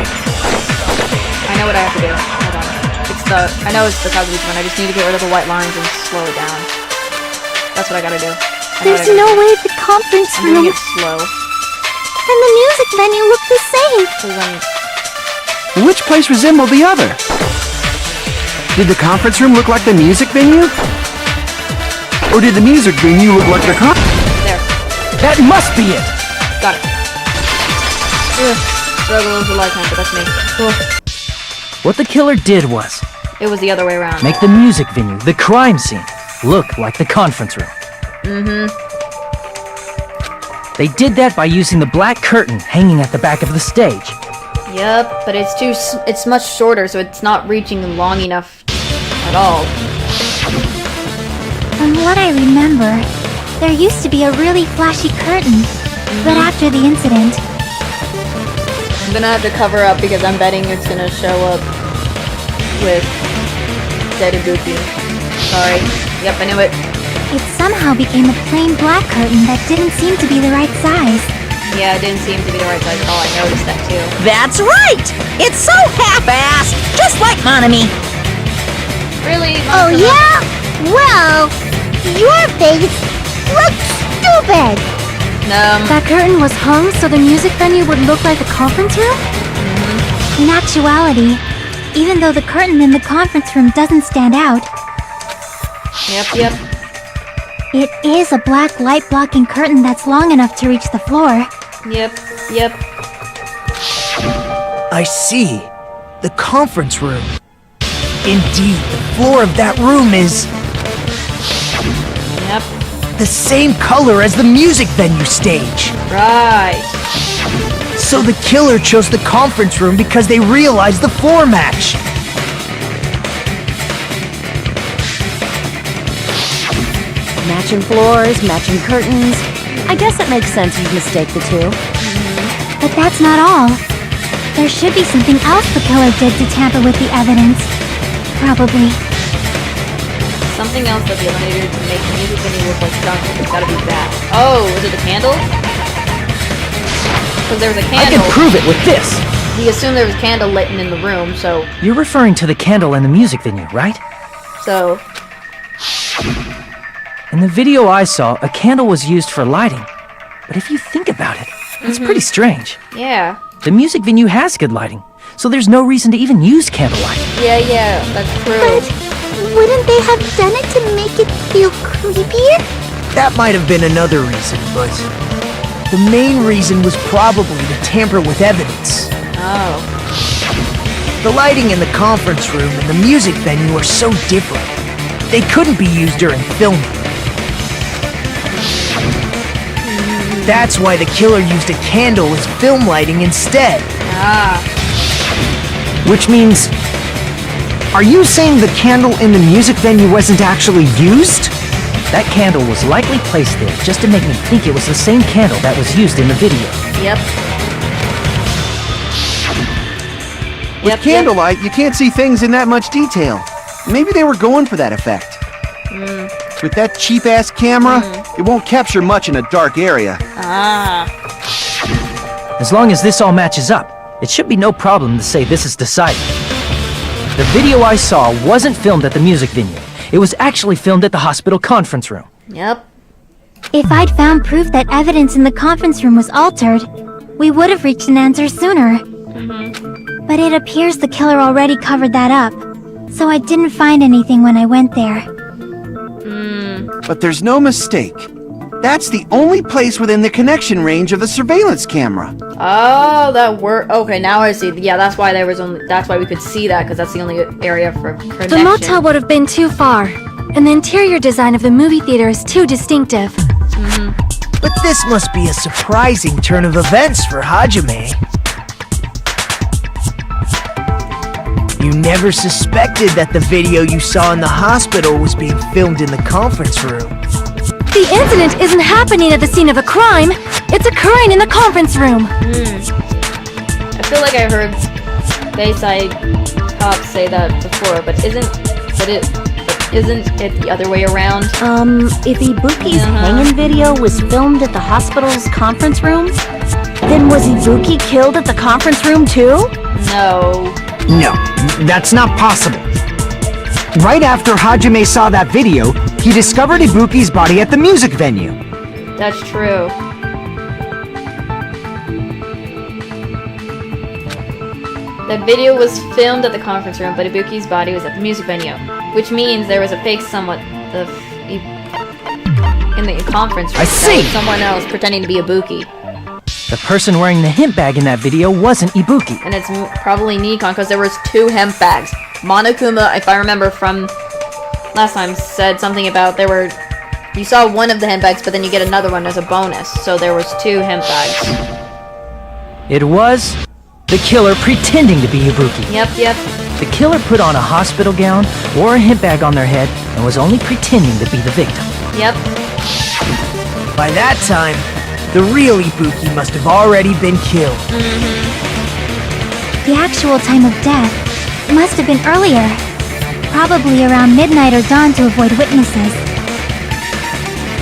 I know what I have to do. Hold on. I know it's the cause of each one. I just need to get rid of the white lines and slow it down. That's what I gotta do. There's no way the conference I'm doing room it slow. and the music venue look the same. Which place resembled the other? Did the conference room look like the music venue? Or did the music venue look like the There. That must be it! Got it. Struggle with the lifetime, but that's me. Cool. What the killer did was It was the other way around. make the music venue, the crime scene, look like the conference room. They did that by using the black curtain hanging at the back of the stage. Yep, but it's much shorter, so it's not reaching long enough at all. From what I remember, there used to be a really flashy curtain. But after the incident, I'm gonna have to cover up because I'm betting it's gonna show up with Dead Ibuki. Sorry. Yep, I knew it. it somehow became a plain black curtain that didn't seem to be the right size. Yeah, it didn't seem to be the right size at all. I noticed that too. That's right! It's so half-assed, just like Monami. Really? Oh yeah? Well, your face looks stupid! That curtain was hung so the music venue would look like a conference room? In actuality, even though the curtain in the conference room doesn't stand out, Yep. it is a black light-blocking curtain that's long enough to reach the floor. Yep. I see. The conference room. Indeed, the floor of that room is Yep. the same color as the music venue stage. Right. So the killer chose the conference room because they realized the floor match. Matching floors, matching curtains. I guess it makes sense you'd mistake the two. But that's not all. There should be something else the killer did to tamper with the evidence. Probably. Something else that the eliminator to make the music venue look like junk. It's gotta be that. Oh, is it the candle? Because there was a I candle. can prove it with this! He assumed there was a candle lit in the room, so... You're referring to the candle in the music venue, right? So... In the video I saw, a candle was used for lighting. But if you think about it, that's pretty strange. Yeah. The music venue has good lighting, so there's no reason to even use candlelight. Yeah, that's true. But wouldn't they have done it to make it feel creepier? That might have been another reason, but the main reason was probably to tamper with evidence. Oh. The lighting in the conference room and the music venue are so different. They couldn't be used during filming. That's why the killer used a candle as film lighting instead. Ah. Which means... Are you saying the candle in the music venue wasn't actually used? That candle was likely placed there just to make me think it was the same candle that was used in the video. Yep. With candlelight, you can't see things in that much detail. Maybe they were going for that effect. With that cheap-ass camera, it won't capture much in a dark area. Ah. As long as this all matches up, it should be no problem to say this is decided. The video I saw wasn't filmed at the music venue. It was actually filmed at the hospital conference room. Yep. If I'd found proof that evidence in the conference room was altered, we would have reached an answer sooner. But it appears the killer already covered that up, so I didn't find anything when I went there. But there's no mistake. That's the only place within the connection range of the surveillance camera. Oh, that worked. Okay, now I see. Yeah, that's why there was only. That's why we could see that, because that's the only area for connection. The motel would have been too far, and the interior design of the movie theater is too distinctive. But this must be a surprising turn of events for Hajime. You never suspected that the video you saw in the hospital was being filmed in the conference room. The incident isn't happening at the scene of a crime. It's occurring in the conference room. I feel like I heard Bayside cops say that before, but isn't it the other way around? If Ibuki's hanging video was filmed at the hospital's conference room, then was Ibuki killed at the conference room too? No. No, that's not possible. Right after Hajime saw that video, he discovered Ibuki's body at the music venue. That's true. That video was filmed at the conference room, but Ibuki's body was at the music venue, which means there was a fake somewhat in the conference room. I see. Someone else pretending to be Ibuki. The person wearing the hemp bag in that video wasn't Ibuki. And it's probably Nikon, because there was 2 hemp bags. Monokuma, if I remember from last time, said something about you saw one of the hemp bags, but then you get another one as a bonus. So there was 2 hemp bags. It was the killer pretending to be Ibuki. Yep. The killer put on a hospital gown, wore a hemp bag on their head, and was only pretending to be the victim. Yep. By that time, the real Ibuki must have already been killed. The actual time of death must have been earlier. Probably around midnight or dawn to avoid witnesses.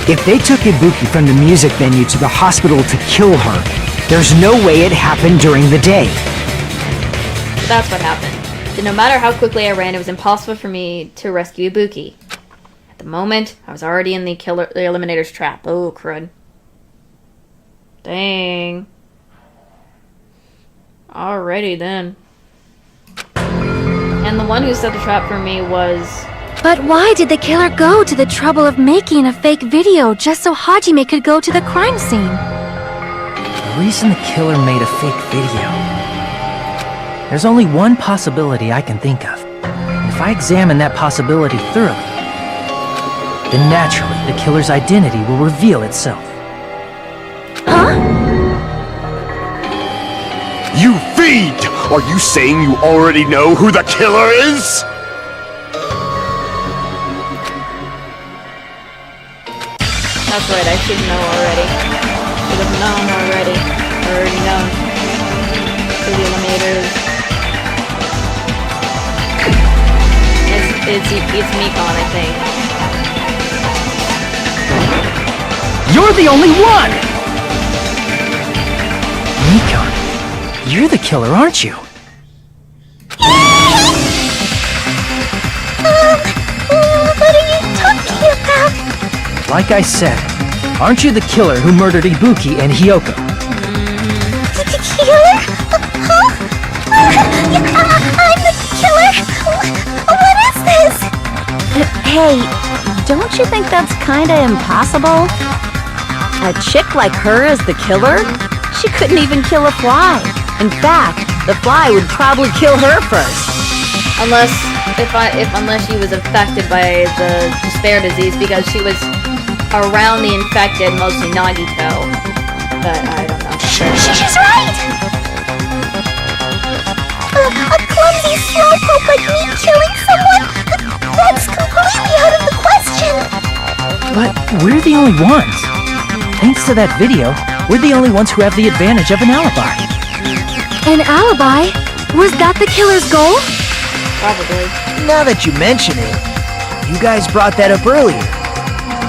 If they took Ibuki from the music venue to the hospital to kill her, there's no way it happened during the day. That's what happened. that no matter how quickly I ran, it was impossible for me to rescue Ibuki. At the moment, I was already in the Eliminator's trap. Oh, crud. Dang. Alrighty then. And the one who set the trap for me was... But why did the killer go to the trouble of making a fake video just so Hajime could go to the crime scene? The reason the killer made a fake video... There's only one possibility I can think of. And if I examine that possibility thoroughly, then naturally the killer's identity will reveal itself. Huh? You fiend! Are you saying you already know who the killer is? That's right, I should know already. Should have known already. Already known. For the Eliminators. It's Mikon, I think. You're the only one! Mikon, you're the killer, aren't you? What are you talking about? Like I said, aren't you the killer who murdered Ibuki and Hyoko? Killer? Huh? I'm the killer? What is this? Hey, don't you think that's kinda impossible? A chick like her as the killer? She couldn't even kill a fly. In fact, the fly would probably kill her first. Unless she was affected by the despair disease, because she was around the infected, mostly Nagito. But I don't know. She's right! A clumsy slowpoke like me killing someone? That's completely out of the question! But we're the only ones. Thanks to that video, we're the only ones who have the advantage of an alibi. An alibi? Was that the killer's goal? Probably. Now that you mention it, you guys brought that up earlier.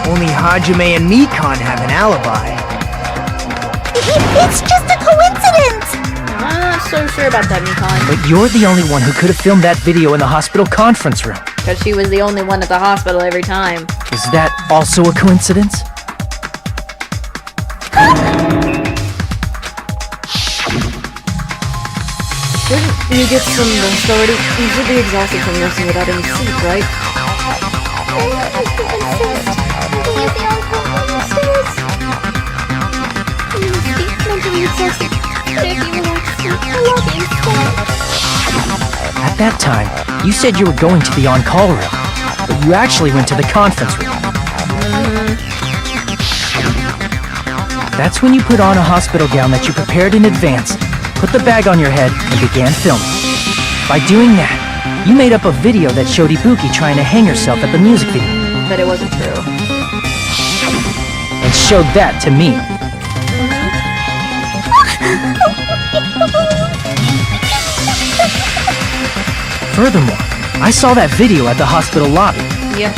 Only Hajime and Mikon have an alibi. It's just a coincidence! I'm not so sure about that, Mikon. But you're the only one who could have filmed that video in the hospital conference room. Because she was the only one at the hospital every time. Is that also a coincidence? Didn't you get some rest already? You should be exhausted from nursing without any sleep, right? At that time, you said you were going to the on-call room, but you actually went to the conference room. That's when you put on a hospital gown that you prepared in advance, put the bag on your head, and began filming. By doing that, you made up a video that showed Ibuki trying to hang herself at the music video. But it wasn't true. And showed that to me. Furthermore, I saw that video at the hospital lobby. Yep.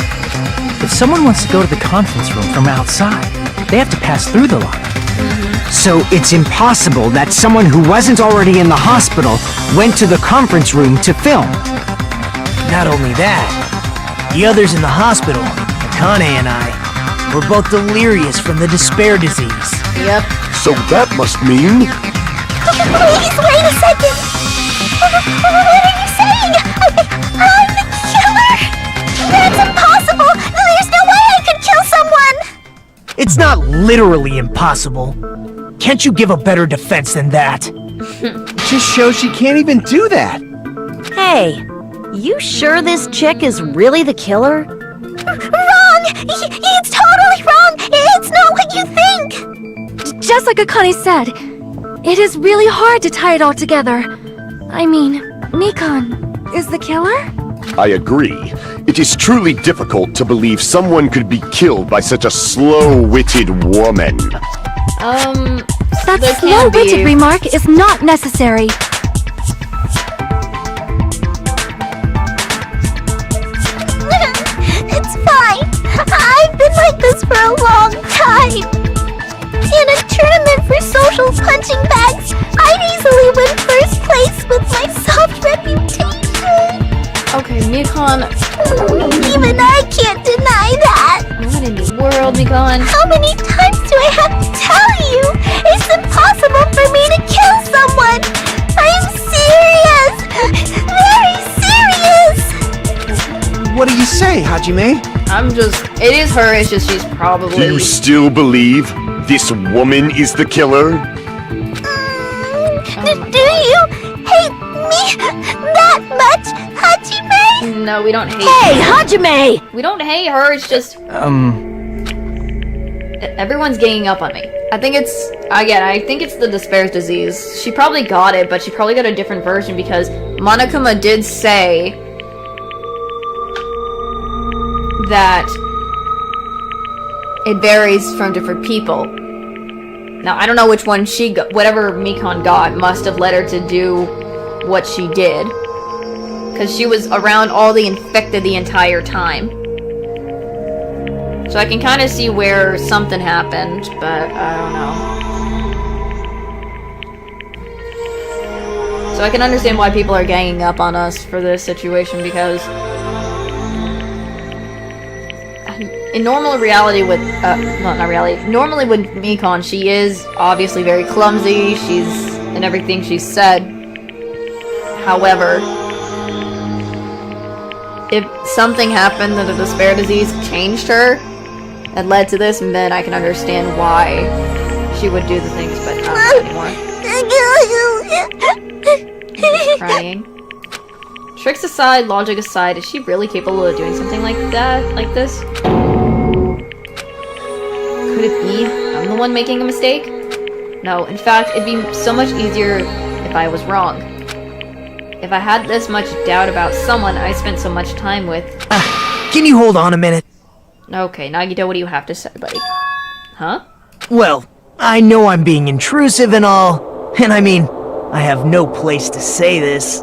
If someone wants to go to the conference room from outside, they have to pass through the lobby. So it's impossible that someone who wasn't already in the hospital went to the conference room to film. Not only that, the others in the hospital, Akane and I, were both delirious from the despair disease. Yep. So that must mean... Please, wait a second! What are you saying? I'm the killer? That's impossible! There's no way I could kill someone! It's not literally impossible. Can't you give a better defense than that? It just shows she can't even do that. Hey, you sure this chick is really the killer? Wrong! It's totally wrong! It's not what you think! Just like Akane said, it is really hard to tie it all together. I mean, Mikon is the killer? I agree. It is truly difficult to believe someone could be killed by such a slow-witted woman. That there can slow-witted be- remark is not necessary. It's fine. I've been like this for a long time. In a tournament for social punching bags, I'd easily win first place with my soft reputation. Mikon, Even I can't deny that. what in the world, Mikon? How many times do I have to tell you? It's impossible for me to kill someone. I'm serious. Very serious. What do you say, Hajime? It is her, it's just she's probably... You still believe this woman is the killer? Do you hate me that much, Hajime? No, we don't hate Hey, Hajime! We don't hate her, it's just... Everyone's ganging up on me. I think it's the Despair's disease. She probably got it, but she probably got a different version because Monokuma did say that it varies from different people. Now, I don't know which one she got. Whatever Mikon got must have led her to do what she did. Because she was around all the infected the entire time. So I can kind of see where something happened, but I don't know. So I can understand why people are ganging up on us for this situation, because in normal reality with, not reality, normally with Mikon, she is obviously very clumsy, she's, in everything she's said. However, if something happened that the Despair disease changed her, and led to this, and then I can understand why she would do the things, but not anymore. She's crying. Tricks aside, logic aside, is she really capable of doing something like that? Like this? Could it be I'm the one making a mistake? No, in fact, it'd be so much easier if I was wrong. If I had this much doubt about someone I spent so much time with... Can you hold on a minute? Okay, Nagito, what do you have to say, buddy? Huh? Well, I know I'm being intrusive and all, and I mean, I have no place to say this.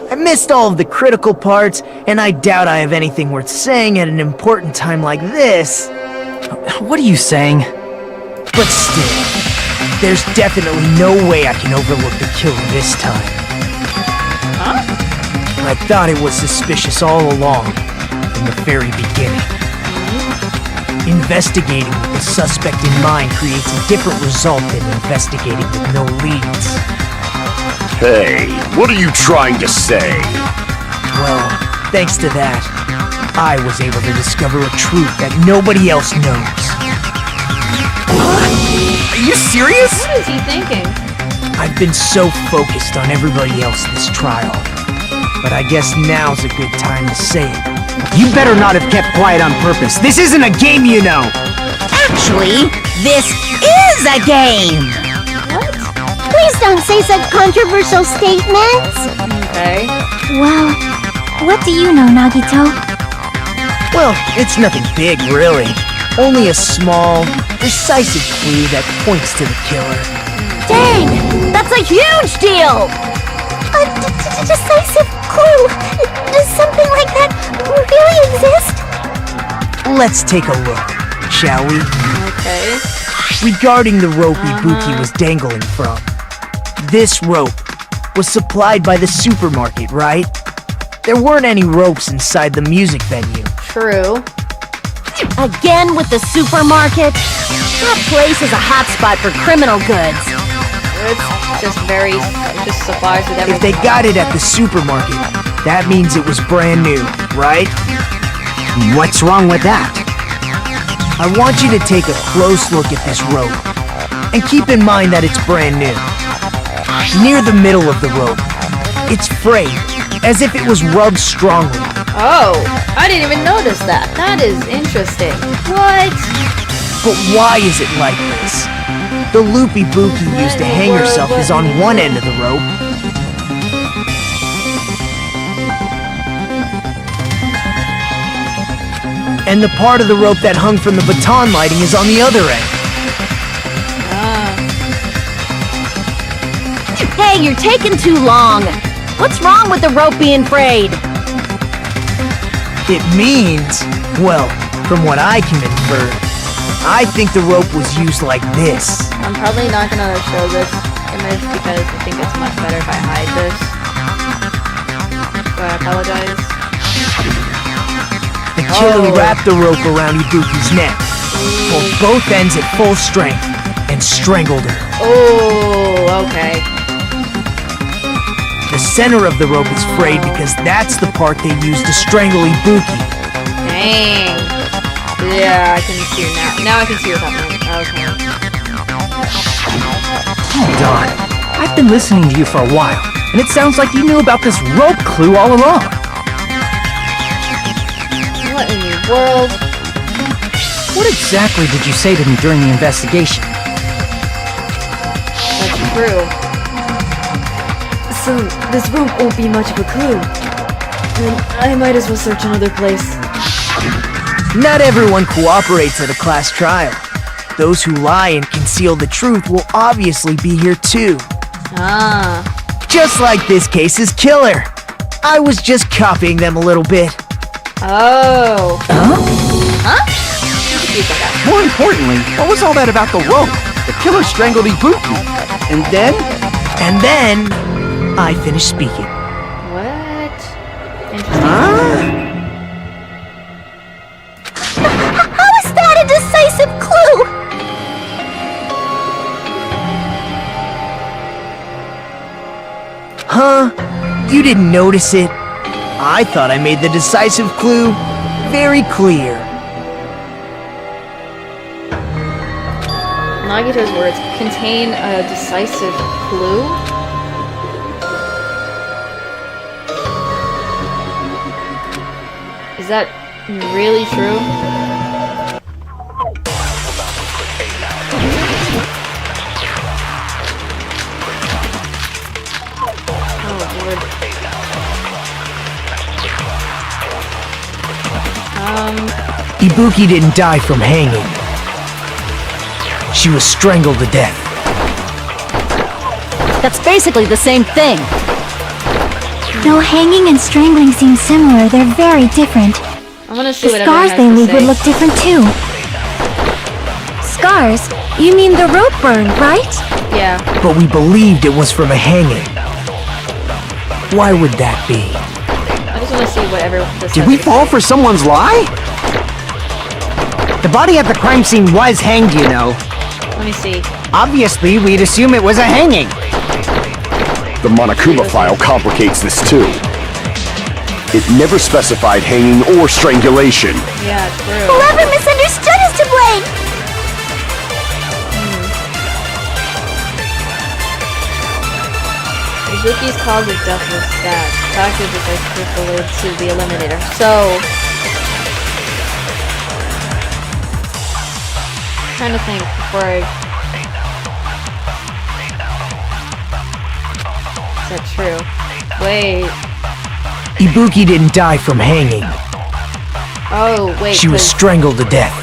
I missed all of the critical parts, and I doubt I have anything worth saying at an important time like this. What are you saying? But still, there's definitely no way I can overlook the killer this time. Huh? I thought it was suspicious all along, from the very beginning. Investigating with the suspect in mind creates a different result than investigating with no leads. Hey, what are you trying to say? Well, thanks to that, I was able to discover a truth that nobody else knows. Are you serious? What is he thinking? I've been so focused on everybody else this trial, but I guess now's a good time to say it. You better not have kept quiet on purpose. This isn't a game, you know. Actually, this is a game! Please don't say such controversial statements. Okay. Well, what do you know, Nagito? Well, it's nothing big, really. Only a small, decisive clue that points to the killer. Dang! That's a huge deal! A decisive clue? Does something like that really exist? Let's take a look, shall we? Okay. Regarding the rope Ibuki was dangling from. This rope was supplied by the supermarket, right? There weren't any ropes inside the music venue. True. Again with the supermarket? That place is a hotspot for criminal goods. It's just supplies with everything. If they got it at the supermarket, that means it was brand new, right? What's wrong with that? I want you to take a close look at this rope, and keep in mind that it's brand new. Near the middle of the rope, it's frayed, as if it was rubbed strongly. Oh, I didn't even notice that. That is interesting. What? But why is it like this? The loop Ibuki used to hang herself is on one end of the rope. And the part of the rope that hung from the baton lighting is on the other end. Hey, you're taking too long. What's wrong with the rope being frayed? It means, well, from what I can infer, I think the rope was used like this. I'm probably not gonna show this image because I think it's much better if I hide this. So I apologize. The killer wrapped the rope around Ibuki's neck, pulled both ends at full strength, and strangled her. Oh, okay. The center of the rope is frayed because that's the part they used to strangle Ibuki. Dang. Yeah, I can see it now. Now I can see what's happening. Okay. Hold on. I've been listening to you for a while, and it sounds like you knew about this rope clue all along. What in the world? What exactly did you say to me during the investigation? That's true. So, this rope won't be much of a clue. And I might as well search another place. Not everyone cooperates at a class trial. Those who lie and conceal the truth will obviously be here too. Ah. Just like this case's killer. I was just copying them a little bit. Oh. Huh? More importantly, what was all that about the rope? The killer strangled Ibuki. And then? And then, I finished speaking. What? Interesting. How is that a decisive clue? Huh? You didn't notice it? I thought I made the decisive clue very clear. Nagito's words contain a decisive clue? Is that really true? Oh, Lord. Ibuki didn't die from hanging. She was strangled to death. That's basically the same thing. Though hanging and strangling seem similar, they're very different. I want to see The what everyone scars has they to leave say. would look different too. Scars? You mean the rope burn, right? Yeah. But we believed it was from a hanging. Why would that be? I just want to see what everyone has Did we to fall say. for someone's lie? The body at the crime scene was hanged, you know. Let me see. Obviously, we'd assume it was a hanging. The Monokuma file complicates this too. It never specified hanging or strangulation. Yeah, true. Whoever misunderstood is to blame! Ibuki's cause of death was that. Factor decisive related to the Eliminator. So... trying to think before I... Is that true? Wait. Ibuki didn't die from hanging. Oh, wait. She was 'cause- strangled to death.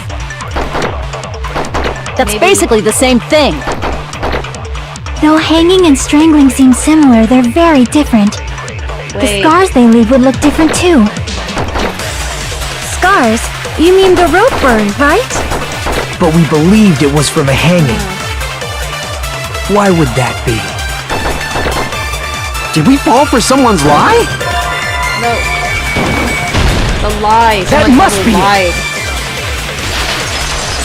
That's Maybe- basically the same thing. Though hanging and strangling seem similar, they're very different. The Wait. scars they leave would look different too. Scars? You mean the rope burn, right? But we believed it was from a hanging. Why would that be? Did we fall for someone's lie? No. The lie. That Someone must probably be it. lied.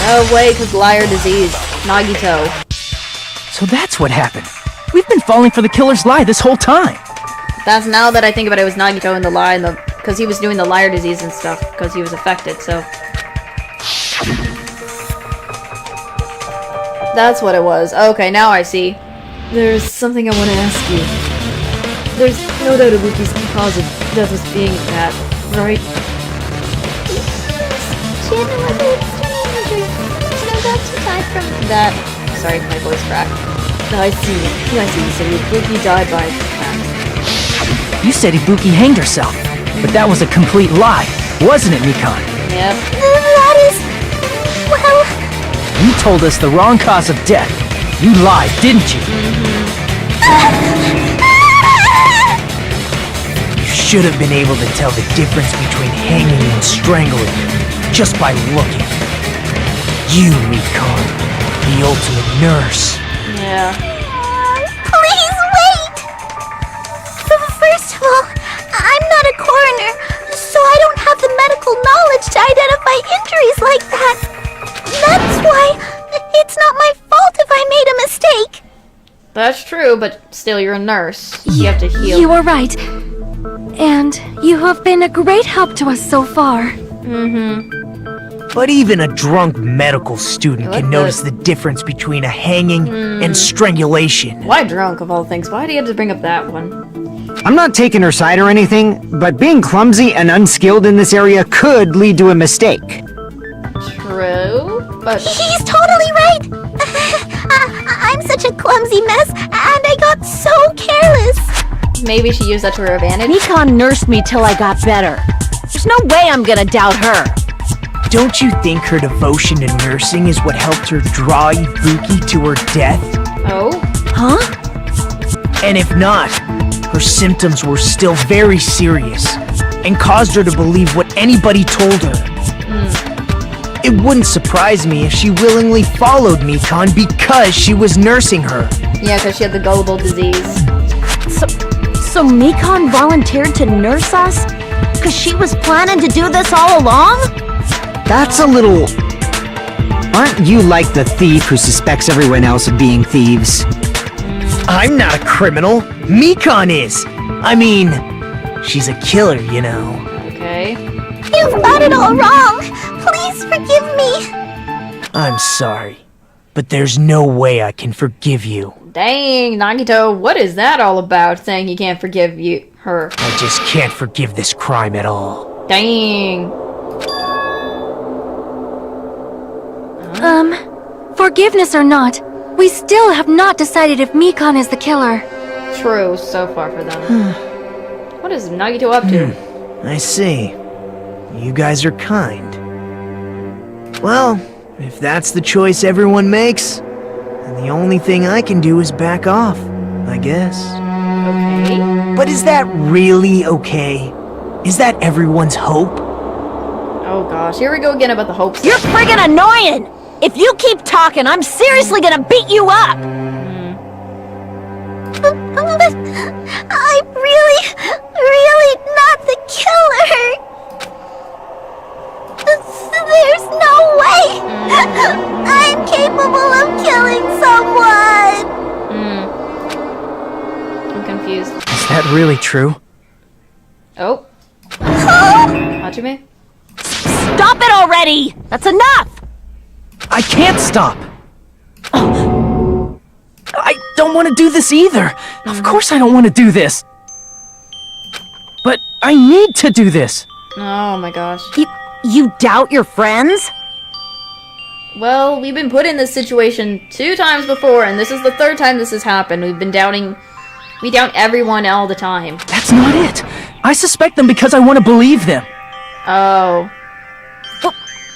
No way, because liar disease. Nagito. So that's what happened. We've been falling for the killer's lie this whole time. That's now that I think about it, was Nagito and the lie, and because he was doing the liar disease and stuff, because he was affected, so. That's what it was. Okay, now I see. There's something I want to ask you. There's no doubt Ibuki's cause of death was being that, right? That. Sorry, my voice cracked. I see. Yeah, I see. You said Ibuki died by that. You said Ibuki hanged herself, but that was a complete lie, wasn't it, Mikon? Yep. That is... well... You told us the wrong cause of death. You lied, didn't you? You should have been able to tell the difference between hanging and strangling just by looking. You, Mikon, the ultimate nurse. Yeah. Please wait! First of all, I'm not a coroner, so medical knowledge to identify injuries like that. That's why it's not my fault if I made a mistake. That's true, but still, you're a nurse. You have to heal. You are right. And you have been a great help to us so far. But even a drunk medical student I like can notice the difference between a hanging and strangulation. Why drunk, of all things? Why do you have to bring up that one? I'm not taking her side or anything, but being clumsy and unskilled in this area could lead to a mistake. True, but... He's totally right. I'm such a clumsy mess, and I got so careless. Maybe she used that to her advantage? Nikon nursed me till I got better. There's no way I'm gonna doubt her. Don't you think her devotion to nursing is what helped her draw Ibuki to her death? Oh? Huh? And if not, her symptoms were still very serious and caused her to believe what anybody told her. It wouldn't surprise me if she willingly followed Mikan because she was nursing her. Yeah, because she had the gullible disease. So Mikon volunteered to nurse us? Because she was planning to do this all along? That's a little... Aren't you like the thief who suspects everyone else of being thieves? I'm not a criminal. Mikan is. I mean, she's a killer, you know. Okay. You've got it all wrong. Please forgive me. I'm sorry, but there's no way I can forgive you. Dang, Nagito, what is that all about, saying you can't forgive her? I just can't forgive this crime at all. Dang. Forgiveness or not, we still have not decided if Mikon is the killer. True, so far for them. What is Nagito up to? I see. You guys are kind. Well, if that's the choice everyone makes, then the only thing I can do is back off, I guess. Okay. But is that really okay? Is that everyone's hope? Oh gosh, here we go again about the hopes. You're friggin' annoying! If you keep talking, I'm seriously gonna beat you up! I'm really not the killer. There's no way. I'm capable of killing someone. I'm confused. Is that really true? Oh. Hajime? Stop it already! That's enough! I can't stop! I don't want to do this either! Of course I don't want to do this! But I need to do this! Oh my gosh. You doubt your friends? Well, we've been put in this situation 2 times before, and this is the 3rd time this has happened. We doubt everyone all the time. That's not it! I suspect them because I want to believe them! Oh.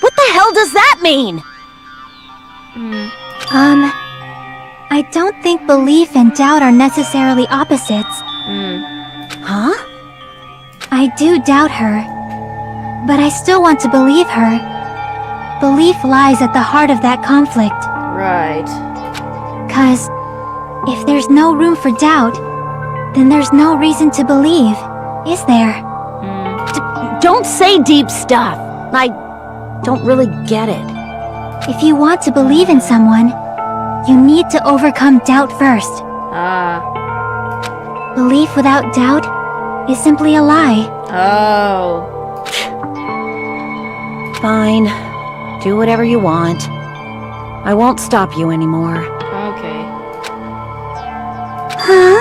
What the hell does that mean? I don't think belief and doubt are necessarily opposites. Huh? I do doubt her, but I still want to believe her. Belief lies at the heart of that conflict. Right. 'Cause if there's no room for doubt, then there's no reason to believe, is there? Don't say deep stuff. I don't really get it. If you want to believe in someone, you need to overcome doubt first. Belief without doubt is simply a lie. Oh. Fine. Do whatever you want. I won't stop you anymore. Okay. Huh?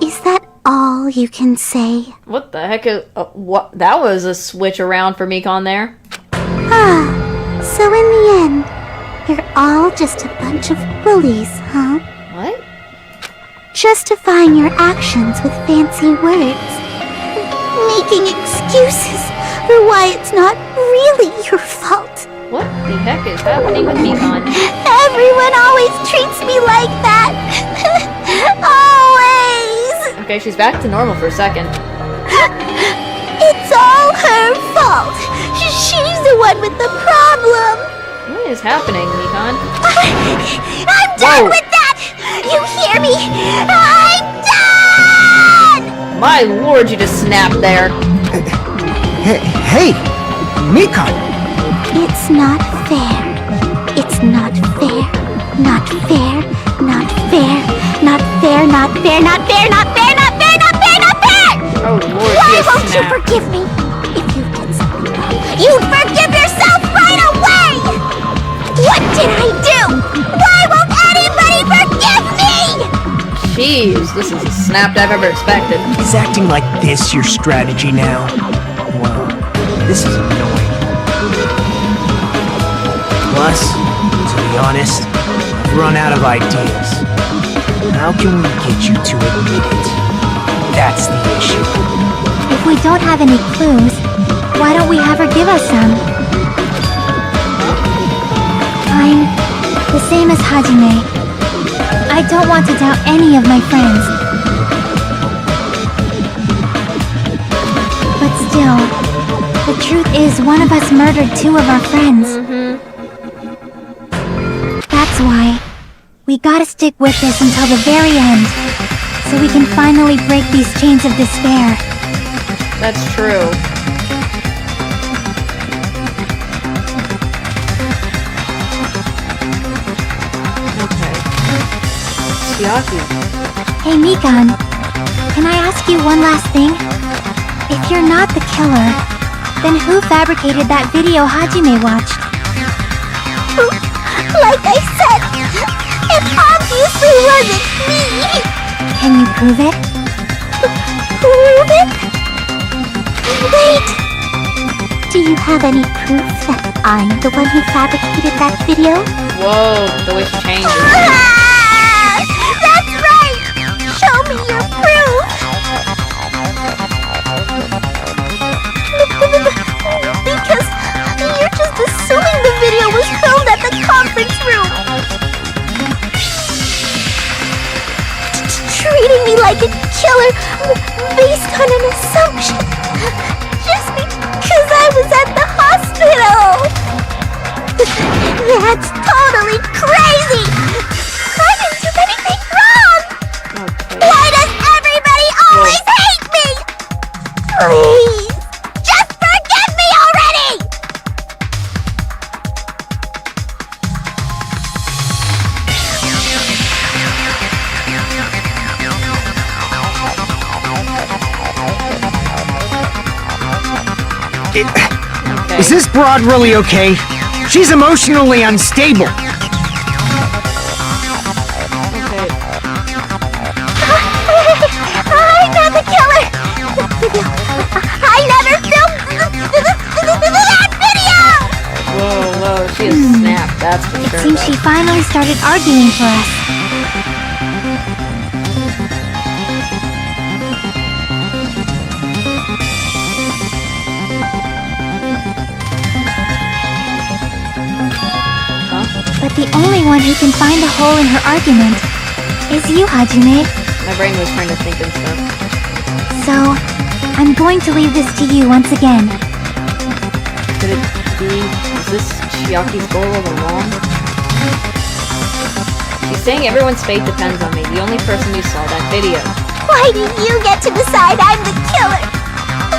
Is that all you can say? What the heck is... what? That was a switch around for Mikon there. So in the end, you're all just a bunch of bullies, huh? What? Justifying your actions with fancy words. Making excuses for why it's not really your fault. What the heck is happening with Mikon? Everyone always treats me like that. Always. Okay, she's back to normal for a second. It's all her fault. She's the one with the problem. What is happening, Mikon? I'm done with that. You hear me? I'm done. My lord, you just snapped there. Hey, Mikan! It's not fair. It's not fair. Not fair. Not fair. Not fair. Not fair. Not fair. Not fair. Not fair. Not fair. Not fair. Oh Lord, Why she has won't you snapped. forgive me? If you did something wrong, you'd forgive yourself right away! What did I do? Why won't anybody forgive me? Jeez, this is the snapped I've ever expected. Is acting like this your strategy now? Well, this is annoying. Plus, to be honest, I've run out of ideas. How can we get you to admit it? That's the issue. If we don't have any clues, why don't we have her give us some? I'm the same as Hajime. I don't want to doubt any of my friends. But still, the truth is one of us murdered two of our friends. That's why we gotta stick with this until the very end, so we can finally break these chains of despair. That's true. Okay. Chiaki. Hey Mikan, can I ask you one last thing? If you're not the killer, then who fabricated that video Hajime watched? Like I said, it obviously wasn't me! Can you prove it? Prove it? Wait! Do you have any proof that I'm the one who fabricated that video? Whoa, the way she changes. Ah! That's right! Show me your proof! Because you're just assuming the video was filmed at the conference room! Treating me like a killer based on an assumption! Just because I was at the hospital! That's totally crazy! I didn't do anything wrong! Why does everybody always hate me? Please! Just forgive me already! Is this broad really okay? She's emotionally unstable. Okay. I'm not the killer! I never filmed that video! Whoa, she is snapped, that's for It sure. seems she finally started arguing for us. But the only one who can find a hole in her argument is you, Hajime. My brain was trying to think and stuff. So, I'm going to leave this to you once again. Could it be, is this Chiaki's goal all along? She's saying everyone's fate depends on me, the only person who saw that video. Why do you get to decide I'm the killer?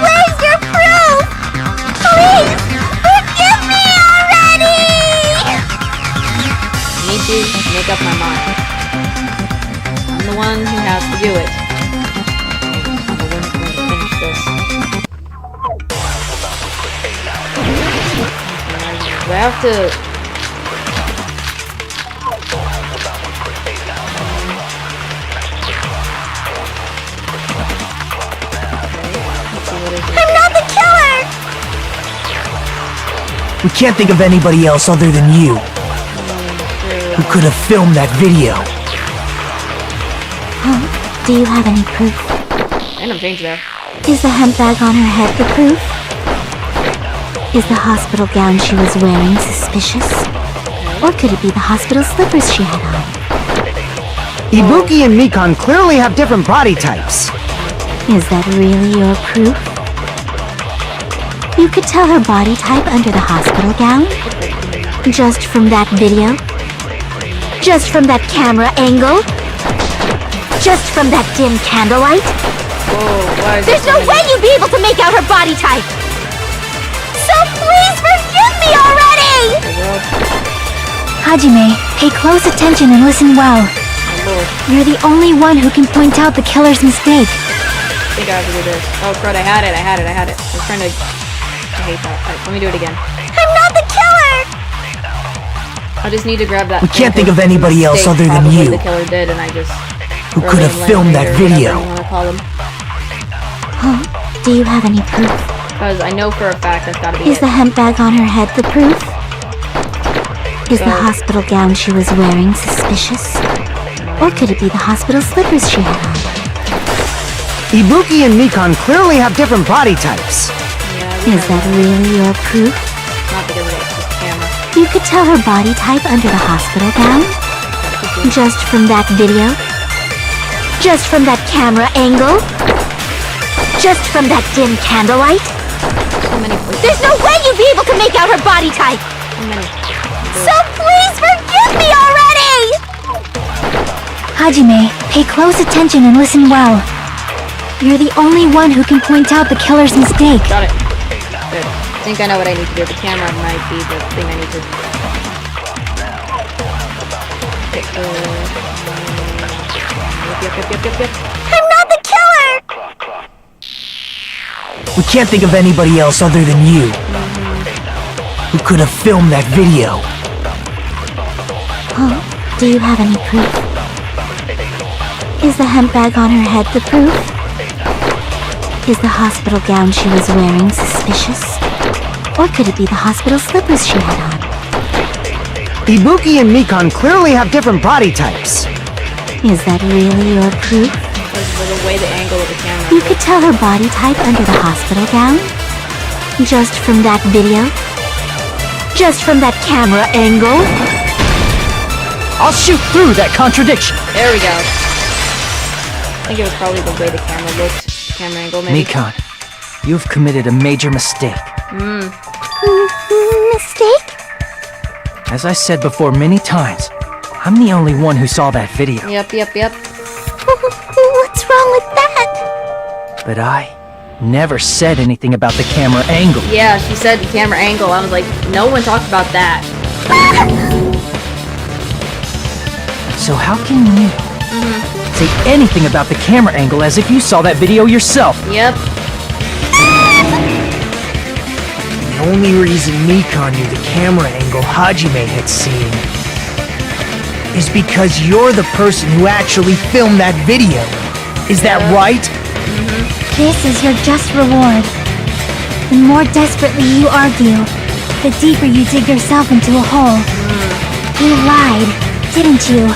Where's your proof? Please, forgive me already! I need to make up my mind. I'm the one who has to do it. I'm the one who's going to finish this. Do I have to... I'm not the killer! We can't think of anybody else other than you who could have filmed that video. Huh? Do you have any proof? Random change there. Is the handbag on her head the proof? Is the hospital gown she was wearing suspicious? Or could it be the hospital slippers she had on? Ibuki and Mikan clearly have different body types. Is that really your proof? You could tell her body type under the hospital gown? Just from that video? Just from that camera angle? Just from that dim candlelight? Whoa, why is There's no way you'd be able to make out her body type! Hajime, pay close attention and listen well. Oh lord. You're the only one who can point out the killer's mistake. I think I have to do this. Oh crud, I had it. I was trying to... I hate that. Alright, let me do it again. I'm not the killer! I just need to grab that. We can't think of anybody else other than probably you. The killer did, and I just... Who could have filmed that video? Huh? Do you have any proof? Because I know for a fact that's gotta be Is it. the hemp bag on her head the proof? Is the hospital gown she was wearing suspicious? Or could it be the hospital slippers she had on? Ibuki and Mikan clearly have different body types. Yeah, Is that really your proof? not because of it, it's just camera. You could tell her body type under the hospital gown? Just from that video? Just from that camera angle? Just from that dim candlelight? So many places. There's no way you'd be able to make out her body type! So many. So please forgive me already! Hajime, pay close attention and listen well. You're the only one who can point out the killer's mistake. Got it. Good. I think I know what I need to do. The camera might be the thing I need to... Yep. I'm not the killer! We can't think of anybody else other than you. Who could have filmed that video? Huh? Do you have any proof? Is the hemp bag on her head the proof? Is the hospital gown she was wearing suspicious? Or could it be the hospital slippers she had on? Ibuki and Mikan clearly have different body types. Is that really your proof? The way the angle of the camera. You could tell her body type under the hospital gown? Just from that video? Just from that camera angle? I'll shoot through that contradiction. There we go. I think it was probably the way the camera looked. Camera angle, maybe. Mikan, you've committed a major mistake. Mistake? As I said before many times, I'm the only one who saw that video. Yep. What's wrong with that? But I never said anything about the camera angle. Yeah, she said the camera angle. I was like, no one talked about that. So how can you say anything about the camera angle as if you saw that video yourself? Yep. The only reason Mikan knew the camera angle Hajime had seen is because you're the person who actually filmed that video. Is that right? This is your just reward. The more desperately you argue, the deeper you dig yourself into a hole. You lied, didn't you?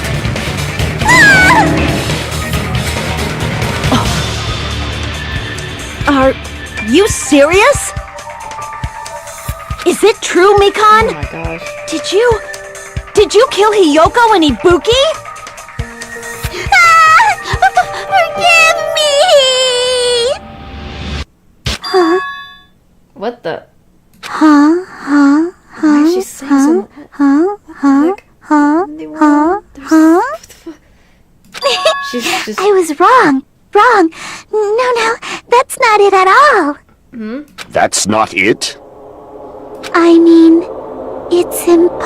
Are you serious? Is it true, Mikan? Oh my gosh. Did you kill Hiyoko and Ibuki? Forgive me! Huh? What the? Huh? Why is she saying so? She's just... I was wrong. No, that's not it at all. That's not it? I mean, it's impossible.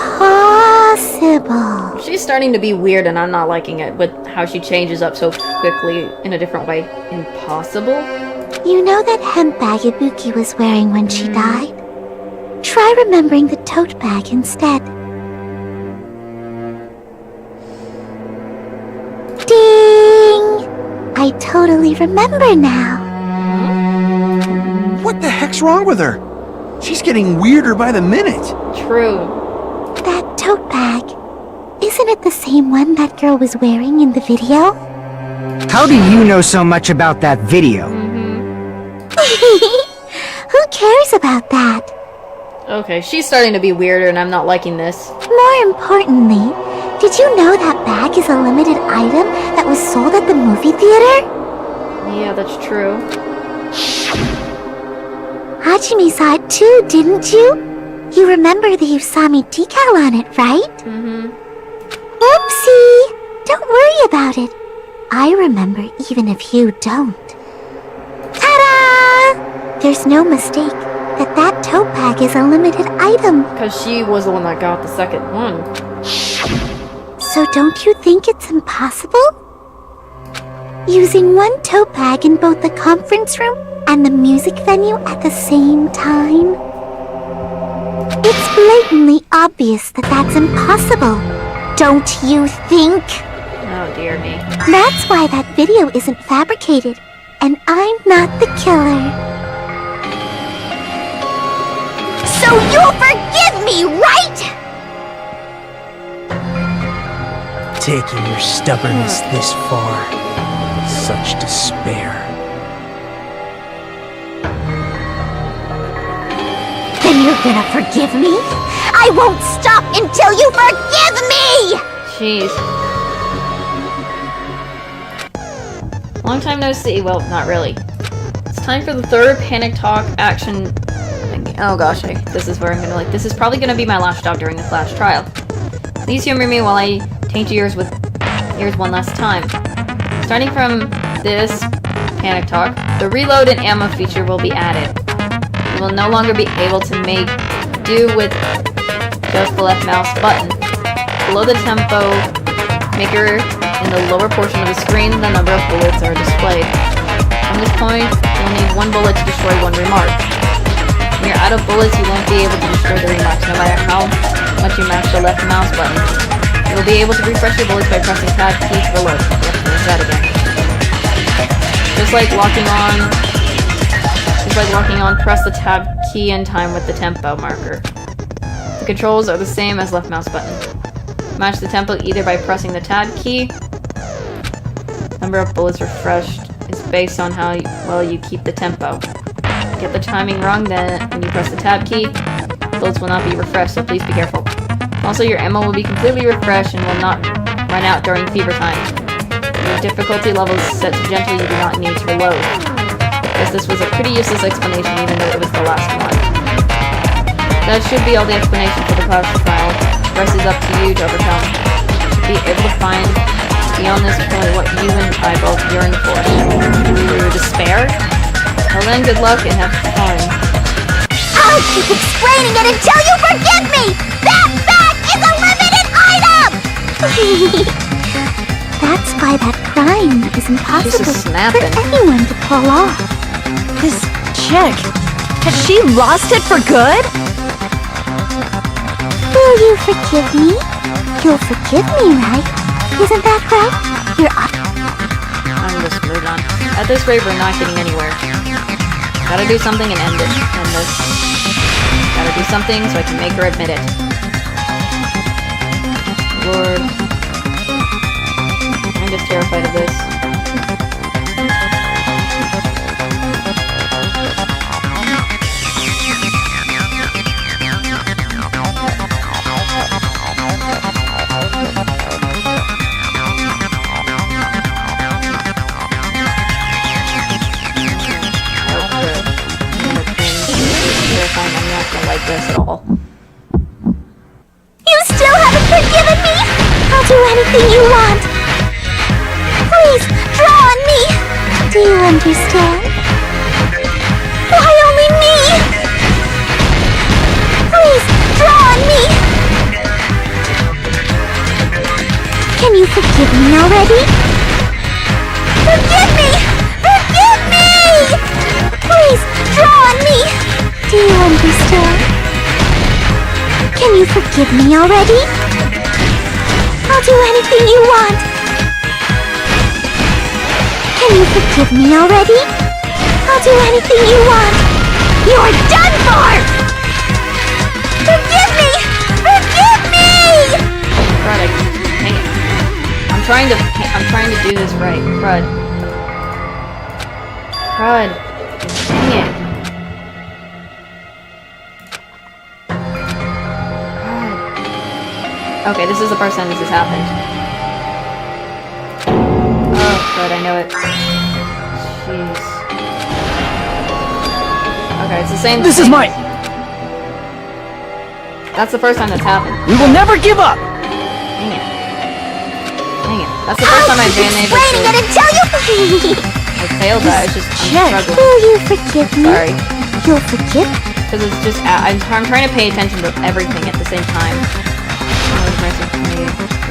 She's starting to be weird and I'm not liking it with how she changes up so quickly in a different way. Impossible? You know that hemp bag Ibuki was wearing when she died? Try remembering the tote bag instead. Ding! I totally remember now. What the heck's wrong with her? She's getting weirder by the minute. True. That tote bag. Isn't it the same one that girl was wearing in the video? How do you know so much about that video? Who cares about that? Okay, she's starting to be weirder and I'm not liking this. More importantly, did you know that bag is a limited item that was sold at the movie theater? Yeah, that's true. Hajime saw it too, didn't you? You remember the Usami decal on it, right? Oopsie! Don't worry about it. I remember even if you don't. Ta-da! There's no mistake that tote bag is a limited item. Because she was the one that got the second one. So don't you think it's impossible? Using one tote bag in both the conference room and the music venue at the same time? It's blatantly obvious that that's impossible, don't you think? Oh dear me. That's why that video isn't fabricated, and I'm not the killer. So you'll forgive me, right? Taking your stubbornness this far. Such despair. Then you're gonna forgive me? I won't stop until you forgive me! Jeez. Long time no see. Well, not really. It's time for the third panic talk action. Oh gosh, this is where I'm gonna like. This is probably gonna be my last job during the class trial. Please humor me while I taint your ears with one last time. Starting from this panic talk, the reload and ammo feature will be added. You will no longer be able to make do with just the left mouse button. Below the tempo maker in the lower portion of the screen, the number of bullets are displayed. From this point, you'll need one bullet to destroy one remark. When you're out of bullets, you won't be able to destroy the remarks, no matter how much you mash the left mouse button. You'll be able to refresh your bullets by pressing tab key to reload. Finish that again. Just like locking on, press the tab key in time with the tempo marker. The controls are the same as left mouse button. Match the tempo either by pressing the tab key. Number of bullets refreshed is based on how well you keep the tempo. Get the timing wrong, then when you press the tab key, bullets will not be refreshed, so please be careful. Also, your ammo will be completely refreshed and will not run out during fever time. Your difficulty level is set to gentle, you do not need to reload. Guess this was a pretty useless explanation, even though it was the last one. That should be all the explanation for the class trial. The rest is up to you to overcome. You should be able to find beyond this point what you and I both yearn for. Through despair? Well then, good luck and have fun. I'll keep explaining it until you forgive me! That bag is a limited item! That's why that crime is impossible for anyone to pull off. This chick, has she lost it for good? Will you forgive me? You'll forgive me, right? Isn't that right? I'm just moving on. At this rate, we're not getting anywhere. Gotta do something and end it. End this. Gotta do something so I can make her admit it. Lord. I'm just terrified of this. I'm not gonna like this at all. You still haven't forgiven me? I'll do anything you want. Please, draw on me. Do you understand? Why only me? Please, draw on me. Can you forgive me already? Forgive me! Forgive me! Please, draw on me. Do you understand? Can you forgive me already? I'll do anything you want. Can you forgive me already? I'll do anything you want. You're done for! Forgive me! Forgive me! Crud, hang it. I'm trying to do this right. Crud. Crud. Dang it. Okay, this is the first time this has happened. Oh, good, I know it. Jeez. Okay, it's the same This thing. is mine! That's the first time that's happened. We will never give up! Dang it. Dang it. That's the first time I've been able Explaining it to... until you... I failed that, it's just... I'm struggling. Will you forgive me? Sorry. You'll forgive me? Because it's just... I'm trying to pay attention to everything at the same time.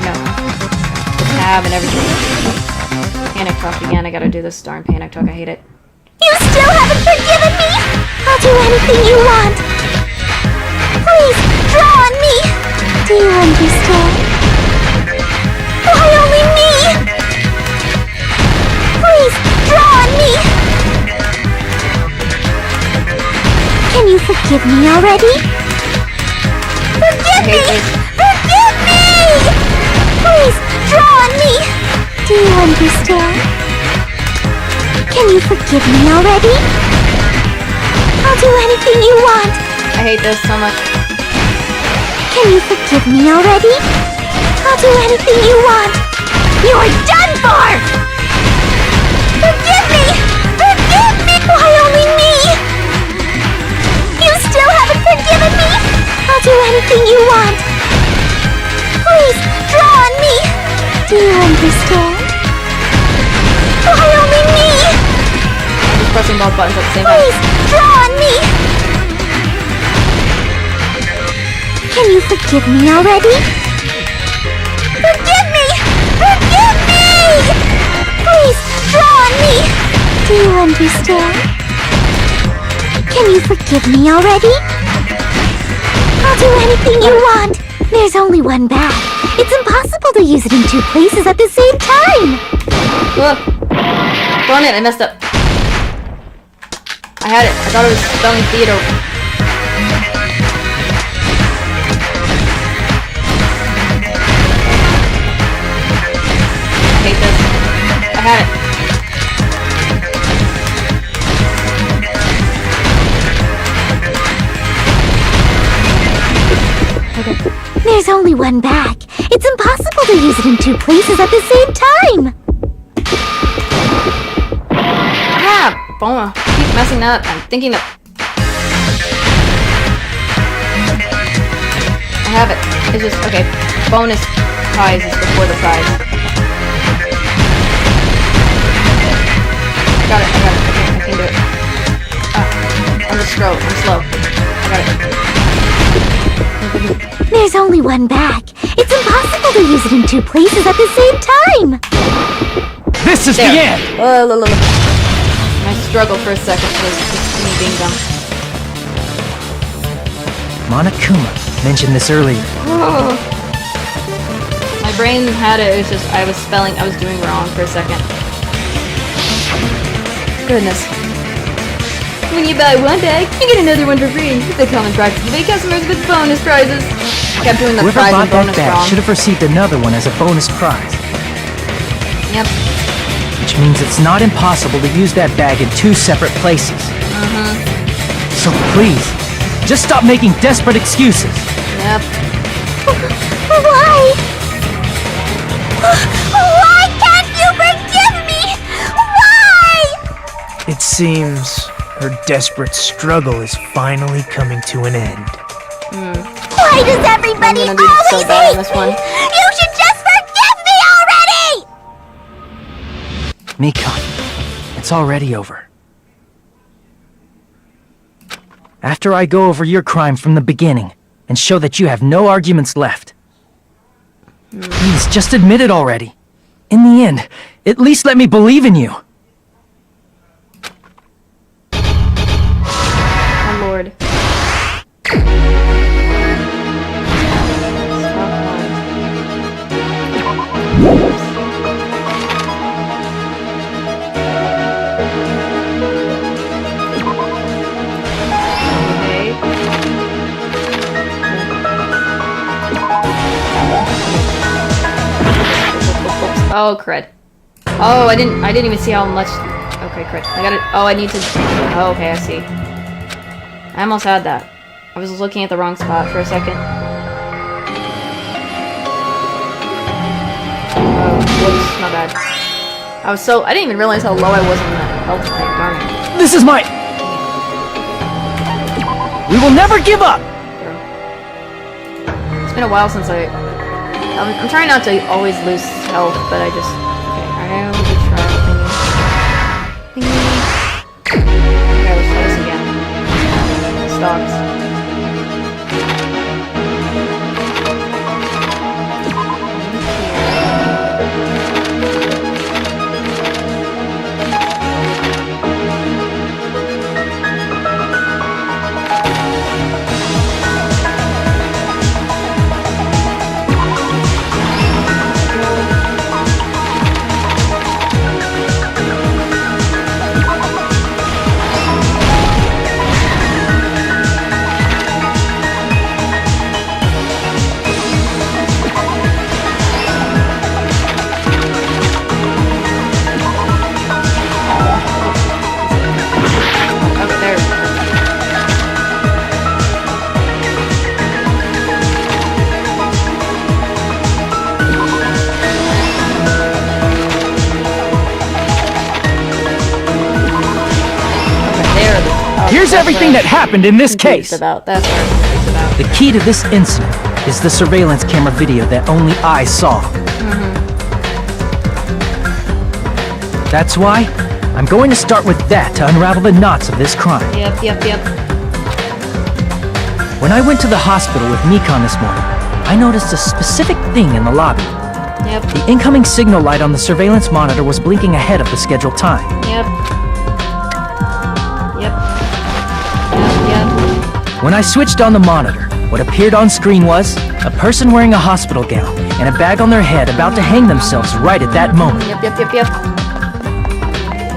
No. The tab and everything. Panic talk again. I gotta do this darn panic talk. I hate it. You still haven't forgiven me? I'll do anything you want. Please, draw on me. Do you understand? Why only me? Please, draw on me. Can you forgive me already? Forgive me! Forgive me! Please, draw on me. Do you understand? Can you forgive me already? I'll do anything you want. I hate this so much. Can you forgive me already? I'll do anything you want. You're done for! Forgive me! Forgive me! Why only me? You still haven't forgiven me? I'll do anything you want. Please, draw on me. Do you understand? Why only me? I'm just pressing both buttons at the same time. Please, draw on me! Can you forgive me already? Forgive me! Forgive me! Please, draw on me! Do you understand? Can you forgive me already? I'll do anything you want! There's only one bag. It's impossible to use it in two places at the same time! Look! Darn it, I messed up. I had it. I thought it was spelling theater. I hate this. I had it. Okay. There's only one bag. It's impossible to use it in two places at the same time! Ah! Boma. Keep messing up. I'm thinking of... I have it. It's just... Okay. Bonus prize is before the prize. I got it. I can do it. I'm just slow. I'm slow. I got it. There's only one bag. It's impossible to use it in two places at the same time! This is the end! I struggled for a second because it's me being dumb. Monokuma mentioned this earlier. My brain had it. It was just I was doing wrong for a second. Goodness. When you buy one bag, you get another one for free. It's a common practice to pay customers with bonus prizes. I kept doing the Whoever prize bought and that bonus bag wrong. should have received another one as a bonus prize. Yep. Which means it's not impossible to use that bag in two separate places. So please, just stop making desperate excuses. Yep. Why? Why can't you forgive me? Why? It seems her desperate struggle is finally coming to an end. Why does everybody I'm gonna do always so bad on hate this one. me? You should just forgive me already! Mikon, it's already over. After I go over your crime from the beginning and show that you have no arguments left. Please, just admit it already. In the end, at least let me believe in you. Oh Lord. Oh crud. Oh, I didn't even see how much. Okay, crud. I got it. Oh, I need to. Oh, okay, I see. I almost had that. I was looking at the wrong spot for a second. Oh, whoops, my bad. I didn't even realize how low I was in the health tank, darn it. This is my... We will never give up! It's been a while since I'm trying not to always lose health, but I just... Okay, I will just try thingy. Okay, let's try this again. Stocks. everything that happened in this case. That's what I'm confused about. The key to this incident is the surveillance camera video that only I saw. That's why I'm going to start with that to unravel the knots of this crime. Yep. When I went to the hospital with Nikon this morning, I noticed a specific thing in the lobby. Yep. The incoming signal light on the surveillance monitor was blinking ahead of the scheduled time. Yep. When I switched on the monitor, what appeared on screen was a person wearing a hospital gown and a bag on their head about to hang themselves right at that moment. Yep.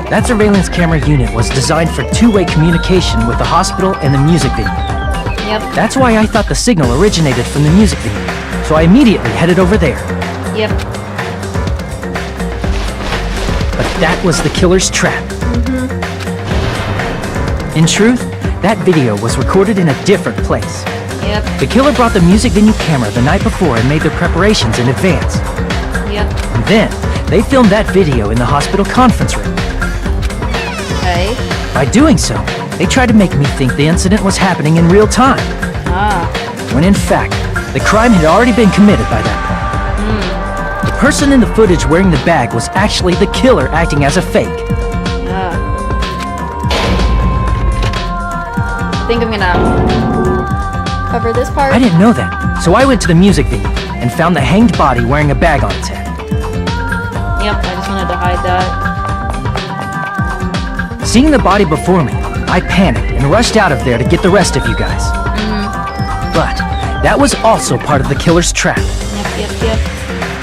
That surveillance camera unit was designed for two-way communication with the hospital and the music venue. Yep. That's why I thought the signal originated from the music venue, so I immediately headed over there. Yep. But that was the killer's trap. In truth, that video was recorded in a different place. Yep. The killer brought the music venue camera the night before and made their preparations in advance. Yep. And then, they filmed that video in the hospital conference room. Okay. By doing so, they tried to make me think the incident was happening in real time. When in fact, the crime had already been committed by that point. The person in the footage wearing the bag was actually the killer acting as a fake. I think I'm gonna cover this part. I didn't know that, so I went to the music venue and found the hanged body wearing a bag on its head. Yep, I just wanted to hide that. Seeing the body before me, I panicked and rushed out of there to get the rest of you guys. But that was also part of the killer's trap. Yep.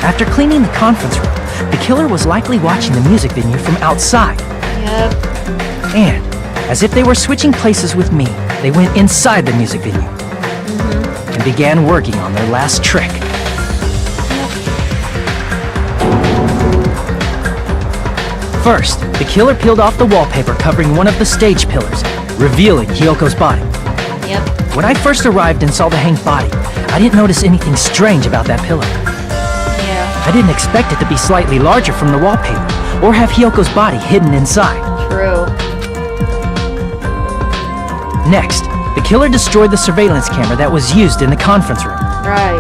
After cleaning the conference room, the killer was likely watching the music venue from outside. Yep. And, as if they were switching places with me, they went inside the music venue and began working on their last trick. First, the killer peeled off the wallpaper covering one of the stage pillars, revealing Hyoko's body. Yep. When I first arrived and saw the hanged body, I didn't notice anything strange about that pillar. Yeah. I didn't expect it to be slightly larger from the wallpaper, or have Hyoko's body hidden inside. True. Next, the killer destroyed the surveillance camera that was used in the conference room. Right.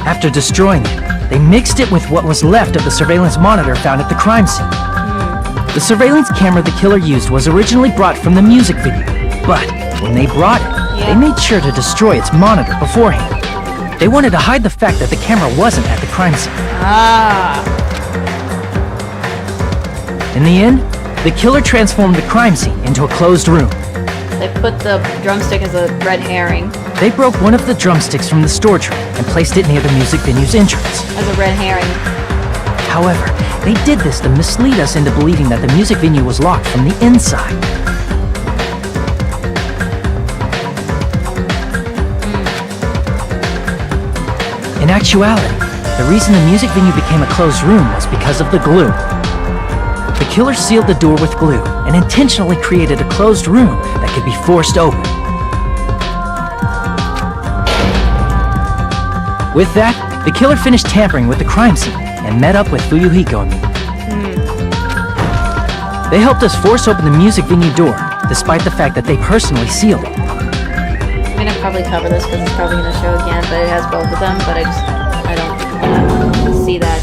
After destroying it, they mixed it with what was left of the surveillance monitor found at the crime scene. The surveillance camera the killer used was originally brought from the music video, but when they brought it, they made sure to destroy its monitor beforehand. They wanted to hide the fact that the camera wasn't at the crime scene. In the end, the killer transformed the crime scene into a closed room. They put the drumstick as a red herring. They broke one of the drumsticks from the storage room and placed it near the music venue's entrance. As a red herring. However, they did this to mislead us into believing that the music venue was locked from the inside. In actuality, the reason the music venue became a closed room was because of the glue. The killer sealed the door with glue and intentionally created a closed room that could be forced open. With that, the killer finished tampering with the crime scene and met up with Fuyuhiko and me. They helped us force open the music venue door, despite the fact that they personally sealed it. I'm gonna probably cover this because it's probably gonna show again, but it has both of them, but I don't see that.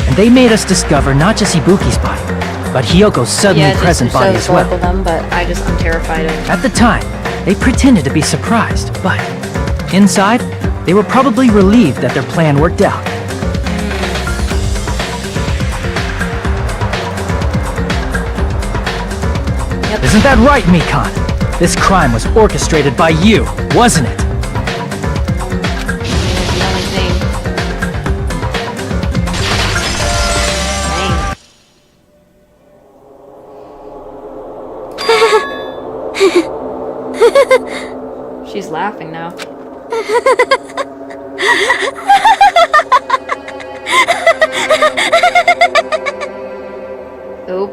And they made us discover not just Ibuki's body, but Hyoko's suddenly present body as well. Both of them, but I'm terrified of. At the time, they pretended to be surprised, but inside, they were probably relieved that their plan worked out. Yep. Isn't that right, Mikon? This crime was orchestrated by you, wasn't it? It's the only thing. Dang. She's laughing now. Oop.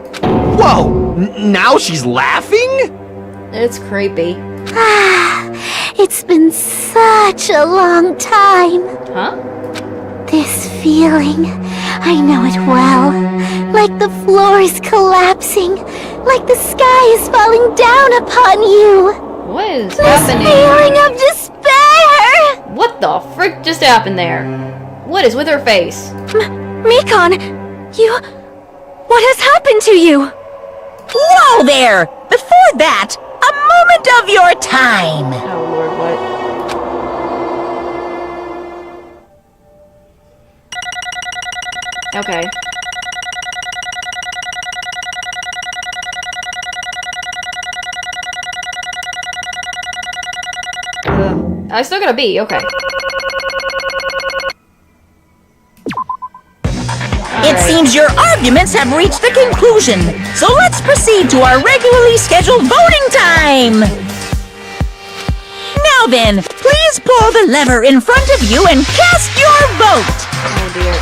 Whoa! Now she's laughing? It's creepy. It's been such a long time. Huh? This feeling, I know it well. Like the floor is collapsing. like the sky is falling down upon you. What is The happening? feeling of despair. What the frick just happened there? What is with her face? Mikon, what has happened to you? Whoa there! Before that, a moment of your time! Oh lord, what? Okay. I still got a B, okay. It seems your arguments have reached a conclusion, so let's proceed to our regularly scheduled voting time! Now then, please pull the lever in front of you and cast your vote! Oh dear.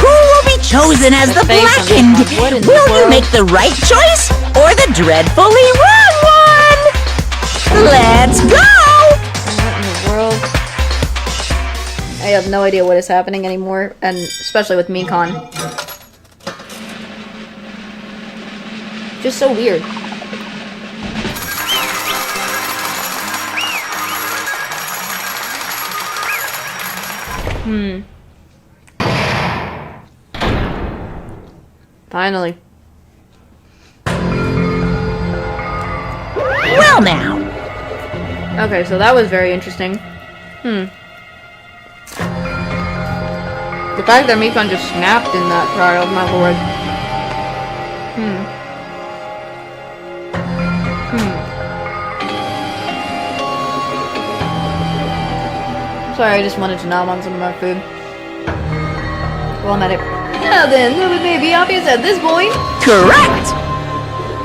Who will be chosen as the face on blackened? this one. What in the Will you world? make the right choice or the dreadfully wrong one? Let's go! What in the world? I have no idea what is happening anymore, and especially with Mikon. Just so weird. Finally. Well now, Okay, so that was very interesting. The fact that Mikon just snapped in that trial, my lord. Sorry, I just wanted to nom on some of my food. Well, I'm at it. Now then, it may be obvious at this point. correct!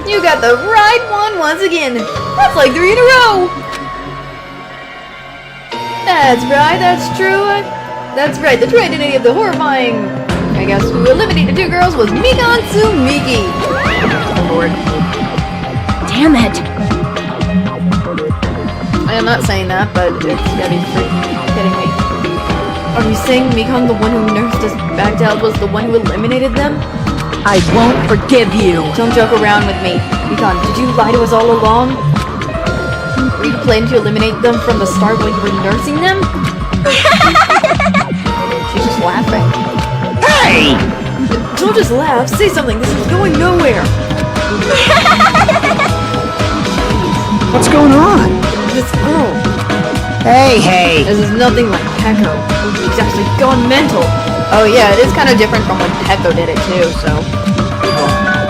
You got the right one once again. That's like 3 in a row. That's right, that's true. That's right, the tragedy of the horrifying, I guess, who eliminated 2 girls was Mikon Tsumiki. Oh lord. Damn it. I am not saying that, but it's gotta be freaking kidding me. Are you saying Mikon, the one who nursed us back to health, was the one who eliminated them? I won't forgive you! Don't joke around with me. Mikon, did you lie to us all along? Were you planning to eliminate them from the start while you were nursing them? She's just laughing. Hey! Don't just laugh, say something, this is going nowhere! What's going on? This girl, Hey! this is nothing like Peko. She's actually gone mental. Oh yeah, it is kind of different from when Peko did it too, so...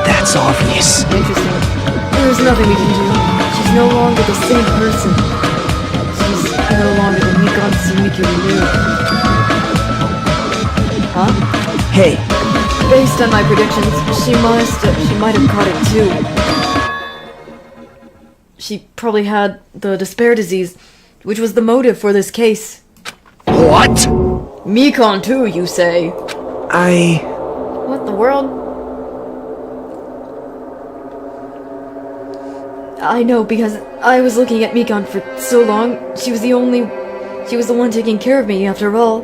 That's obvious. Interesting. There's nothing we can do. She's no longer the same person. She's no longer the Mikon Tsumiki we knew. Huh? Hey, Based on my predictions, she might have caught it too. She probably had the despair disease, which was the motive for this case. What? Mikon too, you say? What the world? I know, because I was looking at Mikon for so long. She was the one taking care of me, after all.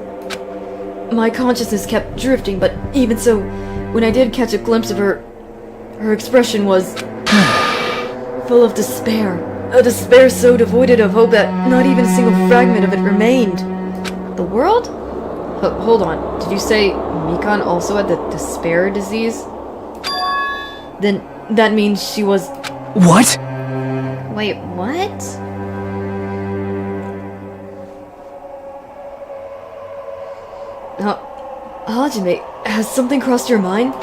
My consciousness kept drifting, but even so, when I did catch a glimpse of her, her expression was full of despair. A despair so devoid of hope that not even a single fragment of it remained. The world? Hold on. Did you say Mikon also had the despair disease? Then that means she was... what? Wait, what? Hajime, has something crossed your mind?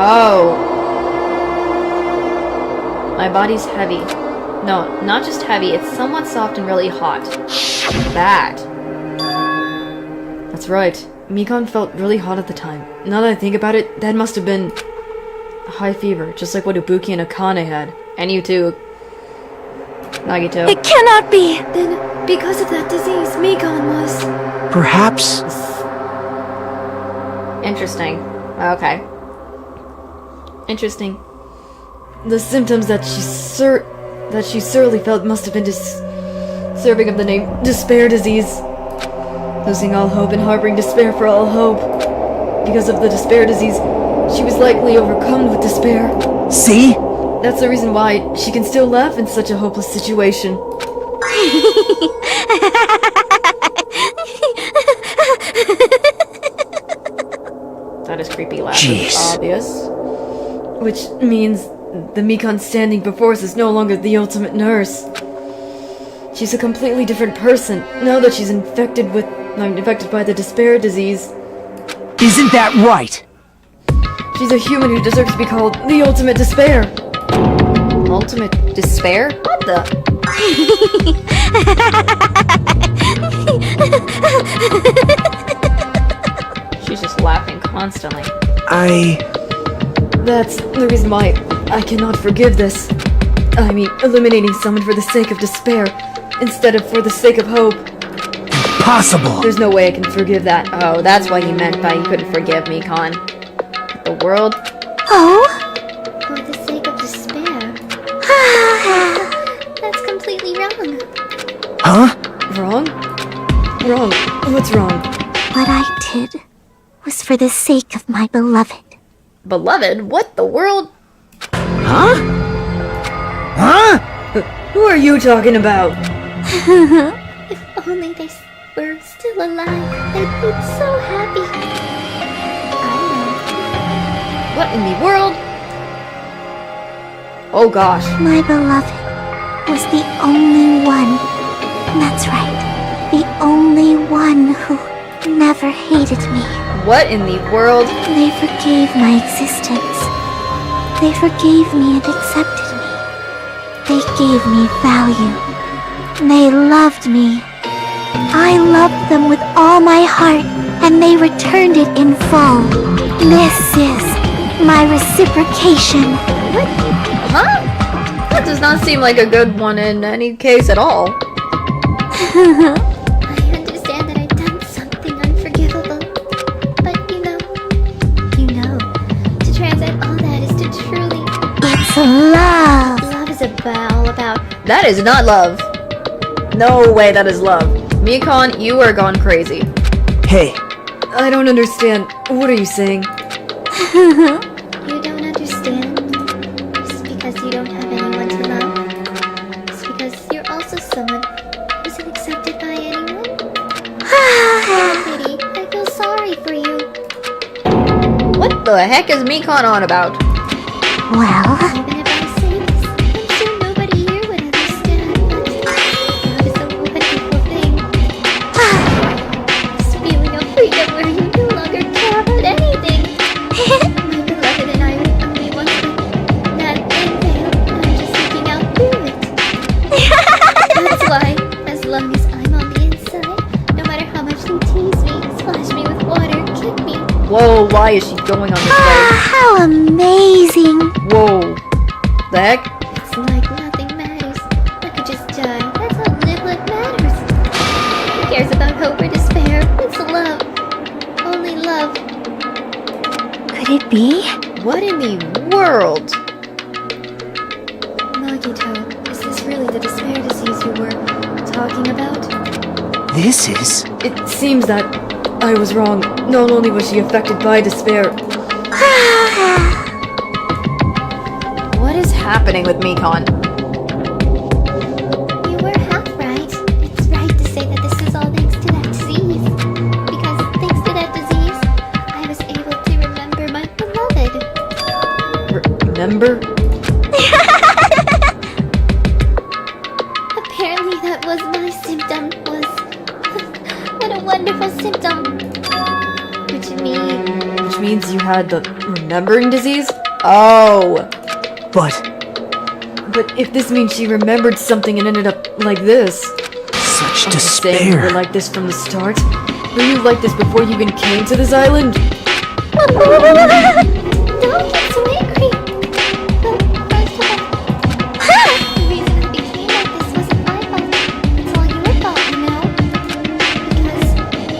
Oh. My body's heavy. No, not just heavy, it's somewhat soft and really hot. That. That's right. Mikon felt really hot at the time. Now that I think about it, that must have been a high fever, just like what Ibuki and Akane had. And you too, Nagito. It cannot be. Then, because of that disease, Mikon was... Perhaps. Interesting. Okay. Interesting. The symptoms that she surely felt must have been deserving of the name despair disease. Losing all hope and harboring despair for all hope. Because of the despair disease, she was likely overcome with despair. See? That's the reason why she can still laugh in such a hopeless situation. That is creepy laugh. Jeez. Obvious. Which means the Mikon standing before us is no longer the ultimate nurse. She's a completely different person now that she's infected by the despair disease. Isn't that right? She's a human who deserves to be called the ultimate despair. Ultimate despair? What the? She's just laughing constantly. That's the reason why I cannot forgive this. I mean, eliminating someone for the sake of despair, instead of for the sake of hope. Impossible! There's no way I can forgive that. Oh, that's what he meant by he couldn't forgive me, Con. The world? Oh? For the sake of despair. That's completely wrong. Huh? Wrong? Wrong. What's wrong? What I did was for the sake of my beloved. Beloved? What the world? Huh? Huh? Who are you talking about? If only they were still alive, I'd be so happy. What in the world? Oh gosh. My beloved was the only one. That's right. The only one who never hated me. What in the world? They forgave my existence. They forgave me and accepted me. They gave me value. They loved me. I loved them with all my heart, and they returned it in full. This is my reciprocation. What? Huh? That does not seem like a good one in any case at all. I understand that I've done something unforgivable. But you know, to transcend all that is to truly... It's love. Love is all about... That is not love. No way that is love. Mikon, you are gone crazy. Hey. I don't understand. What are you saying? You don't understand? Just because you don't have anyone to love? Just because you're also someone who isn't accepted by anyone? Oh, pity. I feel sorry for you. What the heck is Mikon on about? Well, Even if I say this, I'm sure nobody here would understand, but love is a wonderful thing. This feeling of freedom where you no longer care about anything. My beloved and I were only once, but not in veil, and I'm just looking out through it. That's why, as long as I'm on the inside, no matter how much they tease me, splash me with water, kick me, Whoa, why is she going on this way? how amazing. Whoa. The heck? it's like nothing matters. I could just die. That's how little it matters. Who cares about hope or despair? It's love. Only love. Could it be? What in the world? Nagito, is this really the despair disease you were talking about? This is... It seems that I was wrong. Not only was she affected by despair, What is happening with Mikon? You were half right. It's right to say that this is all thanks to that disease. Because thanks to that disease, I was able to remember my beloved. remember? Apparently that was my symptom. What a wonderful symptom. Which means you had the remembering disease? Oh. But But if this means she remembered something and ended up like this... such I'm just saying you were despair. like this from the start? Were you like this before you even came to this island? Don't get so angry. But first of all, the reason I became like this wasn't my fault. It's all your fault, you know? Because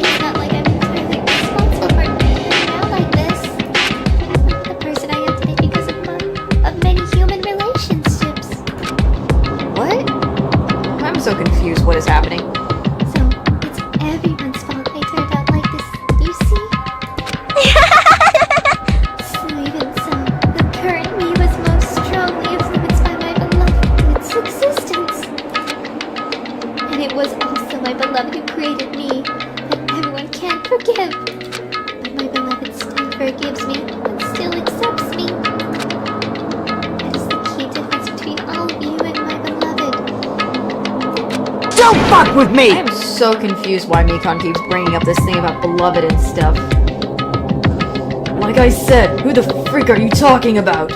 it's not like I'm entirely responsible for turning out like this. The person I am today because of many human relationships. What? I'm so confused. What is happening? So it's everyone's fault I turned out like this, you see? So even so, the current me was most And it was also my beloved who created me, that everyone can't forgive. But my beloved still forgives me and still accepts me. That is the key difference between all of you and my beloved. Don't fuck with me! I am so confused why Mikon keeps bringing up this thing about beloved and stuff. Like I said, who the freak are you talking about?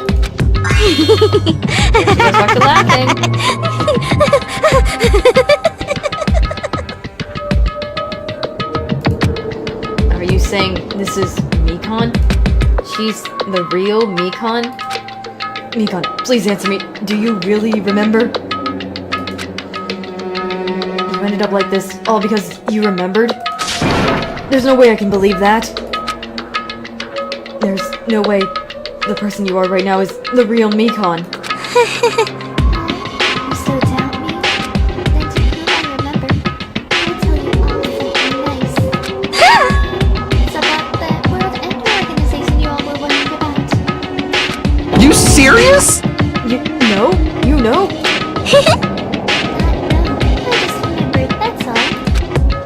She goes back to laughing. Are you saying this is Mikon? She's the real Mikon? Mikon, please answer me. Do you really remember? You ended up like this all because you remembered? There's no way I can believe that. There's no way the person you are right now is the real Mikon. You still doubt me? Then to prove I remember, I'll tell you all something nice. It's about that World Ender organization you all were worrying about. You serious? You know? I just remembered, that's all.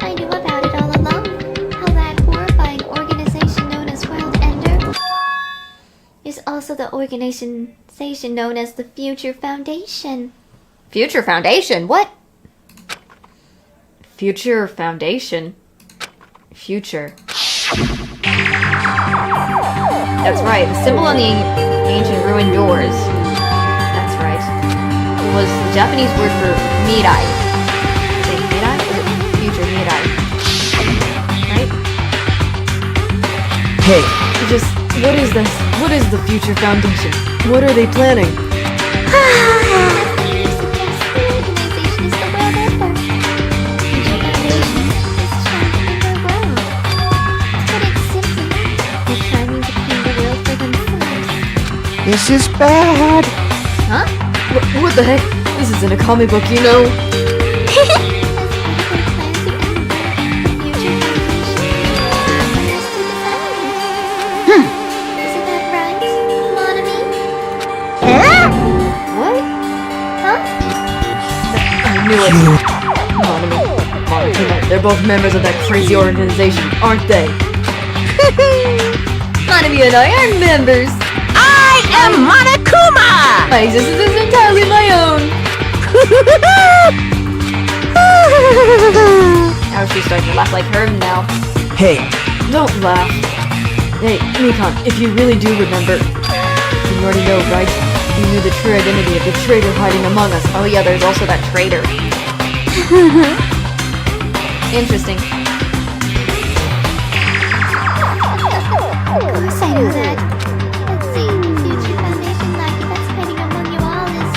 I knew about it all along. How that horrifying organization known as World Ender is also the organization known as the Future Foundation. Future Foundation? What? Future Foundation? Future. That's right. The symbol on the ancient ruined doors. That's right. It was the Japanese word for Mirai. Say Mirai? Or future Mirai? Right? Hey, Just, what is this? What is the Future Foundation? What are they planning? You suggest the organization is the World Ender. Future Foundation is trying to end our world. But it's simply, they're trying to clean the world for themselves. This is bad. Huh? What the heck? This isn't a comic book, you know? They're both members of that crazy organization, aren't they? Hanami and I are members! I am Monokuma! My existence is entirely my own! Now she's starting to laugh like her now. hey, Don't laugh. Hey, Mikon, if you really do remember, you already know, right? You knew the true identity of the traitor hiding among us. Oh yeah, there's also that traitor. Interesting. Of course I know that. Let's see, the Future Foundation Lucky that's hiding among you all is...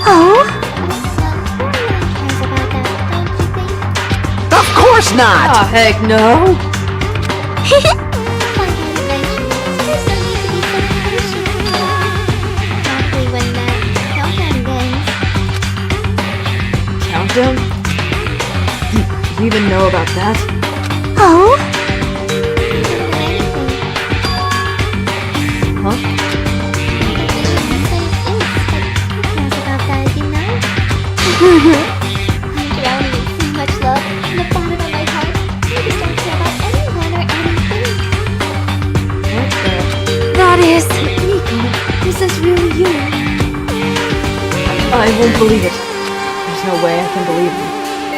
Oh? Well, who really cares about that, don't you think? Of course not! Ah, heck no! Like I mentioned, there's no need to be so patient. Exactly when that countdown ends. Countdown? You even know about that? Oh? Huh? I'm drowning in so much love from the bottom of my heart. I just don't care about anyone or anything. What the? That is... Nico, is this really you? I won't believe it. There's no way I can believe you.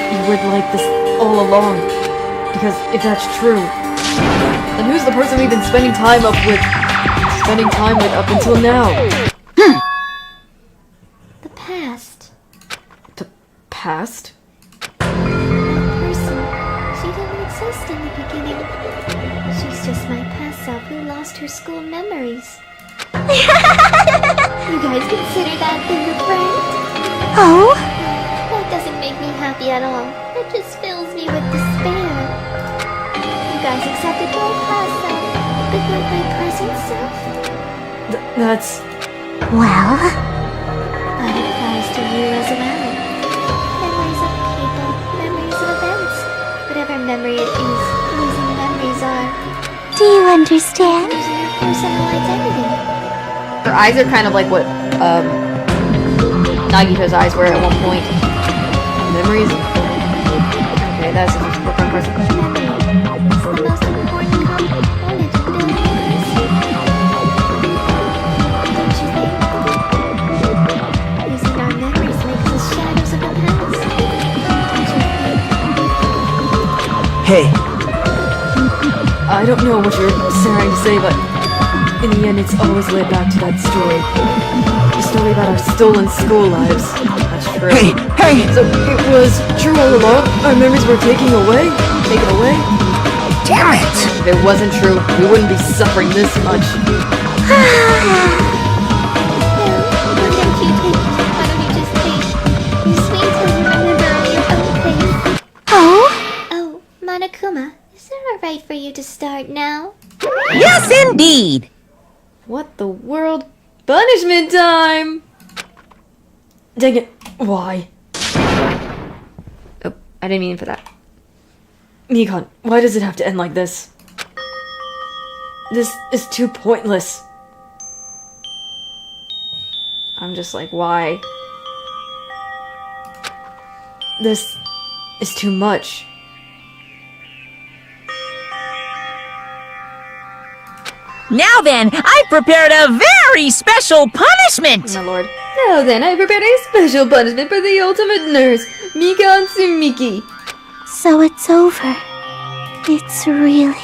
You were like this all along. Because if that's true, then who's the person we've been spending time with up until now? The past. The past? Person. She didn't exist in the beginning. She's just my past self who lost her school memories. You guys consider that being a friend? Oh? That doesn't make me happy at all. It just fills me with despair. You guys accepted my past self, but not my present self? That's... Well... That applies to you as well. Memories of people, memories of events. Whatever memory it is, losing memories are Do you understand? losing your personal identity. Her eyes are kind of like what Nagito's eyes were at one point. memories? that's a important person. Memory is the most important component of memories. Don't you think? Using our memories makes us shadows of the past. Hey, I don't know what you're trying to say, but in the end, it's always led back to that story. The story about our stolen school lives. That's true. hey! So it was true all along? Our memories were taken away? Damn it! If it wasn't true, we wouldn't be suffering this much. Why don't you just take your sweet till you remember all your own things? Oh, Monokuma, is it alright for you to start now? Yes, indeed! What the world? Punishment time! Dang it. Why? Oh, I didn't mean for that. Mikan, why does it have to end like this? This is too pointless. I'm just like, why? This is too much. Now then, I prepared a very special punishment! My lord. Now then, I prepared a special punishment for the ultimate nurse, Mikan Tsumiki. So it's over. It's really...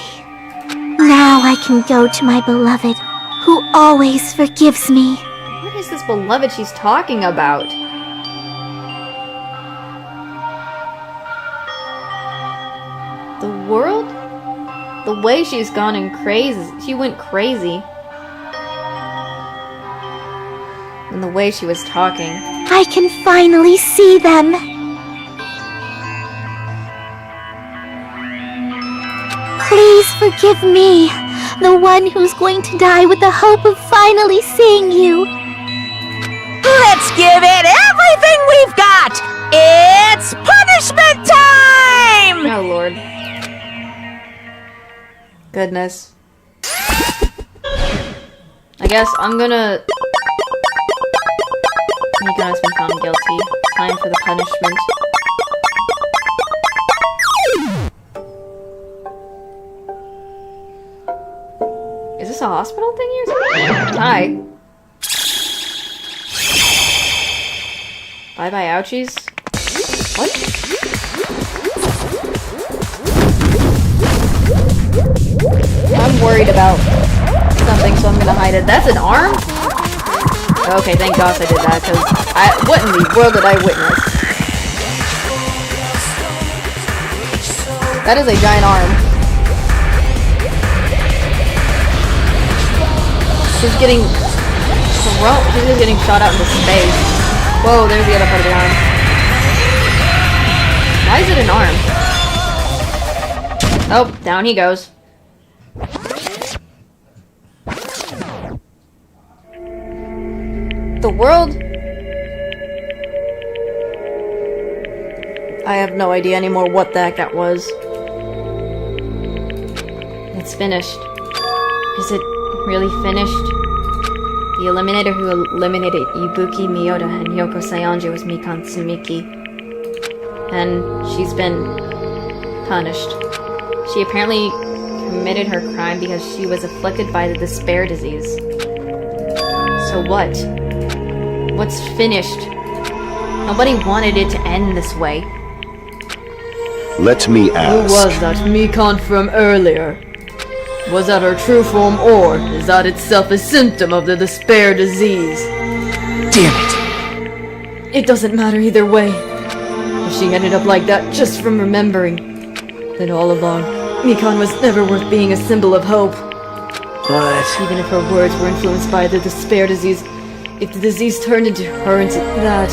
Now I can go to my beloved, who always forgives me. What is this beloved she's talking about? The world? The way she's gone and crazy. She went crazy. And the way she was talking. I can finally see them. Please forgive me, the one who's going to die with the hope of finally seeing you. Let's give it everything we've got! It's punishment time! Oh lord. Goodness. I guess I'm gonna... Mika has been found guilty. Time for the punishment. Is this a hospital thing here? Hi. Bye-bye, ouchies. What? I'm worried about something, so I'm gonna hide it. That's an arm? Okay, thank gosh I did that, because what in the world did I witness? That is a giant arm. She's getting thrown. She's just getting shot out into space. Whoa, there's the other part of the arm. Why is it an arm? Oh, down he goes. The world? I have no idea anymore what the heck that was. It's finished. Is it really finished? The eliminator who eliminated Ibuki, Miyoda, and Yoko Saionji was Mikan Tsumiki. And she's been punished. She apparently committed her crime because she was afflicted by the despair disease. So what? What's finished? Nobody wanted it to end this way. Let me ask. Who was that Mikan from earlier? Was that her true form, or is that itself a symptom of the despair disease? Damn it! It doesn't matter either way. If she ended up like that just from remembering, then all along, Mikan was never worth being a symbol of hope. But Even if her words were influenced by the despair disease, if the disease turned into her into that,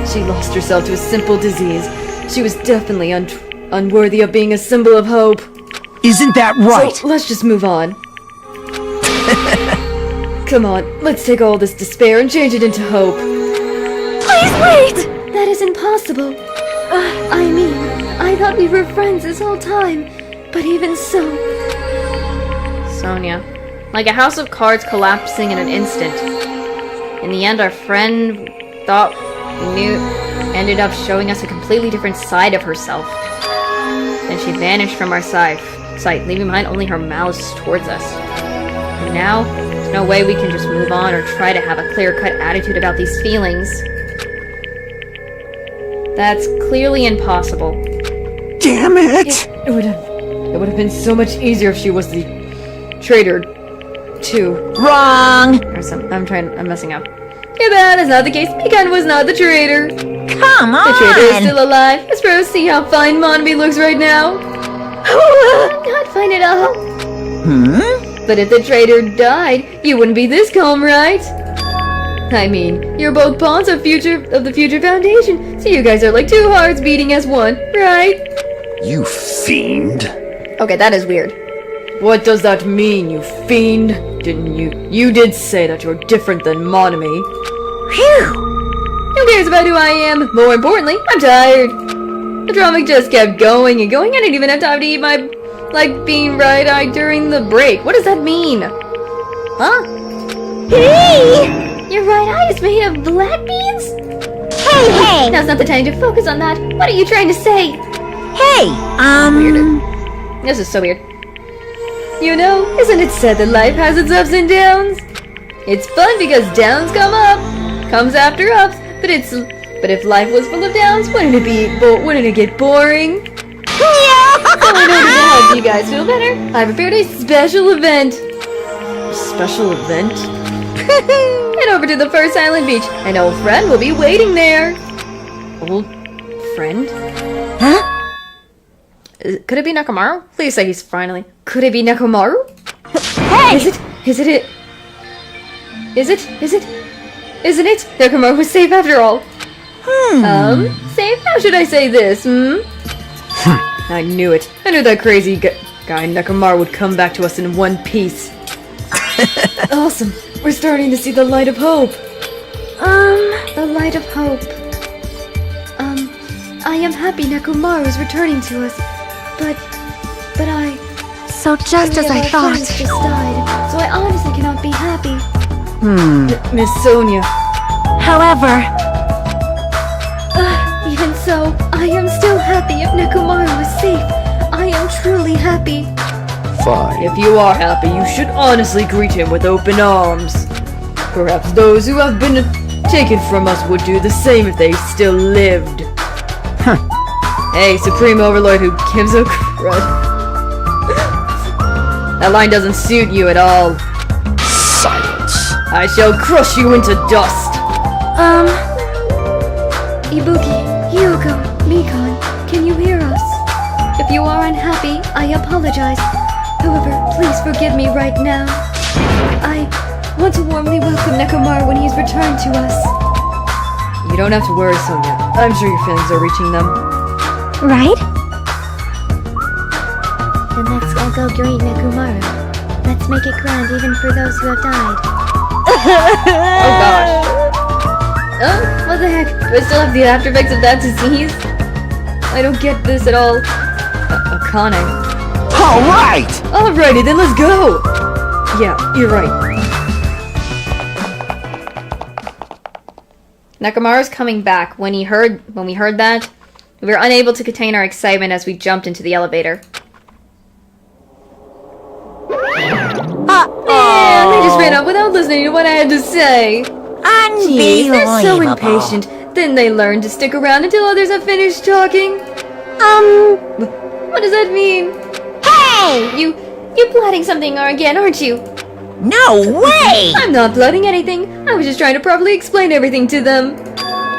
she lost herself to a simple disease. She was definitely unworthy of being a symbol of hope. isn't that right? So let's just move on. Come on, let's take all this despair and change it into hope. Please wait! That is impossible. I mean, I thought we were friends this whole time, but even so... Sonia. Like a house of cards collapsing in an instant. In the end, our friend thought we knew ended up showing us a completely different side of herself. and she vanished from our sight, leaving behind only her malice towards us. And now, there's no way we can just move on or try to have a clear-cut attitude about these feelings. That's clearly impossible. Damn it! It would have been so much easier if she was the traitor, too. Wrong! I'm messing up. Yeah, that is not the case. Mikan was not the traitor. Come on! The traitor is still alive. Let's bro, see how fine Monami looks right now. Not fine at all. But if the traitor died, you wouldn't be this calm, right? I mean, you're both pawns of the future foundation, so you guys are like two hearts beating as one, right? You fiend. Okay, that is weird. What does that mean, you fiend? Didn't you? You did say that you're different than Monami. Phew! Who cares about who I am? More importantly, I'm tired. The drama just kept going and going. I didn't even have time to eat my, bean right-eyed during the break. What does that mean? Huh? Hey! Your right eye is made of black beans? Hey! Now's not the time to focus on that. What are you trying to say? Hey, Weird. This is so weird. You know, isn't it said that life has its ups and downs? It's fun because downs comes after ups, but if life was full of downs, wouldn't it get boring? So in order to help you guys feel better, I prepared a special event. A special event? Head over to the first island beach. An old friend will be waiting there. Old friend? Huh? Could it be Nakamaru? Please say he's finally. Could it be Nakamaru? Hey! Isn't it? Nakamaru was safe after all. Safe? How should I say this, I knew it. I knew that crazy guy Nakamaru would come back to us in one piece. Awesome. We're starting to see the light of hope. The light of hope. I am happy Nekomaru is returning to us, but I... So just as I our thought. friends just died, so I honestly cannot be happy. Miss Sonia. However... Even so, I am still happy if Nekomaru is safe. I am truly happy. Fine. If you are happy, you should honestly greet him with open arms. Perhaps those who have been taken from us would do the same if they still lived. Hey, Supreme Overlord who gives a crud. That line doesn't suit you at all. Silence. I shall crush you into dust. Ibuki, Hyoko, Mikan, can you hear us? If you are unhappy, I apologize. However, please forgive me right now. I want to warmly welcome Nekomaru when he's returned to us. You don't have to worry, Sonia. I'm sure your feelings are reaching them. Right? Then let's all go greet Nekomaru. Let's make it grand even for those who have died. Oh gosh. Oh, what the heck? Do I still have the after effects of that disease? I don't get this at all. Akane. Alright! Alrighty, then let's go! Yeah, you're right. Nakamaru's coming back. When we heard that, we were unable to contain our excitement as we jumped into the elevator. And they just ran out without listening to what I had to say. Jeez, they're so Unbelievable. impatient. Then they learn to stick around until others have finished talking. What does that mean? Hey! You're plotting something again, aren't you? No way! I'm not plotting anything. I was just trying to properly explain everything to them.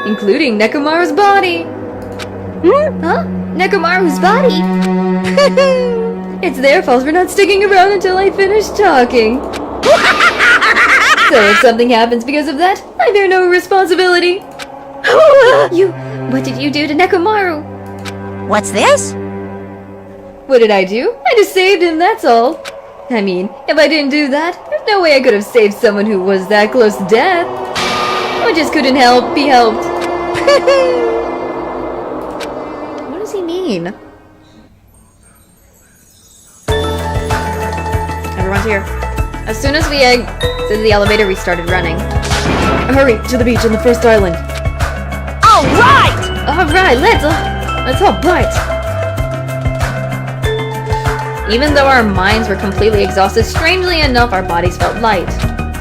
Including Nekomaru's body. Huh? Nekomaru's body? It's their fault for not sticking around until I finish talking. So if something happens because of that, I bear no responsibility. What did you do to Nekomaru? What's this? What did I do? I just saved him, that's all. I mean, if I didn't do that, there's no way I could have saved someone who was that close to death. I just couldn't be helped. What does he mean? Everyone's here. As soon as we exited the elevator, we started running. Hurry, to the beach on the first island. Alright! Alright, let's all bite. Even though our minds were completely exhausted, strangely enough, our bodies felt light.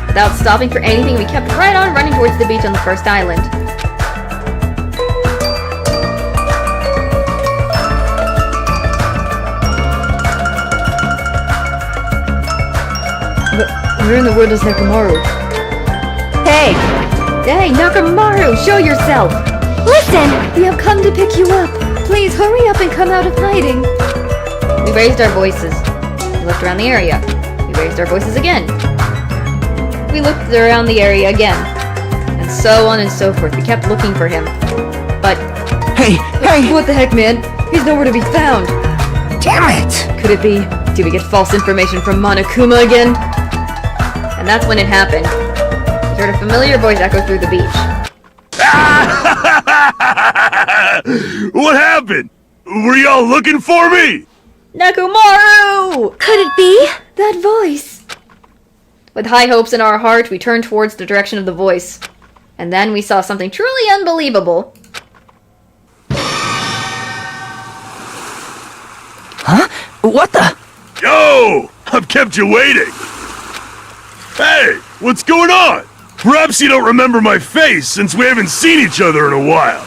Without stopping for anything, we kept right on running towards the beach on the first island. We're in the woods, Nakamaru. Hey! Hey, Nakamaru, show yourself! Listen! We have come to pick you up. Please hurry up and come out of hiding. We raised our voices. We looked around the area. We raised our voices again. We looked around the area again. And so on and so forth. We kept looking for him. But... Hey! What the heck, man? He's nowhere to be found. Damn it! Could it be? Did we get false information from Monokuma again? And that's when it happened. We heard a familiar voice echo through the beach. What happened? Were y'all looking for me? Nakamaru! Could it be? That voice! With high hopes in our heart, we turned towards the direction of the voice. And then we saw something truly unbelievable. Huh? What the? Yo! I've kept you waiting! Hey! What's going on? Perhaps you don't remember my face since we haven't seen each other in a while.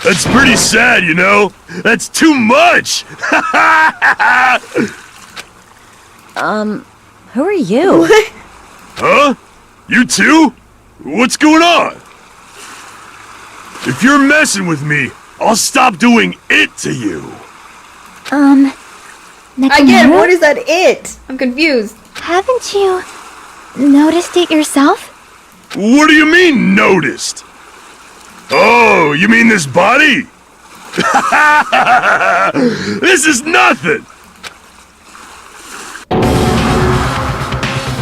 That's pretty sad, you know? That's too much! Who are you? Huh? You too? What's going on? If you're messing with me, I'll stop doing it to you. Again, what is that it? I'm confused. Haven't you noticed it yourself? What do you mean, noticed? Oh, you mean this body? This is nothing!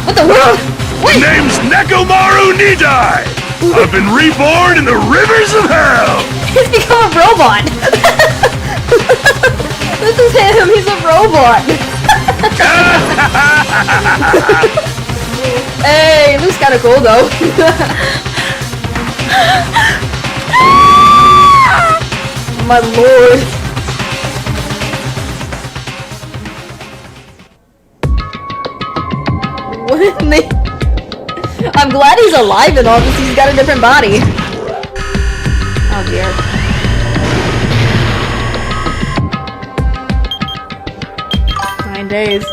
What the world? Wait! The name's Nekomaru Nidai! I've been reborn in the rivers of hell! He's become a robot! This is him, he's a robot! Hey, Luke's kinda cool though. My lord. What in the... I'm glad he's alive and all this, he's got a different body. Oh dear. Days.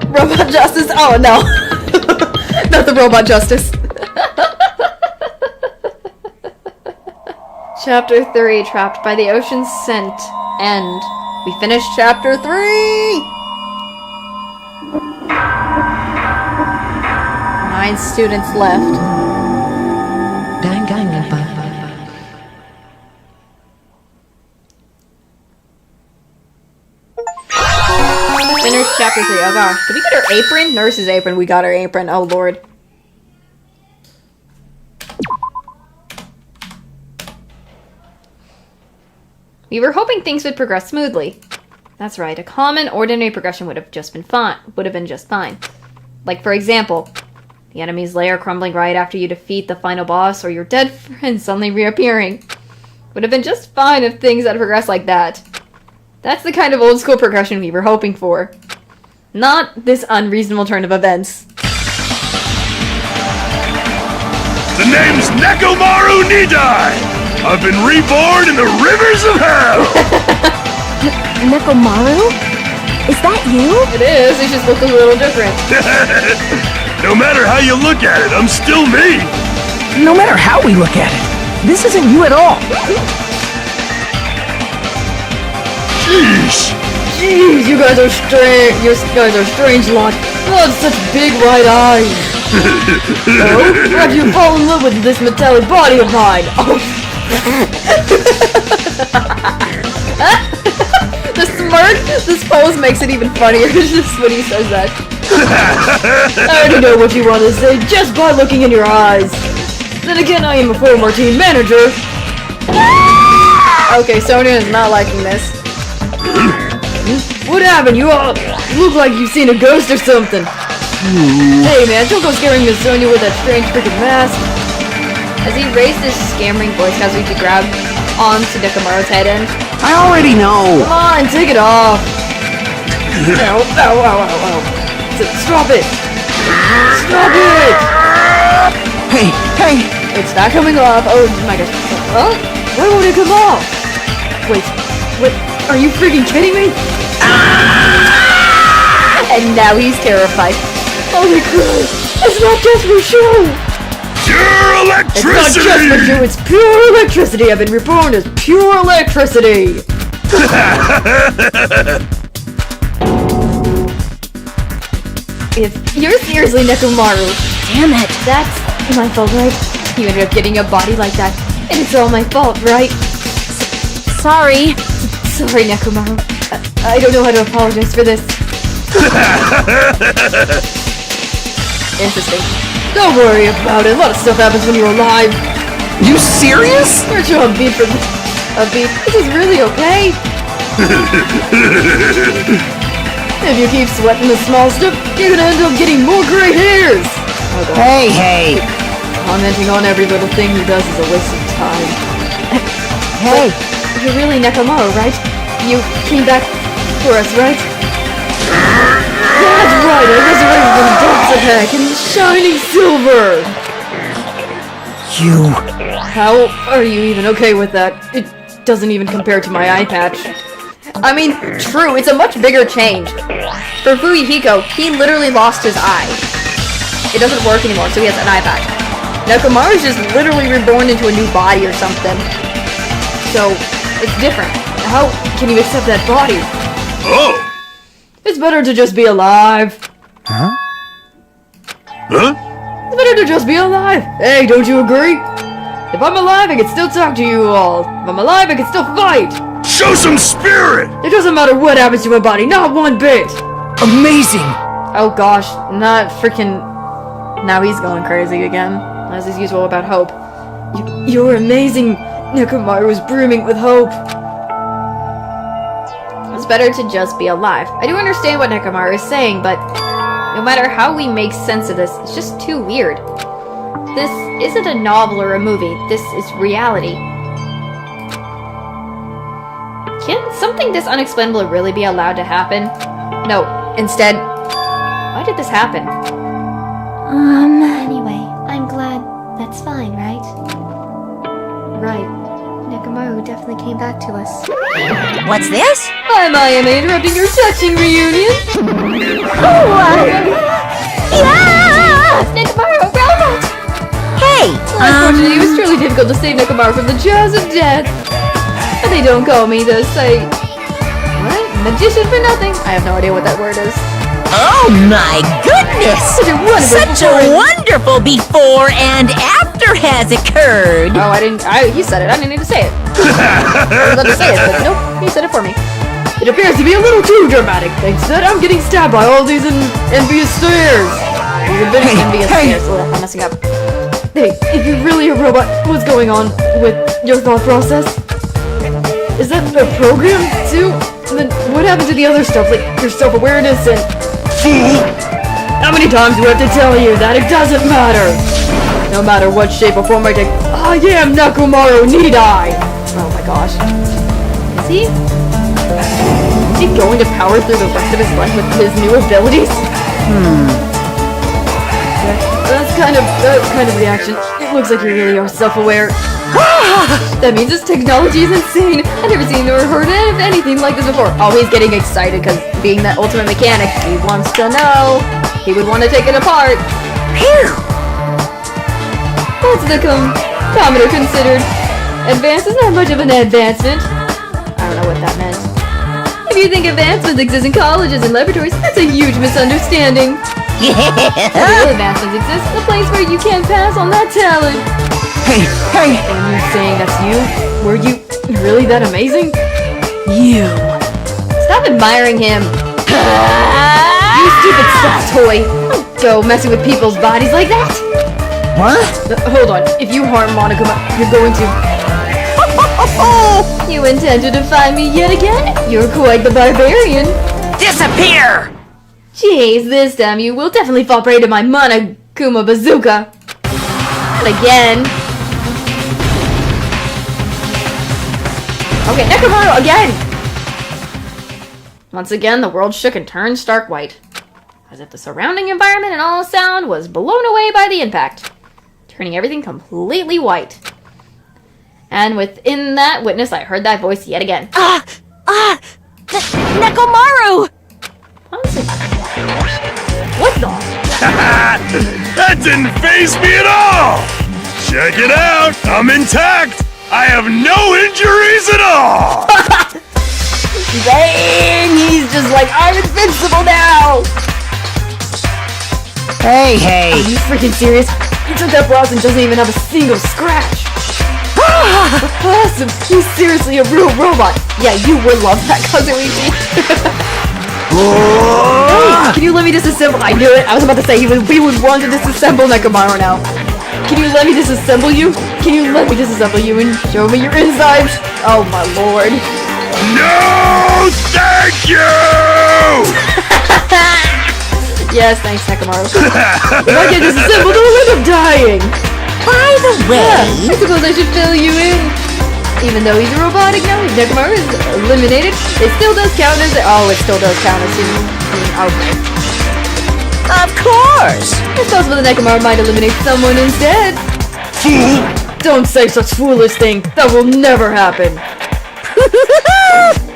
Robot justice? Oh no. Not the robot justice. Chapter 3, Trapped by the Ocean's Scent. End. We finished Chapter 3! 9 students left. Danganronpa. Finished Chapter 3. Oh gosh. Did we get our apron? Nurse's apron. We got our apron. Oh lord. We were hoping things would progress smoothly. That's right, a common, ordinary progression would have just been fine. Like, for example, the enemy's lair crumbling right after you defeat the final boss, or your dead friend suddenly reappearing. Would have been just fine if things had progressed like that. That's the kind of old-school progression we were hoping for. Not this unreasonable turn of events. The name's Nekomaru Nidai! I've been reborn in the rivers of hell! Nekomaru? Is that you? It is, it just looks a little different. No matter how you look at it, I'm still me! No matter how we look at it, this isn't you at all! Sheesh! Jeez, you guys are strange. You guys are strange lot. You have such big white eyes. Oh, have you fall in love with this metallic body of mine? Oh. The smirk, this pose makes it even funnier just when he says that. I already know what you want to say just by looking in your eyes. Then again, I am a former team manager. Okay, Sonia is not liking this. What happened? You all look like you've seen a ghost or something. Hey man, don't go scaring Miss Sonia with that strange freaking mask. As he raised his scammering voice, Kazuki grabbed onto Nekomaru's head end. I already know. Come on, take it off. Ow, ow, ow, ow, ow. Stop it! Stop it! Hey! It's not coming off. Oh my gosh. Huh? Why won't it come off? Wait, are you freaking kidding me? And now he's terrified. Holy crap! It's not just for show! Pure electricity! It's not just for show, it's pure electricity! I've been reborn as pure electricity! If you're seriously Nekomaru, damn it, that's my fault, right? You ended up getting a body like that, and it's all my fault, right? Sorry. Sorry, Nekomaru. I don't know how to apologize for this. Interesting. Don't worry about it. A lot of stuff happens when you're alive. You serious? Aren't you upbeat for upbeat? This is really okay. If you keep sweating the small stuff, you're gonna end up getting more gray hairs. Oh, Hey! Commenting on every little thing he does is a waste of time. Hey! But you're really Nekomaru, right? You came back for us, right? That's right, I resurrected from Death's attack in shining silver! You... How are you even okay with that? It doesn't even compare to my eye patch. I mean, true, it's a much bigger change. For Fuyuhiko, he literally lost his eye. It doesn't work anymore, so he has an eye patch. Nekomaru's just literally reborn into a new body or something. So, it's different. How can you accept that body? Oh! It's better to just be alive. Huh? It's better to just be alive. Hey, don't you agree? If I'm alive, I can still talk to you all. If I'm alive, I can still fight. Show some spirit! It doesn't matter what happens to my body, not one bit. Amazing! Oh gosh, not freaking... Now he's going crazy again, as is usual about hope. You're amazing. Nekomaru is brimming with hope. It's better to just be alive. I do understand what Nekomaru is saying, but no matter how we make sense of this, it's just too weird. This isn't a novel or a movie. This is reality. Can something this unexplainable really be allowed to happen? No, instead, why did this happen? Anyway, I'm glad that's fine, right? Right. Nekomaru definitely came back to us. What's this? I'm Ayame interrupting your touching reunion! Yeah! Nekomaru, a robot! Hey! Unfortunately, it was truly difficult to save Nekomaru from the jaws of death. But they don't call me the what? Magician for nothing? I have no idea what that word is. Oh my goodness! Such a wonderful before and after has occurred! Oh, he said it. I didn't need to say it. I was about to say it, but nope, he said it for me. It appears to be a little too dramatic. Instead, I'm getting stabbed by all these envious stares. These envious stares. Ugh, I'm messing up. Hey, if you're really a robot, what's going on with your thought process? Is that a program, too? And then what happened to the other stuff, like your self-awareness and... How many times do I have to tell you that it doesn't matter? No matter what shape or form I take, I am Nekomaru, need I? Oh my gosh. Is he? Is he going to power through the rest of his life with his new abilities? That's kind of reaction. It looks like you really are self-aware. That means this technology is insane. I've never seen or heard of anything like this before. Always getting excited because being that ultimate mechanic, he wants to know. He would want to take it apart. Phew! What's the commoner considered? Advance is not much of an advancement. I don't know what that meant. If you think advancements exist in colleges and laboratories, that's a huge misunderstanding. Real advancements exist, a place where you can't pass on that talent. Hey! And you're saying that's you? Were you really that amazing? You. Stop admiring him. You stupid soft toy. Don't go messing with people's bodies like that. What? Hold on. If you harm Monica, you're going to... You intend to defy me yet again? You're quite the barbarian. Disappear! Jeez, this time you will definitely fall prey to my Monokuma bazooka. Not again. Okay, Nekomaru again! Once again, the world shook and turned stark white, as if the surrounding environment and all sound was blown away by the impact, turning everything completely white. And within that witness, I heard that voice yet again. Nekomaru! What the? That didn't faze me at all! Check it out! I'm intact! I have no injuries at all! Dang! He's just like, I'm invincible now! Hey! Are you freaking serious? He took that blouse and doesn't even have a single scratch. Awesome! He's seriously a real robot. Yeah, you would love that, Kazuichi. Hey, can you let me disassemble? I knew it. I was about to say we would want to disassemble Nekomaru now. Can you let me disassemble you? Can you let me disassemble you and show me your insides? Oh my lord. No, thank you! Yes, thanks, Nekomaru. If I get disassembled, I'll end up dying. By the way... I suppose I should fill you in. Even though he's a robotic now, if Nekomaru is eliminated, it still does count as... Oh, it still does count as being... Okay. Of course! It's possible that Nekomaru might eliminate someone instead. Don't say such foolish thing. That will never happen.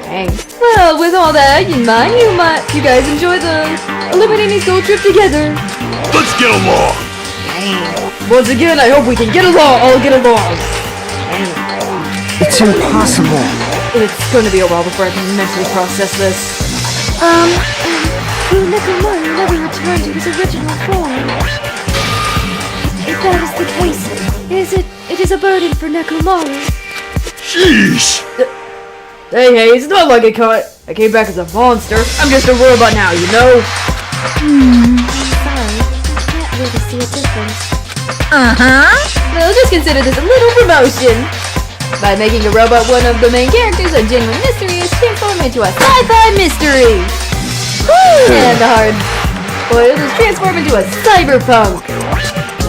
Dang. Well, with all that in mind, you guys enjoy the eliminating school trip together. Let's get along! Once again, I hope we can get along. All get along. It's impossible. It's gonna be a while before I can mentally process this. Will Nekomaru never return to his original form? If that is the case, it is a burden for Nekomaru. Sheesh! Hey, it's not like I came back as a monster. I'm just a robot now, you know? I'm sorry. I can't really see a difference. Well, just consider this a little promotion. By making a robot one of the main characters, a genuine mystery is transformed into a sci-fi mystery. And the hard boiled is transformed into a cyberpunk.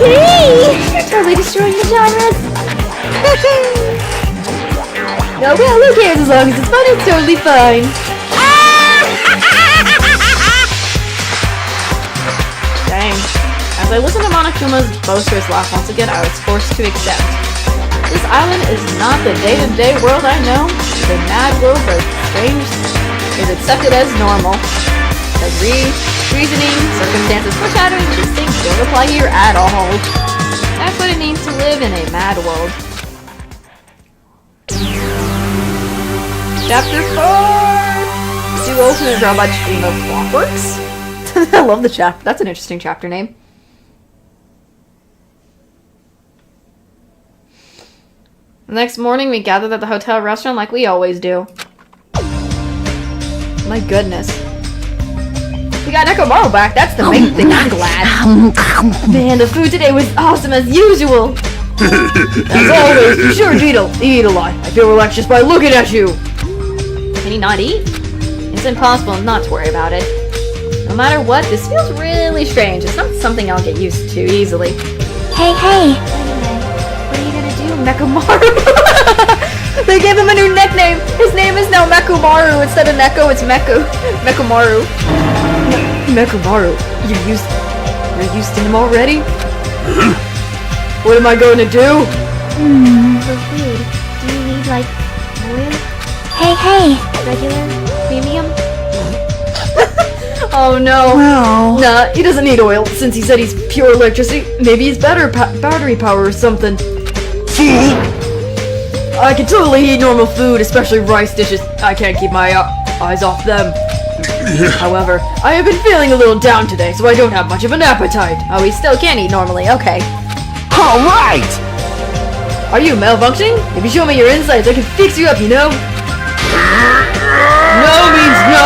Hey! You're totally destroying the genres. No, well, who cares as long as it's fun, it's totally fine. Dang. As I listened to Monokuma's boisterous laugh once again, I was forced to accept. This island is not the day-to-day world I know. The mad world where strange is accepted as normal. The reasoning, circumstances, foreshadowing, these things don't apply here at all. That's what it means to live in a mad world. Chapter 4! Do ultimate robot stream of clockworks? I love the chapter. That's an interesting chapter name. The next morning, we gathered at the hotel restaurant like we always do. My goodness. We got Nekomaru back. That's the main thing. I'm glad. Man, the food today was awesome as usual. As always, be sure to eat a lot. I feel relaxed just by looking at you. Can he not eat? It's impossible not to worry about it. No matter what, this feels really strange. It's not something I'll get used to easily. Hey! What are you gonna do, Nekomaru? They gave him a new nickname. His name is now Mekumaru. Instead of Neko, it's Mekumaru. Mekumaru, you're used to him already? What am I going to do? For food, do you need, like, oil? Hey! Regular? Premium? Oh no. Well... Nah, he doesn't need oil, since he said he's pure electricity. Maybe he's battery power or something. I can totally eat normal food, especially rice dishes. I can't keep my eyes off them. However, I have been feeling a little down today, so I don't have much of an appetite. Oh, he still can eat normally. Okay. Alright! Are you malfunctioning? If you show me your insides, I can fix you up, you know? No means no!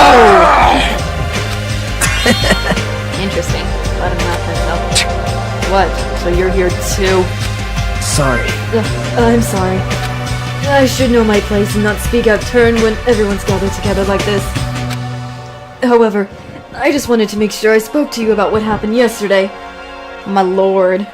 Interesting. Let him laugh himself. What? So you're here too? Sorry. I'm sorry. I should know my place and not speak out of turn when everyone's gathered together like this. However, I just wanted to make sure I spoke to you about what happened yesterday. My lord.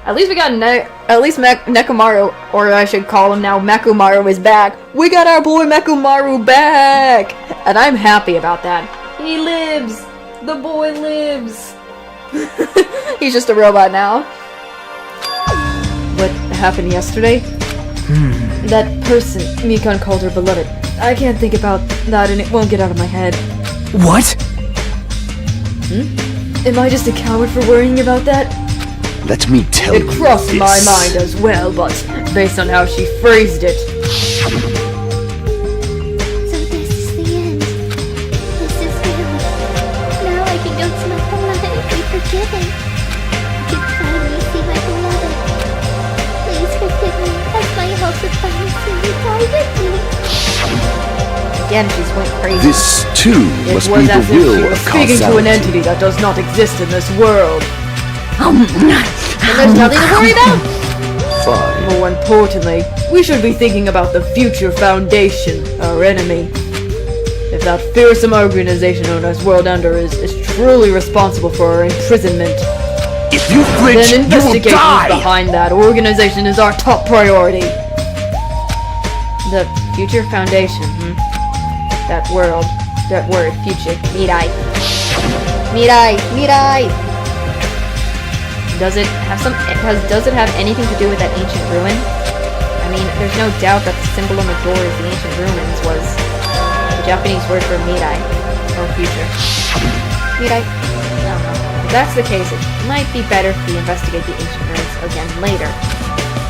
At least we got Nekomaru, or I should call him now Mekumaru, is back. We got our boy Mekumaru back! And I'm happy about that. He lives! The boy lives! He's just a robot now. What happened yesterday? That person Mikan called her beloved. I can't think about that and it won't get out of my head. What? Am I just a coward for worrying about that? Let me tell you. It crossed my mind as well, but based on how she phrased it. So this is the end. This is real. Now I can go to my beloved and be forgiven. I can finally see my beloved. Please forgive me, as my hope to finally see you die with me. Again, she's went crazy. This too It must was be the as if she will was of speaking to an causality. entity that does not exist in this world. And there's nothing to worry about. Fine. More importantly, we should be thinking about the future Foundation, our enemy. If that fearsome organization known as World Ender is truly responsible for our imprisonment, If you flinch, then you will investigations die! behind that organization is our top priority. The future foundation, That word, future. Mirai. Does it have anything to do with that ancient ruin? I mean, there's no doubt that the symbol on the door of the ancient ruins was the Japanese word for mirai, or future. Mirai? I don't know. If that's the case, it might be better if we investigate the ancient ruins again later.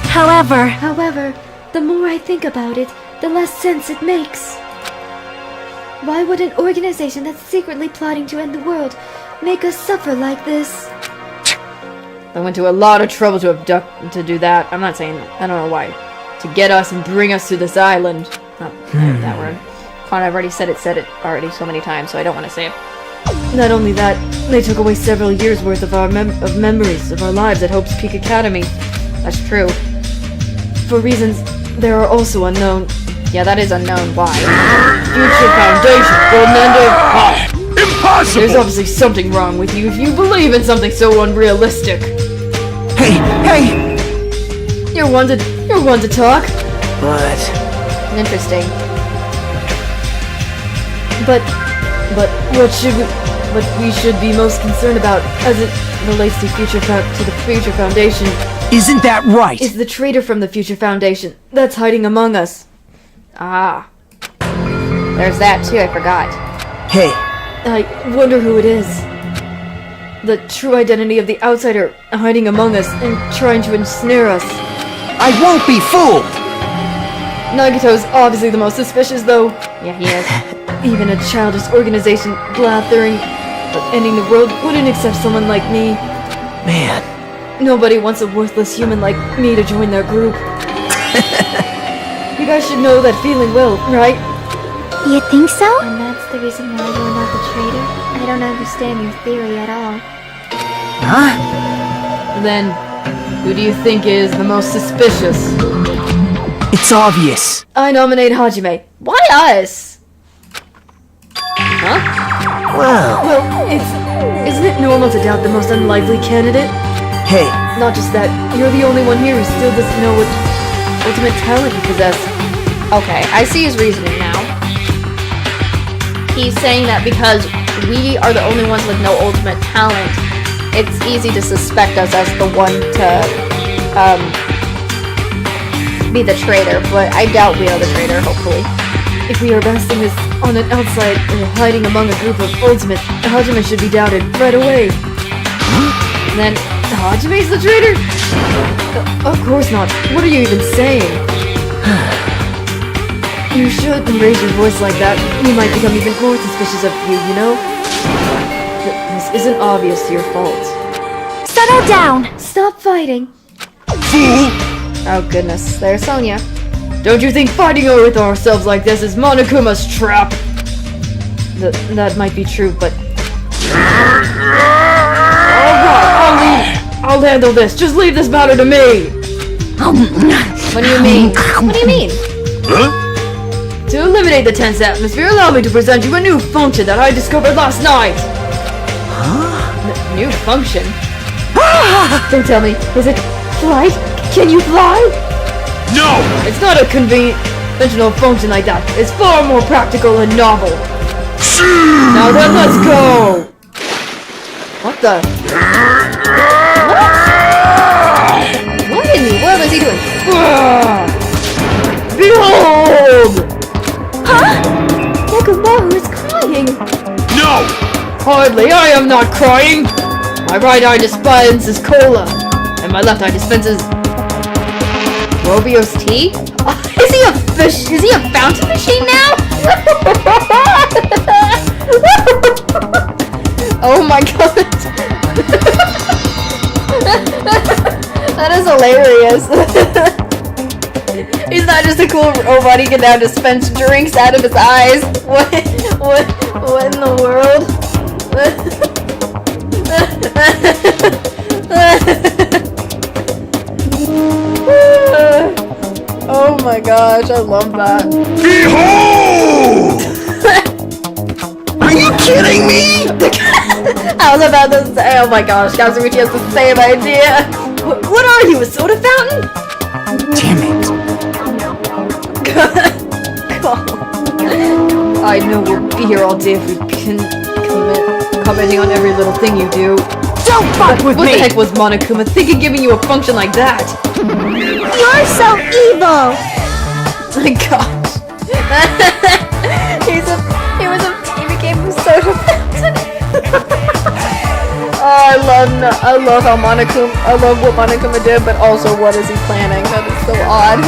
However, the more I think about it, the less sense it makes. Why would an organization that's secretly plotting to end the world make us suffer like this? They went to a lot of trouble to do that. I'm not saying, I don't know why. To get us and bring us to this island. Not that word. Fine, I've already said it already so many times, so I don't want to say it. Not only that, they took away several years worth of our memories of our lives at Hope's Peak Academy. That's true. For reasons that are also unknown. Yeah, that is unknown. Why? Future Foundation, Golden Ender. Impossible! There's obviously something wrong with you if you believe in something so unrealistic. Hey! You're one to talk. But... Interesting. But what we should be most concerned about as it relates to the Future Foundation Isn't that right? is the traitor from the Future Foundation that's hiding among us. Ah. There's that too, I forgot. Hey, I wonder who it is. The true identity of the outsider hiding among us and trying to ensnare us. I won't be fooled! Nagito's obviously the most suspicious though. Yeah, he is. Even a childish organization blathering of ending the world wouldn't accept someone like me. Man. Nobody wants a worthless human like me to join their group. You guys should know that feeling well, right? You think so? And that's the reason why you're not the traitor? I don't understand your theory at all. Huh? Then, who do you think is the most suspicious? It's obvious. I nominate Hajime. Why us? Well, Isn't it normal to doubt the most unlikely candidate? hey, Not just that, you're the only one here who still doesn't know what ultimate talent you possess. Okay, I see his reasoning now. He's saying that because we are the only ones with no ultimate talent, it's easy to suspect us as the one to be the traitor, but I doubt we are the traitor, hopefully. If we are besting this on an outside or hiding among a group of ultimate, Hajime should be doubted right away. Then, Hajime's the traitor? Of course not. What are you even saying? You shouldn't raise your voice like that. We might become even more suspicious of you, you know? This isn't obviously your fault. Settle down! Stop fighting. Oh goodness, there's Sonia. Don't you think fighting over with ourselves like this is Monokuma's trap? That might be true, but... Alright, I'll handle this. Just leave this matter to me! What do you mean? What do you mean? Huh? To eliminate the tense atmosphere, allow me to present you a new function that I discovered last night! New function? Don't tell me, is it flight? Can you fly? No! It's not a conventional function like that. It's far more practical and novel. Now then, let's go! What the? What in the world is he doing? Behold! Huh? Nekomaru is crying! No! Hardly, I am not crying! My right eye dispenses cola, and my left eye dispenses... Robio's tea? Is he a fish? Is he a fountain machine now? Oh my god! That is hilarious. He's not just a cool robot, he can now dispense drinks out of his eyes. What in the world? Oh my gosh, I love that. Behold! Are you kidding me? I was about to say, oh my gosh, Kazuichi has the same idea. What are you, a soda fountain? Damn it. I know we'll be here all day if we can commenting on every little thing you do. Don't fuck with What me! the heck was Monokuma thinking giving you a function like that? You're so evil! My gosh. He became a soda fountain. Oh, I love how Monokuma, I love what Monokuma did, but also what is he planning? That is so odd.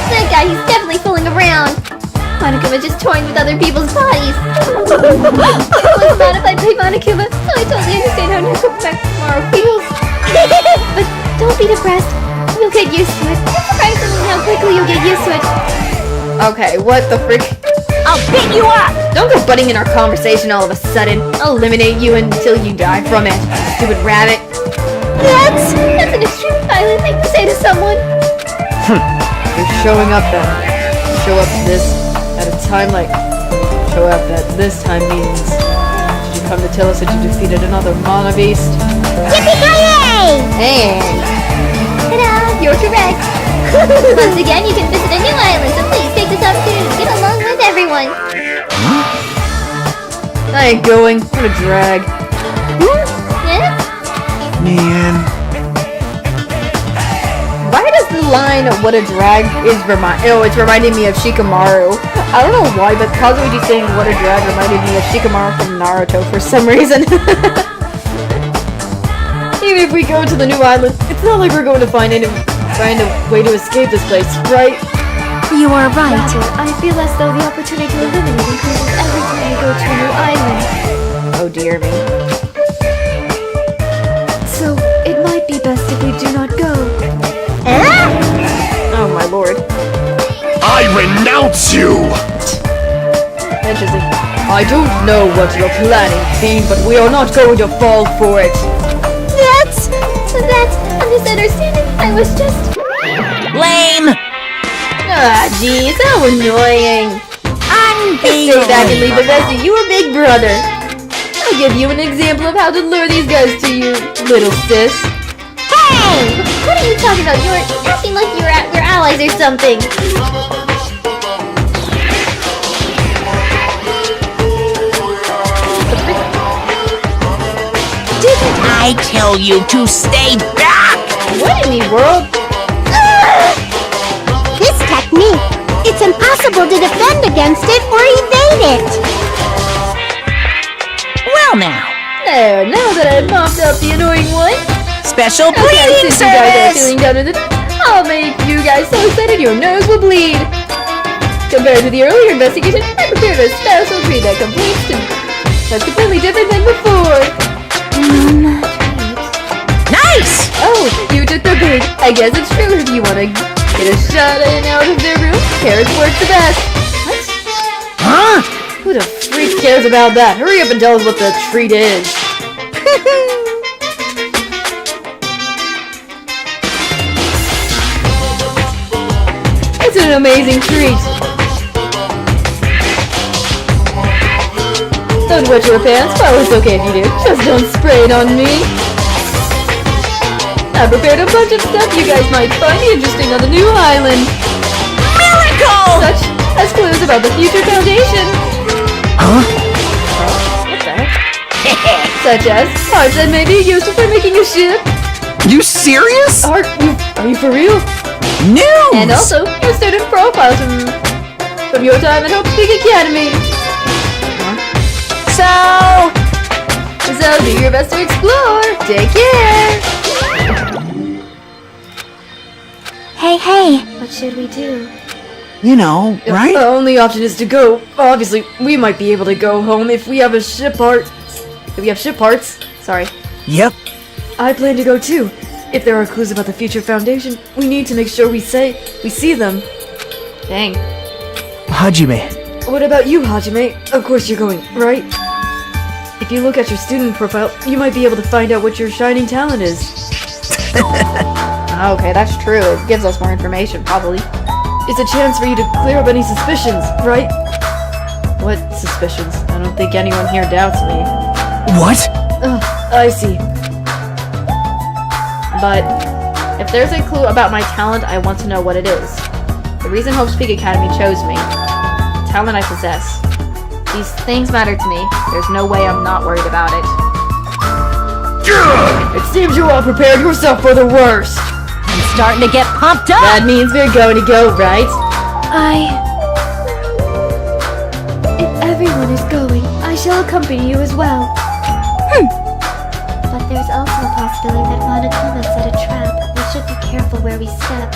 That guy, he's definitely fooling around. Monokuma just toying with other people's bodies. What's mad if I play Monokuma? I totally understand how Nekomaru feels. But don't be depressed. You'll get used to it. It's surprising how quickly you'll get used to it. Okay, what the frick? I'll beat you up! Don't go butting in our conversation all of a sudden. I'll eliminate you until you die from it. Stupid rabbit. That's an extremely violent thing to say to someone. You're showing up then. Show up to this at a time like... Show up at this time means... Did you come to tell us that you defeated another Mana Beast? Yippee-ki-yay! And... Ta-da! You're correct. Once again, you can visit a new island, so please take this opportunity to get along with everyone. I ain't going. What a drag. Yeah? Man. Why does the line "what a drag" it's reminding me of Shikamaru. I don't know why, but Kazuichi saying "what a drag" reminded me of Shikamaru from Naruto for some reason. Even if we go to the new island, it's not like we're going to find a way to escape this place, right? You are right. Rather, I feel as though the opportunity to eliminate increases every time we go to a new island. Oh dear me. So, it might be best if we do not go. Oh my lord. I renounce you! Interesting. I don't know what you're planning, Fiend, but we are not going to fall for it. That's a misunderstanding. I was just... Lame! Ah, geez, how annoying. Just stay back and leave the rest of your big brother. I'll give you an example of how to lure these guys to you, little sis. Hey! What are you talking about? You're acting like you're your allies or something. Didn't I tell you to stay back? What in the world? This technique, it's impossible to defend against it or evade it. Well now, There, now that I've mopped up the annoying one, special okay, bleeding since you guys are service! feeling down to the I'll make you guys so excited your nose will bleed. Compared to the earlier investigation, I prepared a special treat that's completely different than before. Nice! Oh, you took the bait. I guess it's true. If you want to get a shot in and out of their room, carrots work the best. What? Huh? Who the freak cares about that? Hurry up and tell us what the treat is. It's an amazing treat. Don't wet your pants. Well, it's okay if you do. Just don't spray it on me. I prepared a bunch of stuff you guys might find interesting on the new island. Miracle! Such as clues about the future foundation. Oh such as parts that may be useful for making a ship. You serious? Are you for real? News! And also, your student profiles from your time at Hope Peak Academy. So do your best to explore. Take care. Hey. What should we do? You know, right? The only option is to go. Obviously, we might be able to go home if we have a ship part. If we have ship parts. Sorry. Yep. I plan to go too. If there are clues about the future foundation, we need to make sure we see them. Dang. Hajime. What about you, Hajime? Of course you're going, right? If you look at your student profile, you might be able to find out what your shining talent is. Okay, that's true. It gives us more information, probably. It's a chance for you to clear up any suspicions, right? What suspicions? I don't think anyone here doubts me. What? I see. But if there's a clue about my talent, I want to know what it is. The reason Hope's Peak Academy chose me, the talent I possess. These things matter to me. There's no way I'm not worried about it. It seems you all prepared yourself for the worst. I'm starting to get pumped up. That means we're going to go, right? If everyone is going, I shall accompany you as well. But there's also a possibility that Monokuma set a trap. We should be careful where we step.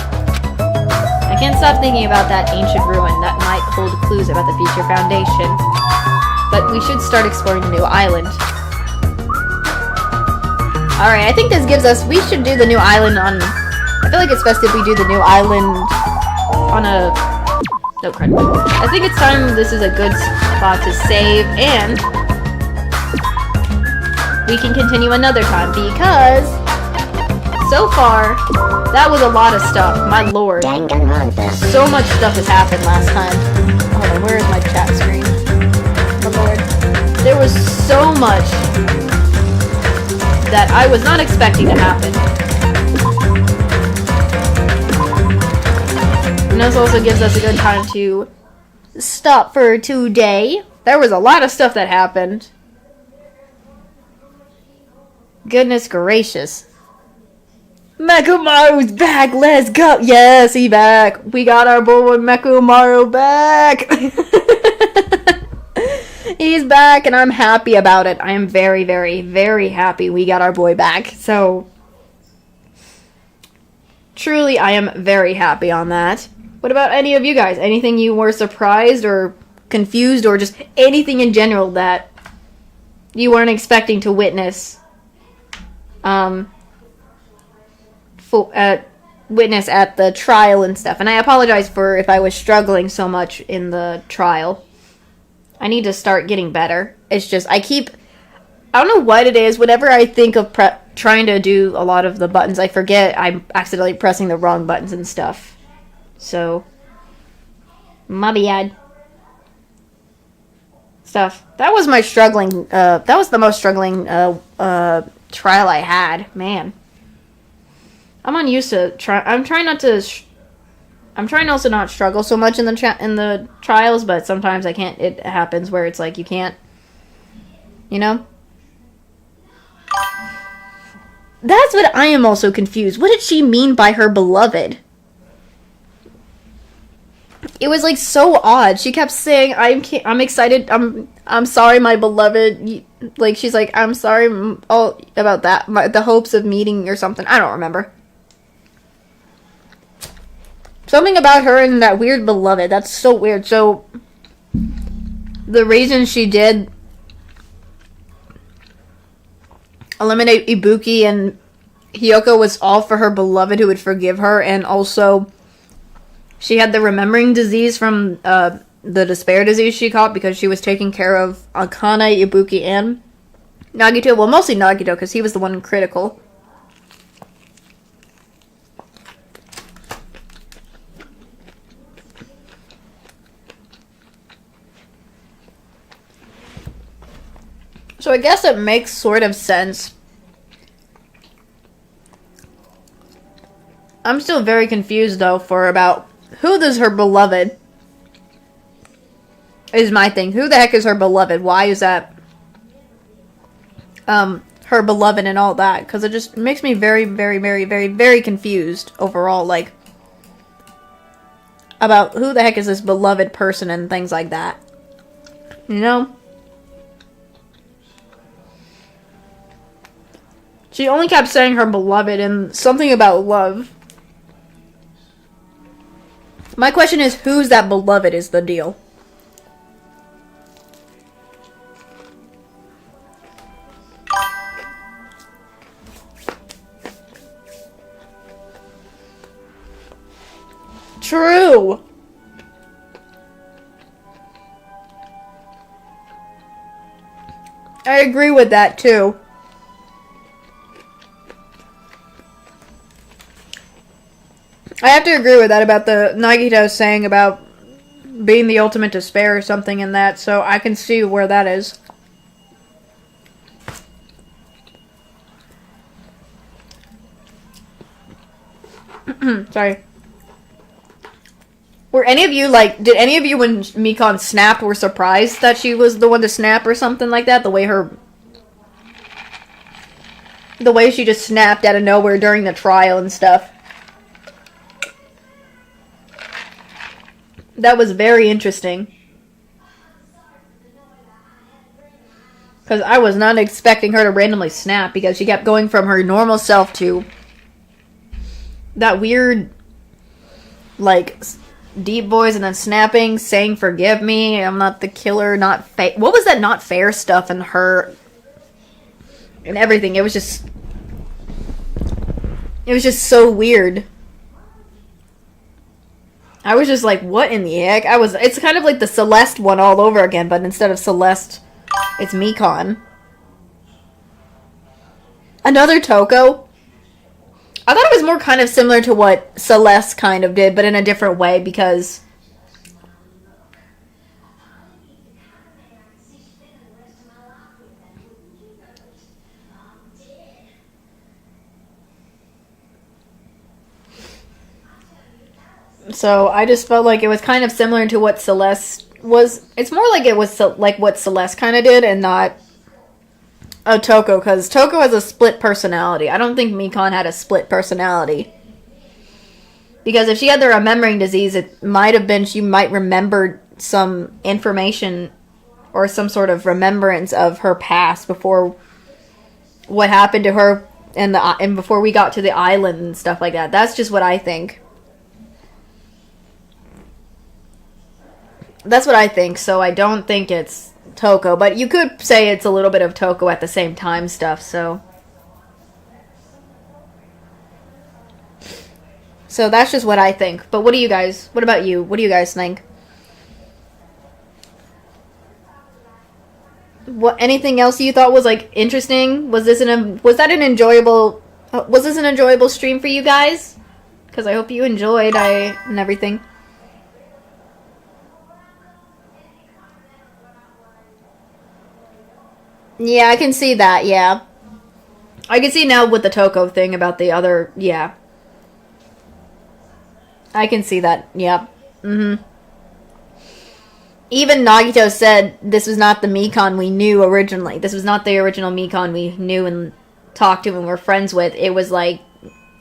I can't stop thinking about that ancient ruin that might hold clues about the future foundation. But we should start exploring the new island. Alright, I think this gives us... We should do the new island on... I feel like it's best if we do the new island on a... No crap. I think it's time this is a good spot to save, and... we can continue another time, because... so far, that was a lot of stuff. My lord. Danganronpa. So much stuff has happened last time. Hold on, where is my chat screen? My lord. There was so much that I was not expecting to happen. And this also gives us a good time to stop for today. There was a lot of stuff that happened. Goodness gracious. Mekumaru's back, let's go! Yes, he back! We got our boy Mekumaru back! He's back, and I'm happy about it. I am very, very, very happy we got our boy back. So, truly, I am very happy on that. What about any of you guys? Anything you were surprised or confused, or just anything in general that you weren't expecting to witness? Witness at the trial and stuff. And I apologize for if I was struggling so much in the trial. I need to start getting better. It's just, I don't know what it is. Whenever I think of trying to do a lot of the buttons, I forget I'm accidentally pressing the wrong buttons and stuff. So, my bad. Stuff. That was my struggling, that was the most struggling, trial I had. Man. I'm unused to I'm trying also not struggle so much in the trials, but sometimes I can't. It happens where it's like you can't, you know. That's what I am also confused. What did she mean by her beloved? It was like so odd. She kept saying, "I'm excited. I'm sorry, my beloved." Like she's like, "I'm sorry all about that. The hopes of meeting or something." I don't remember. Something about her and that weird beloved. That's so weird. So, the reason she did eliminate Ibuki and Hiyoko was all for her beloved who would forgive her. And also, she had the remembering disease from the despair disease she caught because she was taking care of Akane, Ibuki, and Nagito. Well, mostly Nagito because he was the one critical. So I guess it makes sort of sense. I'm still very confused though for about who is her beloved is my thing. Who the heck is her beloved? Why is that? her beloved and all that, because it just makes me very, very, very, very, very confused overall, like, about who the heck is this beloved person and things like that. You know? She only kept saying her beloved and something about love. My question is, who's that beloved is the deal. True. I agree with that too. I have to agree with that about the Nagito saying about being the ultimate despair or something in that, so I can see where that is. Sorry. Were any of you, like, did any of you when Mikon snapped were surprised that she was the one to snap or something like that? The way she just snapped out of nowhere during the trial and stuff. That was very interesting. Because I was not expecting her to randomly snap, because she kept going from her normal self to that weird, like, deep voice and then snapping, saying forgive me, I'm not the killer, not fair. What was that not fair stuff in her and everything? It was just so weird. I was just like, what in the heck? It's kind of like the Celeste one all over again, but instead of Celeste, it's Mikon. Another Toko. I thought it was more kind of similar to what Celeste kind of did, but in a different way, because so I just felt like it was kind of similar to what Celeste was. It's more like it was like what Celeste kind of did and not Toko, because Toko has a split personality. I don't think Mikon had a split personality. Because if she had the remembering disease, it might have been she might remember some information or some sort of remembrance of her past before what happened to her and before we got to the island and stuff like that. That's just what I think. That's what I think, so I don't think it's Toko, but you could say it's a little bit of Toko at the same time stuff, so that's just what I think. But what about you? What do you guys think? Anything else you thought was like interesting? Was this an enjoyable stream for you guys? Because I hope you enjoyed and everything. Yeah, I can see that, yeah. I can see now with the Toko thing about the other, yeah. I can see that, yeah. Even Nagito said this was not the Mikon we knew originally. This was not the original Mikon we knew and talked to and were friends with. It was like,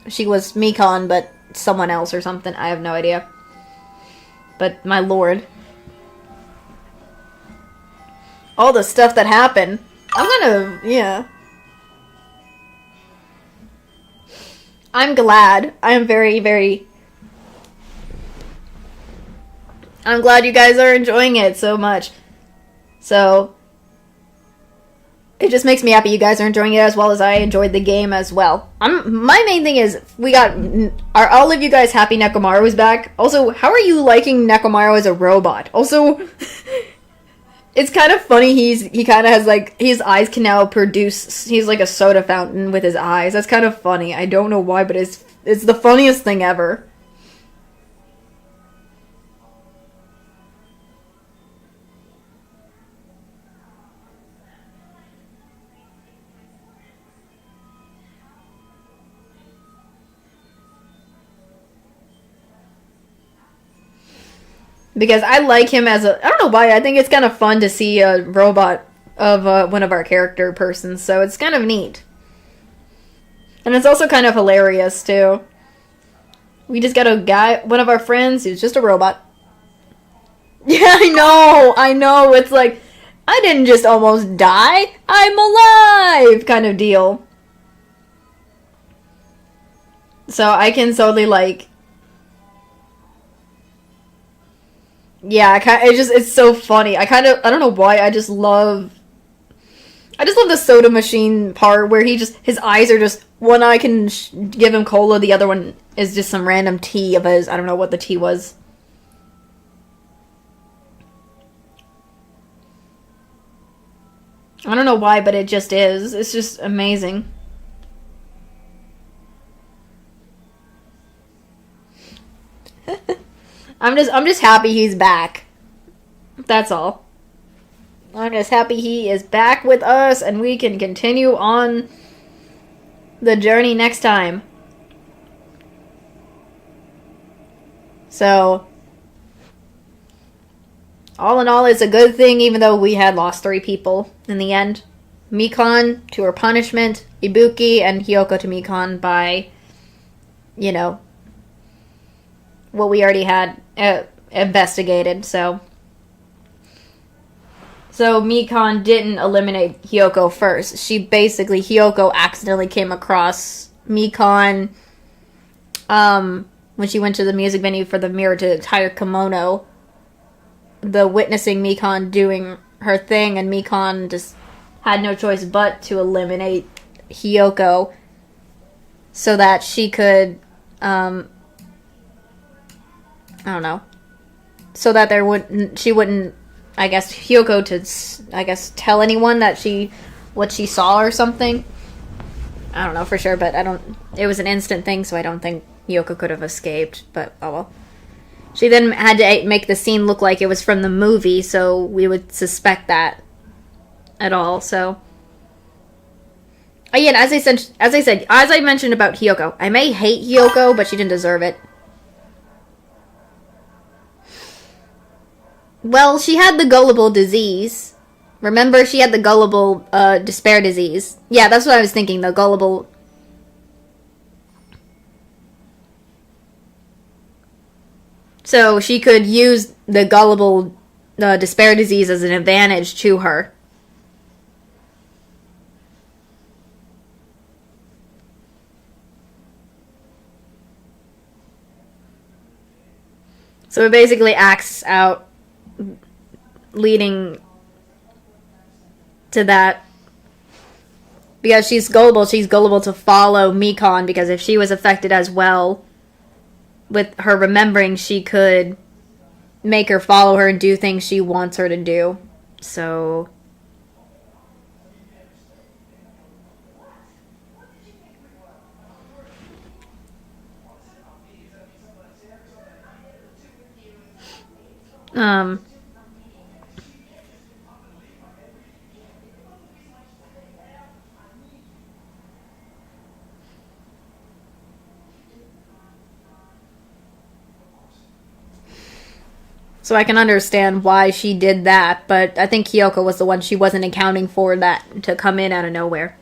she was Mikon, but someone else or something. I have no idea. But, my lord. All the stuff that happened. Yeah. I'm glad. I am very, very... I'm glad you guys are enjoying it so much. So, it just makes me happy you guys are enjoying it as well as I enjoyed the game as well. My main thing is, are all of you guys happy Nekomaru is back? Also, how are you liking Nekomaru as a robot? Also... It's kind of funny, he kind of has, like, his eyes can now produce, he's like a soda fountain with his eyes. That's kind of funny. I don't know why, but it's the funniest thing ever. Because I like him as I don't know why, I think it's kind of fun to see a robot of one of our character persons, so it's kind of neat. And it's also kind of hilarious, too. We just got a guy, one of our friends, who's just a robot. Yeah, I know, it's like, I didn't just almost die, I'm alive, kind of deal. So I can totally, like, yeah, it's so funny. I don't know why, I just love the soda machine part where his eyes are just, one eye can give him cola, the other one is just some random tea of his, I don't know what the tea was. I don't know why, but it just is. It's just amazing. I'm just happy he's back. That's all. I'm just happy he is back with us and we can continue on the journey next time. So, all in all, it's a good thing even though we had lost 3 people in the end. Mikan to her punishment, Ibuki and Hiyoko to Mikan by, you know, what we already had investigated, so Mikan didn't eliminate Hiyoko first. Hiyoko accidentally came across Mikan when she went to the music venue for the mirror to tie her kimono, witnessing Mikan doing her thing, and Mikan just had no choice but to eliminate Hiyoko so that she could, I don't know, so that she wouldn't, I guess, Hiyoko to, tell anyone that what she saw or something. I don't know for sure, but it was an instant thing, so I don't think Hiyoko could have escaped, but oh well. She then had to make the scene look like it was from the movie, so we would suspect that at all, so. Again, as I mentioned about Hiyoko, I may hate Hiyoko, but she didn't deserve it. Well, she had the gullible disease. Remember, she had the gullible, despair disease. Yeah, that's what I was thinking, the gullible. So, she could use the gullible, despair disease as an advantage to her. So, it basically acts out, leading to that, because she's gullible to follow Mikan, because if she was affected as well with her remembering, she could make her follow her and do things she wants her to do. So So I can understand why she did that, but I think Hiyoko was the one she wasn't accounting for that to come in out of nowhere.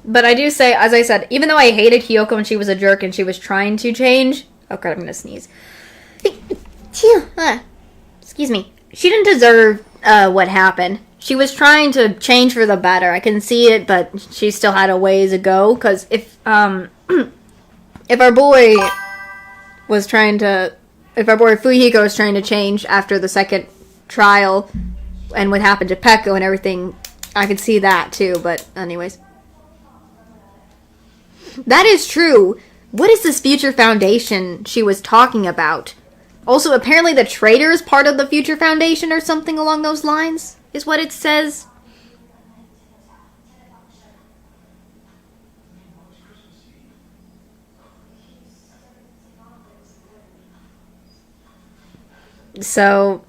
But I do say, as I said, even though I hated Hiyoko when she was a jerk and she was trying to change... Oh crap, I'm gonna sneeze. Excuse me. She didn't deserve what happened. She was trying to change for the better. I can see it, but she still had a ways to go. Because if our boy was trying to... If our boy Fuyuhiko was trying to change after the second trial and what happened to Peko and everything, I could see that too, but anyways. That is true. What is this Future Foundation she was talking about? Also, apparently the traitor is part of the Future Foundation or something along those lines, is what it says. So,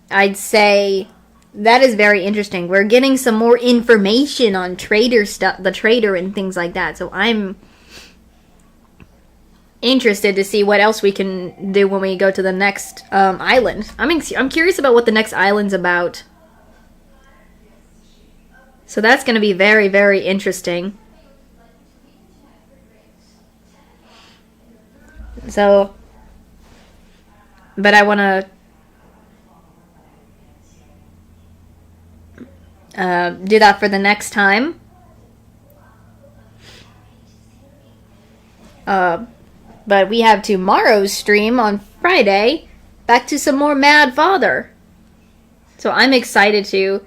I'd say that is very interesting. We're getting some more information on trader stuff, the trader and things like that. So I'm interested to see what else we can do when we go to the next island. I'm curious about what the next island's about. So that's going to be very, very interesting. So, but I want to do that for the next time. But we have tomorrow's stream on Friday. Back to some more Mad Father. So I'm excited to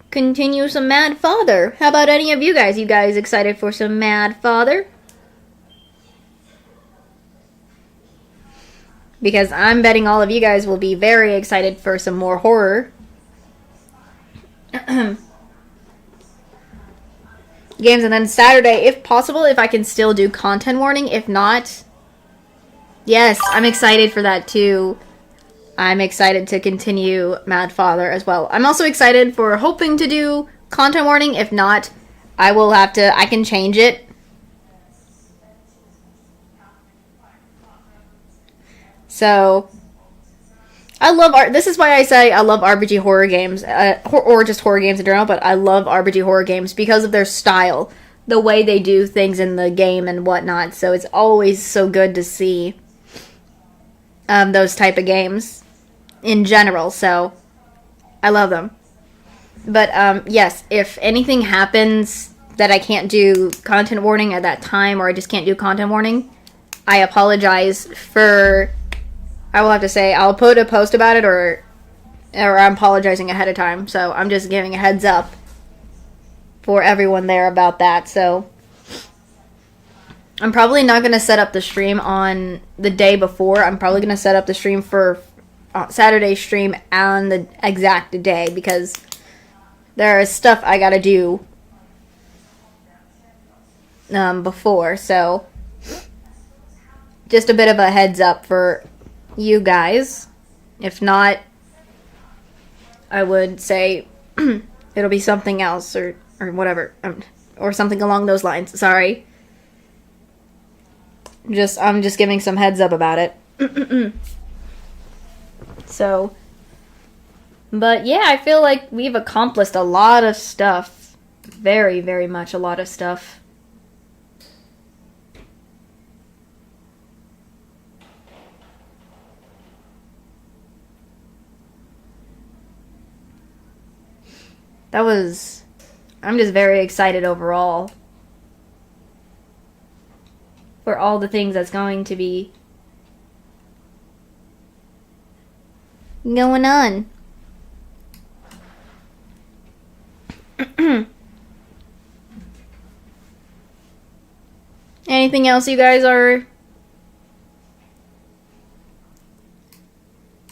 continue some Mad Father. How about any of you guys? You guys excited for some Mad Father? Because I'm betting all of you guys will be very excited for some more horror. Games. And then Saturday, if possible, if I can still do content warning. If not, yes, I'm excited for that too. I'm excited to continue Mad Father as well. I'm also excited for hoping to do content warning. If not, I will have to, I can change it. So, I love art. This is why I say I love RPG horror games, or just horror games in general, but I love RPG horror games because of their style, the way they do things in the game and whatnot. So it's always so good to see those type of games in general. So I love them. But yes, if anything happens that I can't do content warning at that time, or I just can't do content warning, I apologize for... I will have to say, I'll put a post about it, or I'm apologizing ahead of time. So I'm just giving a heads up for everyone there about that. So I'm probably not going to set up the stream on the day before. I'm probably going to set up the stream for Saturday stream on the exact day, because there is stuff I got to do before. So just a bit of a heads up for you guys. If not, I would say it'll be something else, or whatever, or something along those lines. Sorry. I'm just giving some heads up about it. So, but yeah, I feel like we've accomplished a lot of stuff. Very, very much a lot of stuff. I'm just very excited overall for all the things that's going to be going on. Anything else you guys are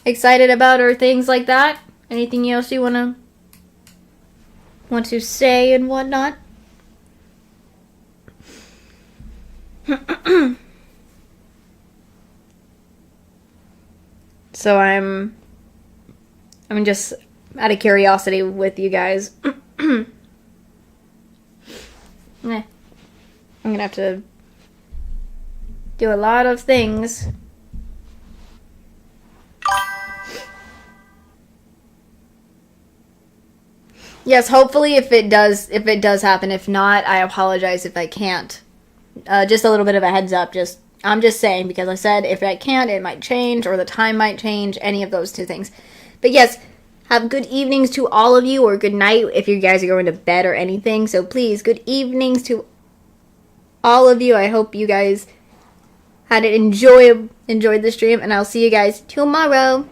excited about, or things like that? Anything else you want to say and whatnot? So I'm just out of curiosity with you guys. I'm gonna have to do a lot of things. Yes, hopefully if it does happen. If not, I apologize if I can't. Just a little bit of a heads up. I'm just saying, because I said if I can't, it might change, or the time might change, any of those two things. But yes, have good evenings to all of you, or good night if you guys are going to bed or anything. So please, good evenings to all of you. I hope you guys had enjoyed the stream, and I'll see you guys tomorrow.